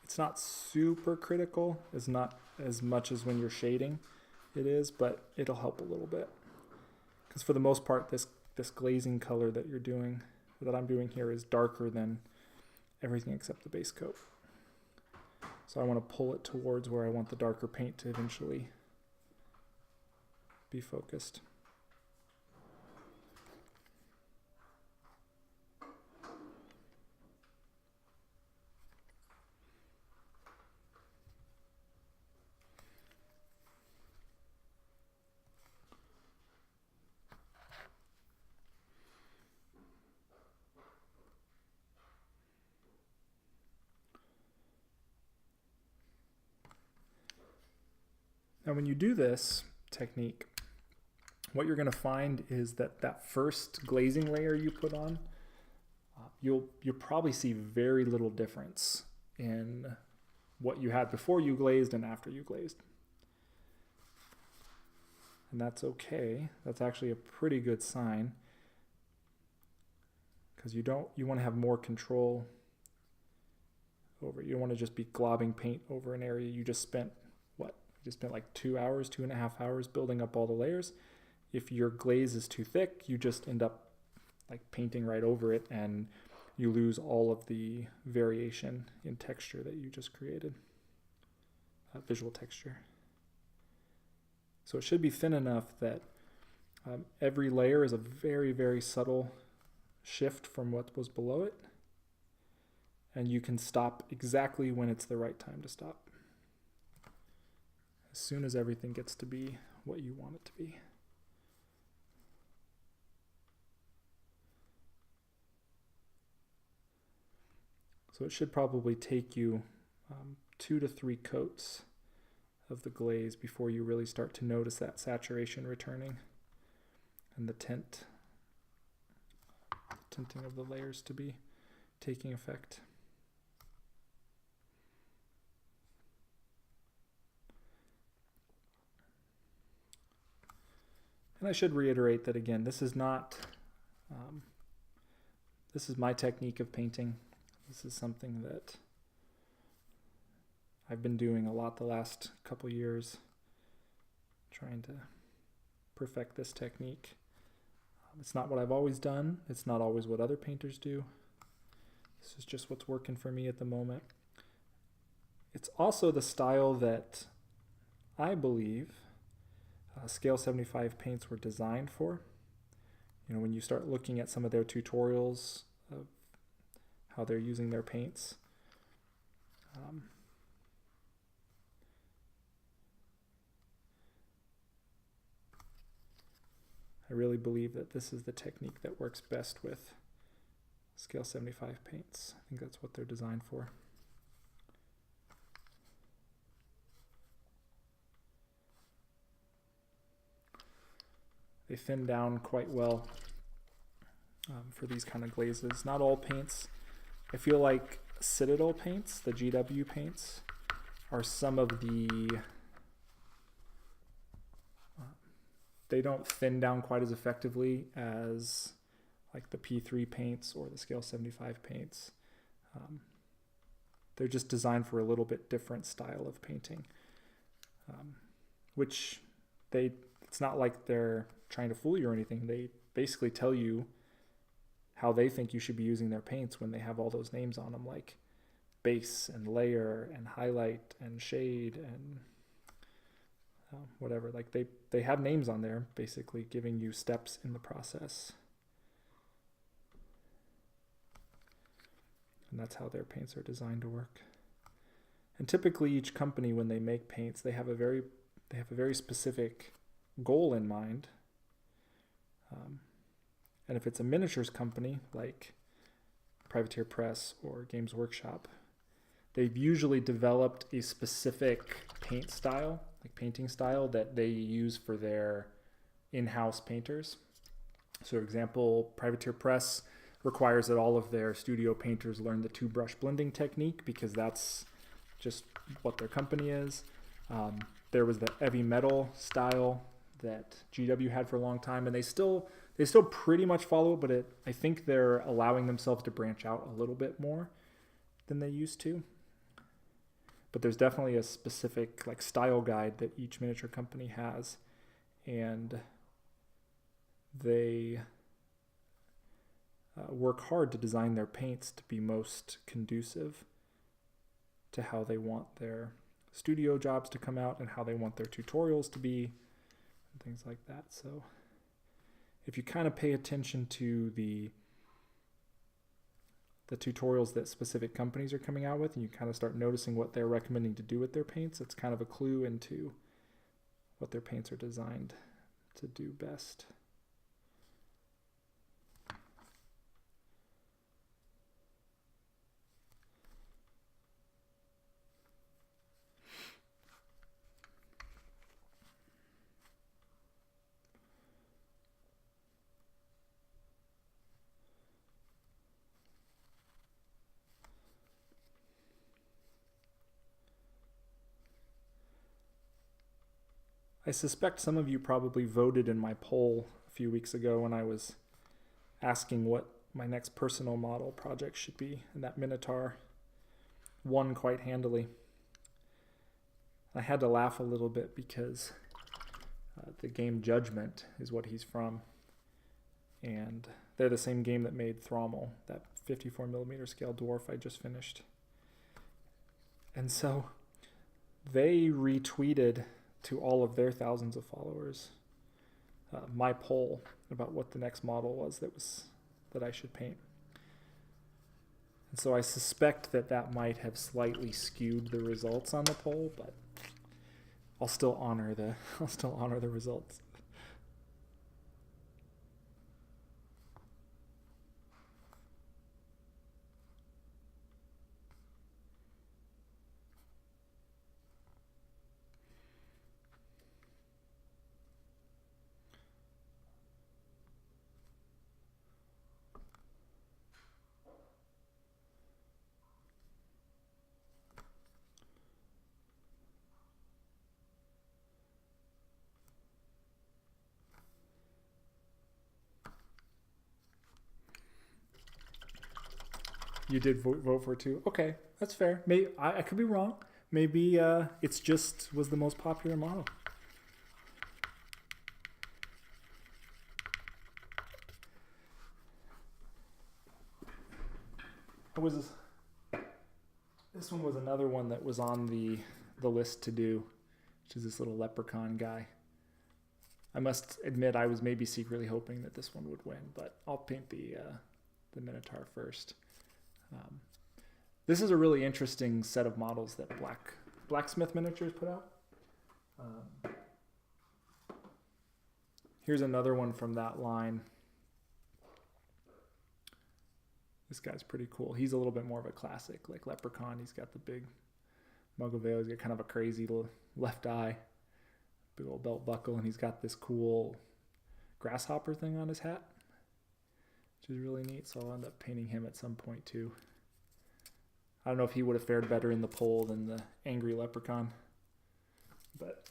It's not super critical, it's not as much as when you're shading it is, but it'll help a little bit. Because for the most part, this glazing color that I'm doing here is darker than everything except the base coat. So I want to pull it towards where I want the darker paint to eventually be focused. Now when you do this technique, what you're going to find is that first glazing layer you put on, you'll probably see very little difference in what you had before you glazed and after you glazed. And that's okay. That's actually a pretty good sign, because you want to have more control over it. You don't want to just be globbing paint over an area you just spent like 2.5 hours building up all the layers. If your glaze is too thick, you just end up like painting right over it and you lose all of the variation in texture that you just created, visual texture. So it should be thin enough that every layer is a very, very subtle shift from what was below it, and you can stop exactly when it's the right time to stop. As soon as everything gets to be what you want it to be. So it should probably take you 2 to 3 coats of the glaze before you really start to notice that saturation returning and the tinting of the layers to be taking effect. And I should reiterate that again, this is not, this is my technique of painting. This is something that I've been doing a lot the last couple years, trying to perfect this technique. It's not what I've always done. It's not always what other painters do. This is just what's working for me at the moment. It's also the style that I believe Scale 75 paints were designed for. You know, when you start looking at some of their tutorials of how they're using their paints, I really believe that this is the technique that works best with Scale 75 paints. I think that's what they're designed for. They thin down quite well for these kind of glazes. Not all paints. I feel like Citadel paints, the GW paints, are some of the... they don't thin down quite as effectively as like the P3 paints or the Scale 75 paints. They're just designed for a little bit different style of painting, which it's not like they're trying to fool you or anything. They basically tell you how they think you should be using their paints when they have all those names on them, like base and layer and highlight and shade and whatever. Like they have names on there, basically giving you steps in the process. And that's how their paints are designed to work. And typically each company, when they make paints, they have a very specific goal in mind. And if it's a miniatures company like Privateer Press or Games Workshop, they've usually developed a specific painting style that they use for their in-house painters. So for example, Privateer Press requires that all of their studio painters learn the 2-brush blending technique because that's just what their company is. There was the heavy metal style that GW had for a long time, and they still pretty much follow it, but I think they're allowing themselves to branch out a little bit more than they used to. But there's definitely a specific like style guide that each miniature company has, and they work hard to design their paints to be most conducive to how they want their studio jobs to come out and how they want their tutorials to be and things like that. So if you kind of pay attention to the tutorials that specific companies are coming out with, and you kind of start noticing what they're recommending to do with their paints, it's kind of a clue into what their paints are designed to do best. I suspect some of you probably voted in my poll a few weeks ago when I was asking what my next personal model project should be, and that Minotaur won quite handily. I had to laugh a little bit because the game Judgment is what he's from, and they're the same game that made Thrommel, that 54mm scale dwarf I just finished. And so they retweeted to all of their thousands of followers my poll about what the next model was that I should paint. And so I suspect that might have slightly skewed the results on the poll, but I'll still honor the results. You did vote for it too? Okay, that's fair. Maybe I could be wrong. Maybe it's just was the most popular model. This one was another one that was on the list to do, which is this little leprechaun guy. I must admit I was maybe secretly hoping that this one would win, but I'll paint the Minotaur first. This is a really interesting set of models that Blacksmith Miniatures put out. Here's another one from that line. This guy's pretty cool. He's a little bit more of a classic, like Leprechaun. He's got the big mug of ale. He's got kind of a crazy left eye, big old belt buckle, and he's got this cool grasshopper thing on his hat, which is really neat. So I'll end up painting him at some point too. I don't know if he would have fared better in the poll than the angry leprechaun, but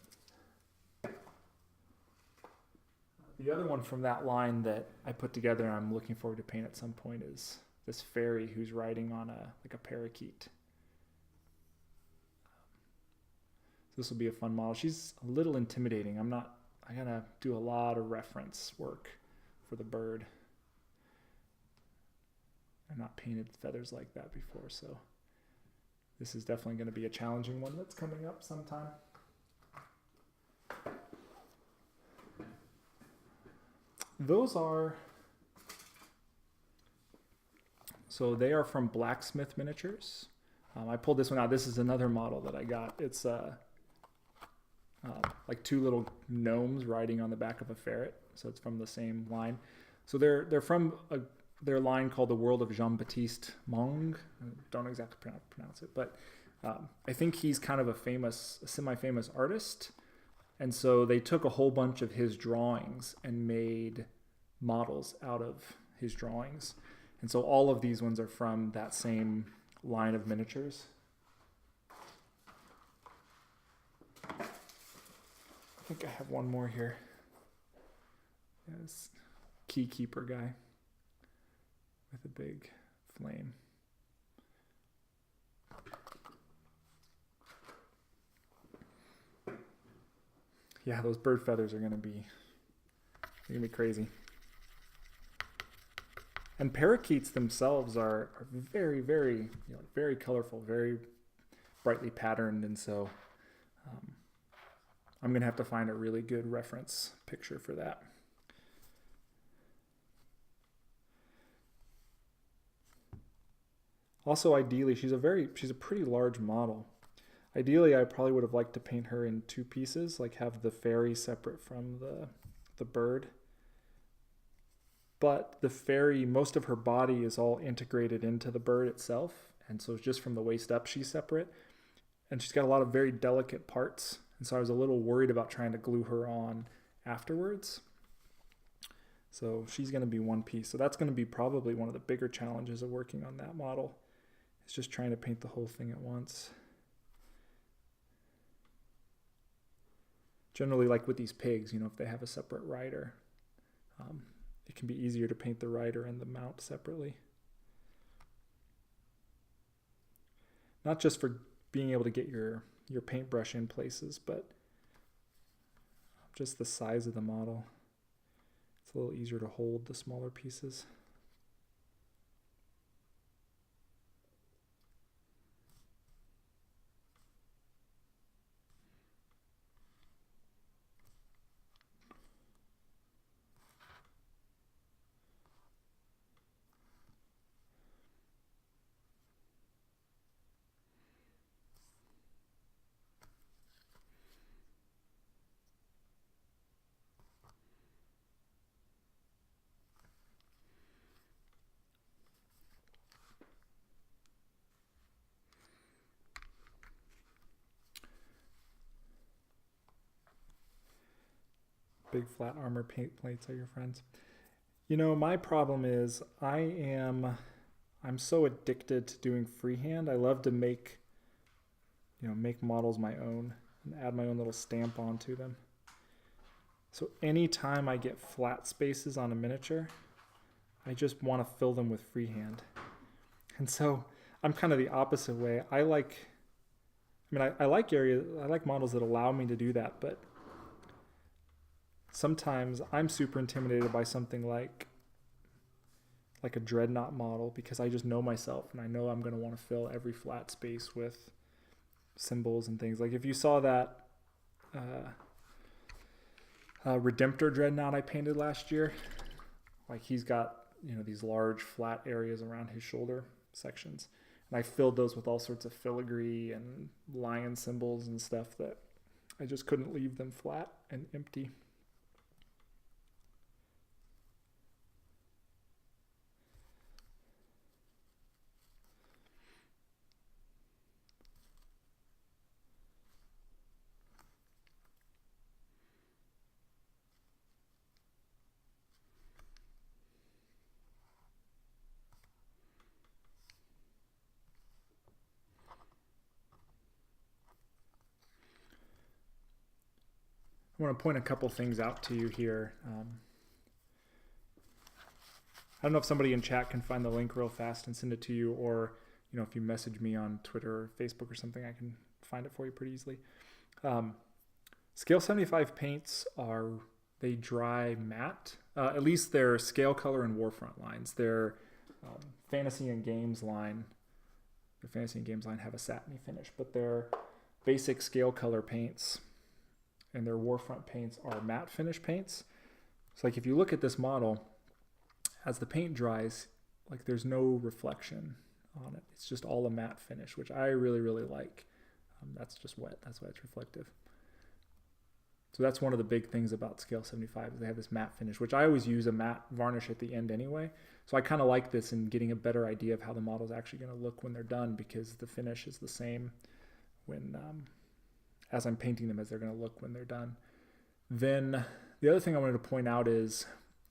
the other one from that line that I put together and I'm looking forward to paint at some point is this fairy who's riding on a parakeet. This will be a fun model. She's a little intimidating. I gotta do a lot of reference work for the bird. I've not painted feathers like that before, so this is definitely going to be a challenging one that's coming up sometime. They are from Blacksmith Miniatures. I pulled this one out. This is another model that I got. It's like two little gnomes riding on the back of a ferret. So it's from the same line. So they're from their line called the World of Jean-Baptiste Monge. I don't exactly pronounce it, but I think he's kind of a semi-famous artist. And so they took a whole bunch of his drawings and made models out of his drawings. And so all of these ones are from that same line of miniatures. I think I have one more here. This key keeper guy with a big flame. Yeah, those bird feathers are gonna be crazy. And parakeets themselves are very, very, very colorful, very brightly patterned, and so I'm gonna have to find a really good reference picture for that. Also, ideally, she's a pretty large model. Ideally, I probably would have liked to paint her in two pieces, like have the fairy separate from the bird. But the fairy, most of her body is all integrated into the bird itself, and so just from the waist up, she's separate. And she's got a lot of very delicate parts, and so I was a little worried about trying to glue her on afterwards. So she's going to be one piece. So that's going to be probably one of the bigger challenges of working on that model. It's just trying to paint the whole thing at once. Generally, like with these pigs, if they have a separate rider, it can be easier to paint the rider and the mount separately. Not just for being able to get your paintbrush in places, but just the size of the model. It's a little easier to hold the smaller pieces. Big flat armor paint plates are your friends. My problem is I'm so addicted to doing freehand. I love to make models my own and add my own little stamp onto them. So anytime I get flat spaces on a miniature, I just want to fill them with freehand. And so I'm kind of the opposite way. I like models that allow me to do that, but sometimes I'm super intimidated by something like a dreadnought model, because I just know myself and I know I'm going to want to fill every flat space with symbols and things. Like if you saw that Redemptor dreadnought I painted last year, like he's got these large flat areas around his shoulder sections, and I filled those with all sorts of filigree and lion symbols and stuff that I just couldn't leave them flat and empty. I want to point a couple things out to you here. I don't know if somebody in chat can find the link real fast and send it to you, or if you message me on Twitter or Facebook or something, I can find it for you pretty easily. Scale 75 paints they dry matte. At least their Scale Color and Warfront lines. Their Fantasy and Games line have a satiny finish, but their basic Scale Color paints and their Warfront paints are matte finish paints. So like if you look at this model, as the paint dries, like there's no reflection on it. It's just all a matte finish, which I really, really like. That's just wet. That's why it's reflective. So that's one of the big things about Scale 75 is they have this matte finish, which I always use a matte varnish at the end anyway. So I kind of like this in getting a better idea of how the model's actually going to look when they're done, because the finish is the same when as I'm painting them as they're going to look when they're done. Then the other thing I wanted to point out is,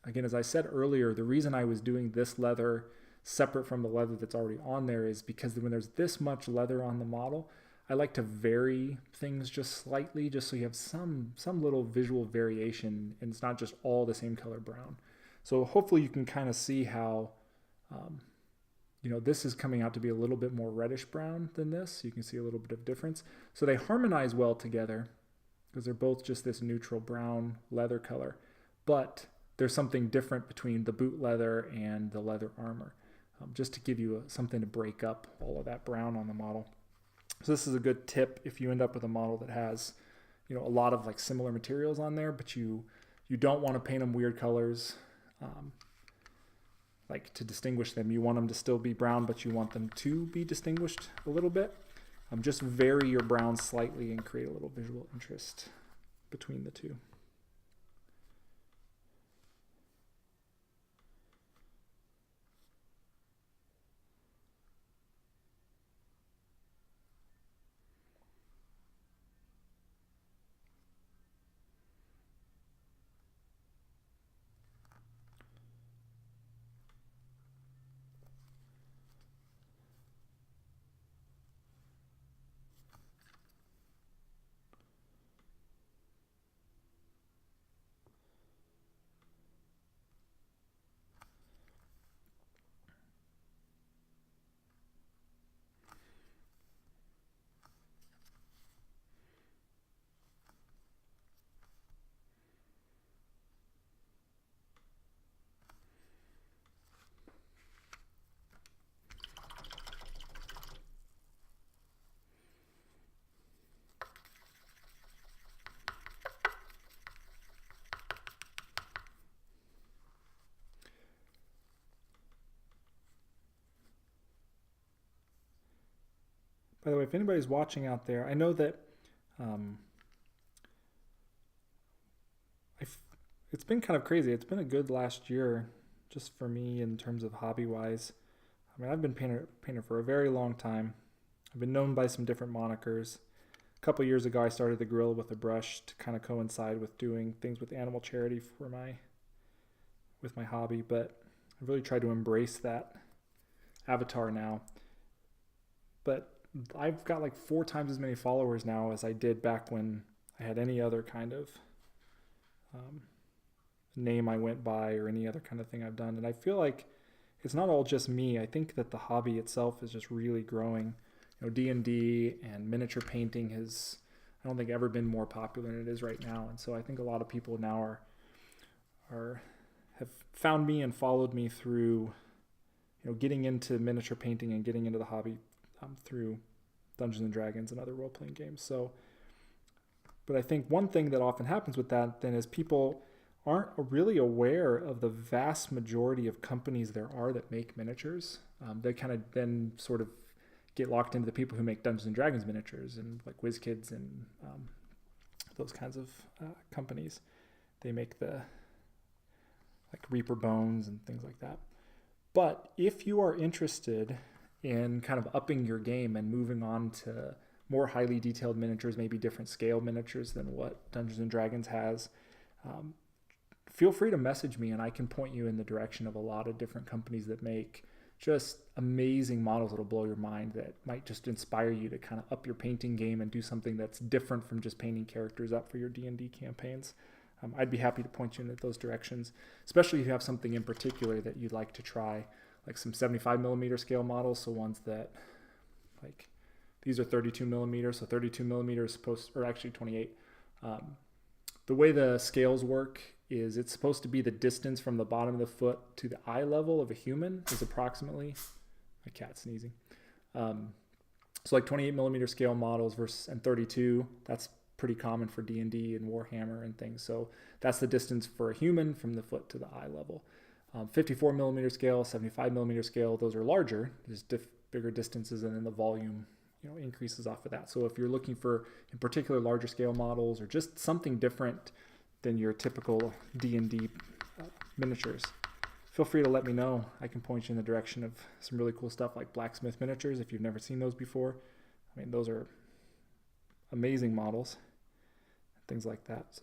again, as I said earlier, the reason I was doing this leather separate from the leather that's already on there is because when there's this much leather on the model, I like to vary things just slightly, just so you have some little visual variation and it's not just all the same color brown. So hopefully you can kind of see how, this is coming out to be a little bit more reddish brown than this. You can see a little bit of difference. So they harmonize well together because they're both just this neutral brown leather color. But there's something different between the boot leather and the leather armor, just to give you something to break up all of that brown on the model. So this is a good tip if you end up with a model that has, a lot of like similar materials on there, but you don't want to paint them weird colors, like to distinguish them. You want them to still be brown, but you want them to be distinguished a little bit. Just vary your brown slightly and create a little visual interest between the two. By the way, if anybody's watching out there, I know that it's been kind of crazy. It's been a good last year just for me in terms of hobby-wise. I mean, I've been painter for a very long time. I've been known by some different monikers. A couple years ago, I started the grill with a brush to kind of coincide with doing things with animal charity with my hobby, but I've really tried to embrace that avatar now. But I've got like 4 times as many followers now as I did back when I had any other kind of name I went by or any other kind of thing I've done. And I feel like it's not all just me. I think that the hobby itself is just really growing. D&D and miniature painting has, I don't think, ever been more popular than it is right now. And so I think a lot of people now have found me and followed me through, getting into miniature painting and getting into the hobby through Dungeons and Dragons and other role-playing games. So, but I think one thing that often happens with that then is people aren't really aware of the vast majority of companies there are that make miniatures. They kind of then sort of get locked into the people who make Dungeons and Dragons miniatures and like WizKids and those kinds of companies. They make the like Reaper Bones and things like that. But if you are interested in kind of upping your game and moving on to more highly detailed miniatures, maybe different scale miniatures than what Dungeons and Dragons has, feel free to message me and I can point you in the direction of a lot of different companies that make just amazing models that'll blow your mind, that might just inspire you to kind of up your painting game and do something that's different from just painting characters up for your D&D campaigns. I'd be happy to point you in those directions, especially if you have something in particular that you'd like to try, like some 75 millimeter scale models. So ones that, like, these are 32 millimeters. So 32 millimeters or actually 28. The way the scales work is it's supposed to be the distance from the bottom of the foot to the eye level of a human is approximately, my cat's sneezing. So like 28 millimeter scale models and 32, that's pretty common for D&D and Warhammer and things. So that's the distance for a human from the foot to the eye level. 54 millimeter scale, 75 millimeter scale, those are larger. There's bigger distances, and then the volume, increases off of that. So if you're looking for, in particular, larger scale models or just something different than your typical D&D miniatures, feel free to let me know. I can point you in the direction of some really cool stuff like blacksmith miniatures if you've never seen those before. I mean, those are amazing models, things like that. So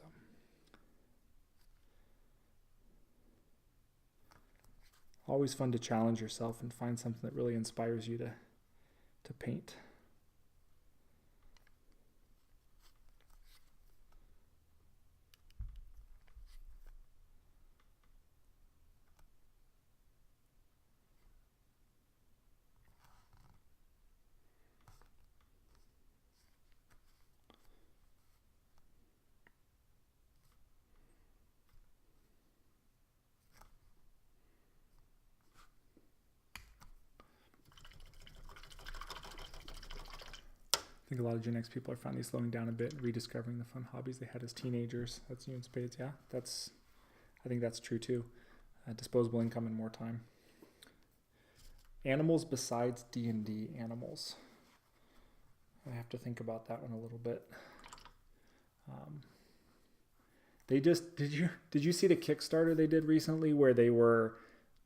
always fun to challenge yourself and find something that really inspires you to paint. I think a lot of Gen X people are finally slowing down a bit and rediscovering the fun hobbies they had as teenagers. That's you in spades. Yeah, I think that's true too. Disposable income and more time. Animals besides D&D animals. I have to think about that one a little bit. Did you see the Kickstarter they did recently where they were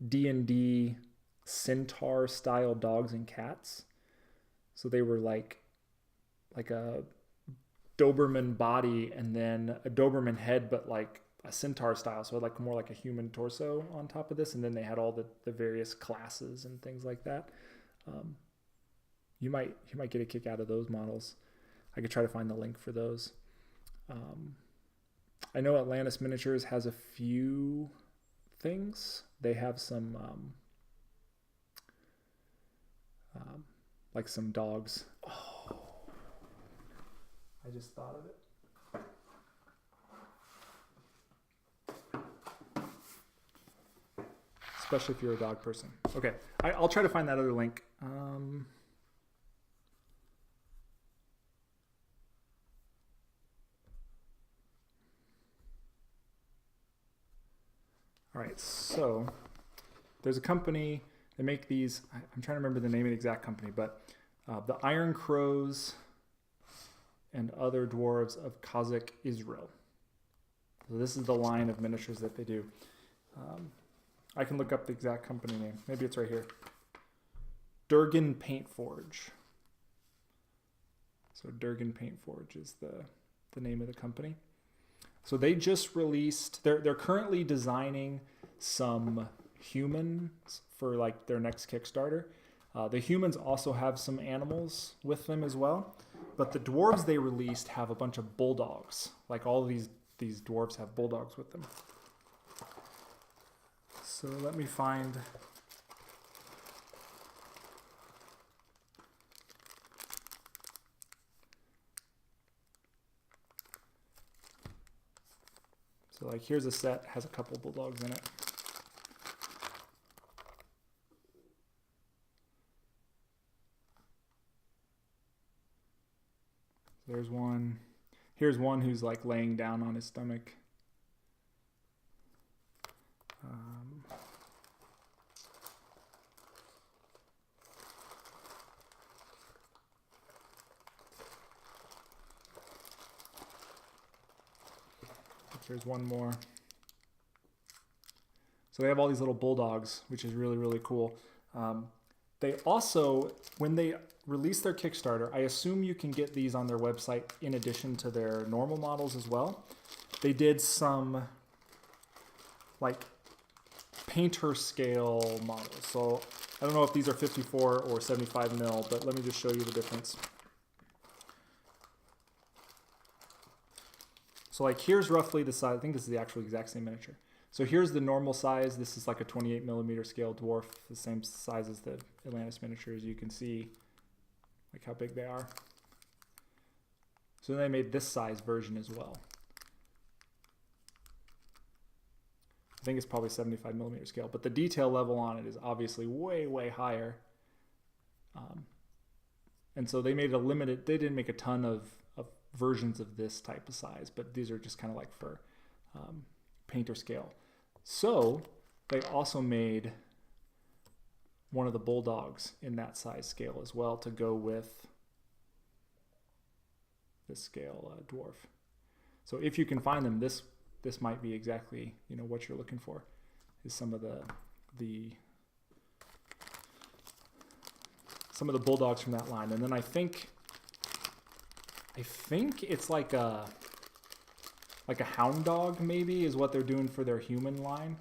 D&D centaur style dogs and cats? So they were like a Doberman body and then a Doberman head, but like a centaur style. So like more like a human torso on top of this. And then they had all the various classes and things like that. You might get a kick out of those models. I could try to find the link for those. I know Atlantis Miniatures has a few things. They have some like some dogs. Oh, I just thought of it. Especially if you're a dog person. Okay, I'll try to find that other link. All right, so there's a company, they make these, I'm trying to remember the name of the exact company, but the Iron Crows and Other Dwarves of Kazakh Israel. So this is the line of miniatures that they do. I can look up the exact company name. Maybe it's right here. Durgan Paint Forge. So Durgan Paint Forge is the name of the company. So they just released, they're currently designing some humans for like their next Kickstarter. The humans also have some animals with them as well. But the dwarves they released have a bunch of bulldogs. Like all of these dwarves have bulldogs with them. So let me find... So like here's a set, has a couple bulldogs in it. So there's one. Here's one who's like laying down on his stomach. There's one more. So they have all these little bulldogs, which is really, really cool. They also, when they release their Kickstarter, I assume you can get these on their website in addition to their normal models as well. They did some like painter scale models. So I don't know if these are 54 or 75 mil, but let me just show you the difference. So like here's roughly the size, I think this is the actual exact same miniature. So here's the normal size. This is like a 28 millimeter scale dwarf, the same size as the Atlantis Miniatures. You can see like how big they are. So they made this size version as well. I think it's probably 75 millimeter scale, but the detail level on it is obviously way, way higher. And so they made a limited, they didn't make a ton of versions of this type of size, but these are just kind of like for painter scale. So they also made one of the bulldogs in that size scale as well to go with this scale dwarf. So if you can find them, this might be exactly what you're looking for. Is some of the bulldogs from that line, and then I think it's like a hound dog maybe is what they're doing for their human line.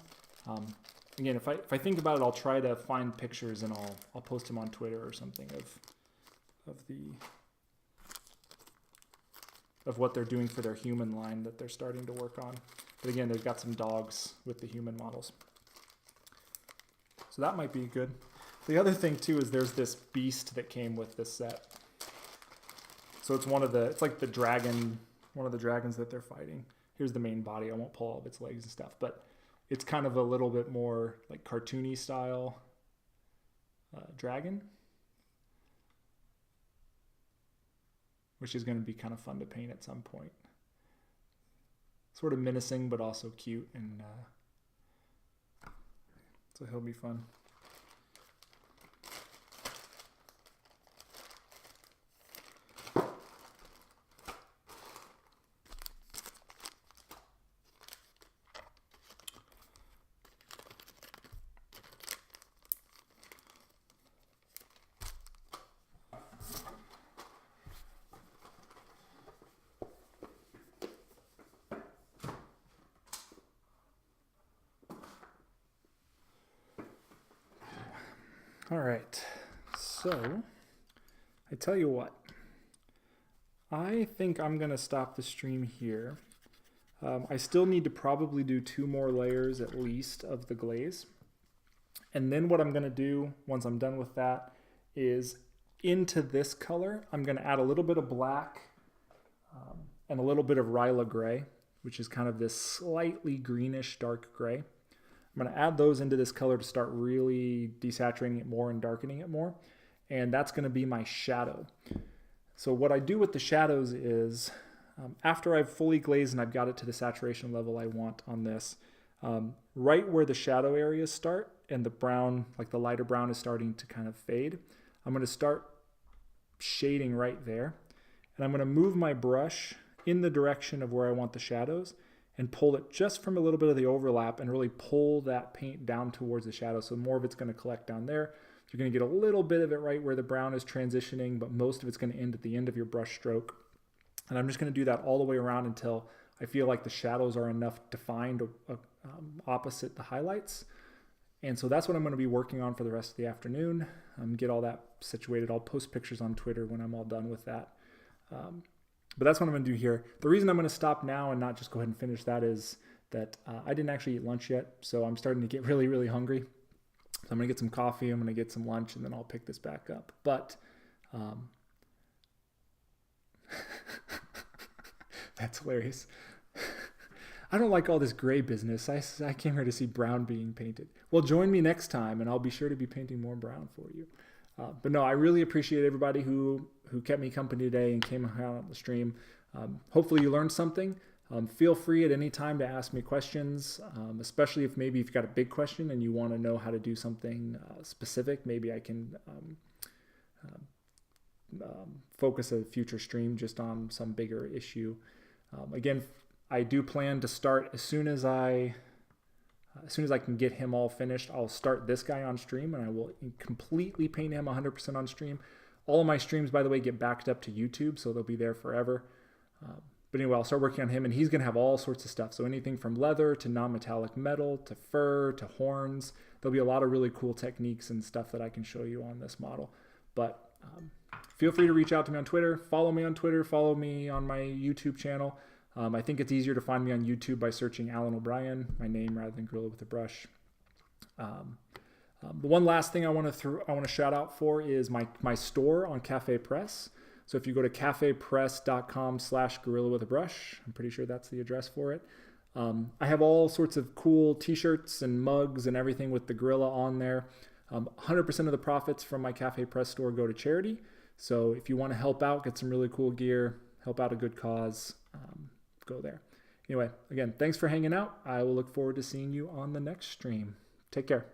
again, if I think about it, I'll try to find pictures and I'll post them on Twitter or something of what they're doing for their human line that they're starting to work on. But again, they've got some dogs with the human models. So that might be good. The other thing too is there's this beast that came with this set. So it's it's like the dragon, one of the dragons that they're fighting. Here's the main body. I won't pull all of its legs and stuff, but it's kind of a little bit more like cartoony style dragon, which is going to be kind of fun to paint at some point. Sort of menacing, but also cute, and so he'll be fun. All right, so I tell you what, I think I'm going to stop the stream here. I still need to probably do 2 more layers at least of the glaze. And then what I'm going to do once I'm done with that is into this color, I'm going to add a little bit of black and a little bit of Ryla gray, which is kind of this slightly greenish dark gray. I'm going to add those into this color to start really desaturating it more and darkening it more. And that's going to be my shadow. So what I do with the shadows is, after I've fully glazed and I've got it to the saturation level I want on this, right where the shadow areas start and the brown, like the lighter brown is starting to kind of fade, I'm going to start shading right there. And I'm going to move my brush in the direction of where I want the shadows and pull it just from a little bit of the overlap and really pull that paint down towards the shadow. So more of it's going to collect down there. You're going to get a little bit of it right where the brown is transitioning, but most of it's going to end at the end of your brush stroke. And I'm just going to do that all the way around until I feel like the shadows are enough defined opposite the highlights. And so that's what I'm going to be working on for the rest of the afternoon. Get all that situated. I'll post pictures on Twitter when I'm all done with that. But that's what I'm going to do here. The reason I'm going to stop now and not just go ahead and finish that is that I didn't actually eat lunch yet. So I'm starting to get really, really hungry. So I'm going to get some coffee. I'm going to get some lunch, and then I'll pick this back up. But that's hilarious. I don't like all this gray business. I came here to see brown being painted. Well, join me next time, and I'll be sure to be painting more brown for you. But no, I really appreciate everybody who kept me company today and came out on the stream. Hopefully you learned something. Feel free at any time to ask me questions, especially if maybe you've got a big question and you want to know how to do something specific. Maybe I can focus a future stream just on some bigger issue. Again, I do plan to start as soon as I can get him all finished. I'll start this guy on stream and I will completely paint him 100% on stream. All of my streams, by the way, get backed up to YouTube, so they'll be there forever. But anyway, I'll start working on him, and he's going to have all sorts of stuff. So anything from leather to non-metallic metal to fur to horns. There'll be a lot of really cool techniques and stuff that I can show you on this model. But feel free to reach out to me on Twitter. Follow me on Twitter. Follow me on my YouTube channel. I think it's easier to find me on YouTube by searching Alan O'Brien, my name, rather than Gorilla with a Brush. The one last thing I want to shout out for is my store on Cafe Press. So if you go to cafepress.com/gorilla with a brush, I'm pretty sure that's the address for it. I have all sorts of cool t-shirts and mugs and everything with the gorilla on there. 100% of the profits from my Cafe Press store go to charity. So if you want to help out, get some really cool gear, help out a good cause, go there. Anyway, again, thanks for hanging out. I will look forward to seeing you on the next stream. Take care.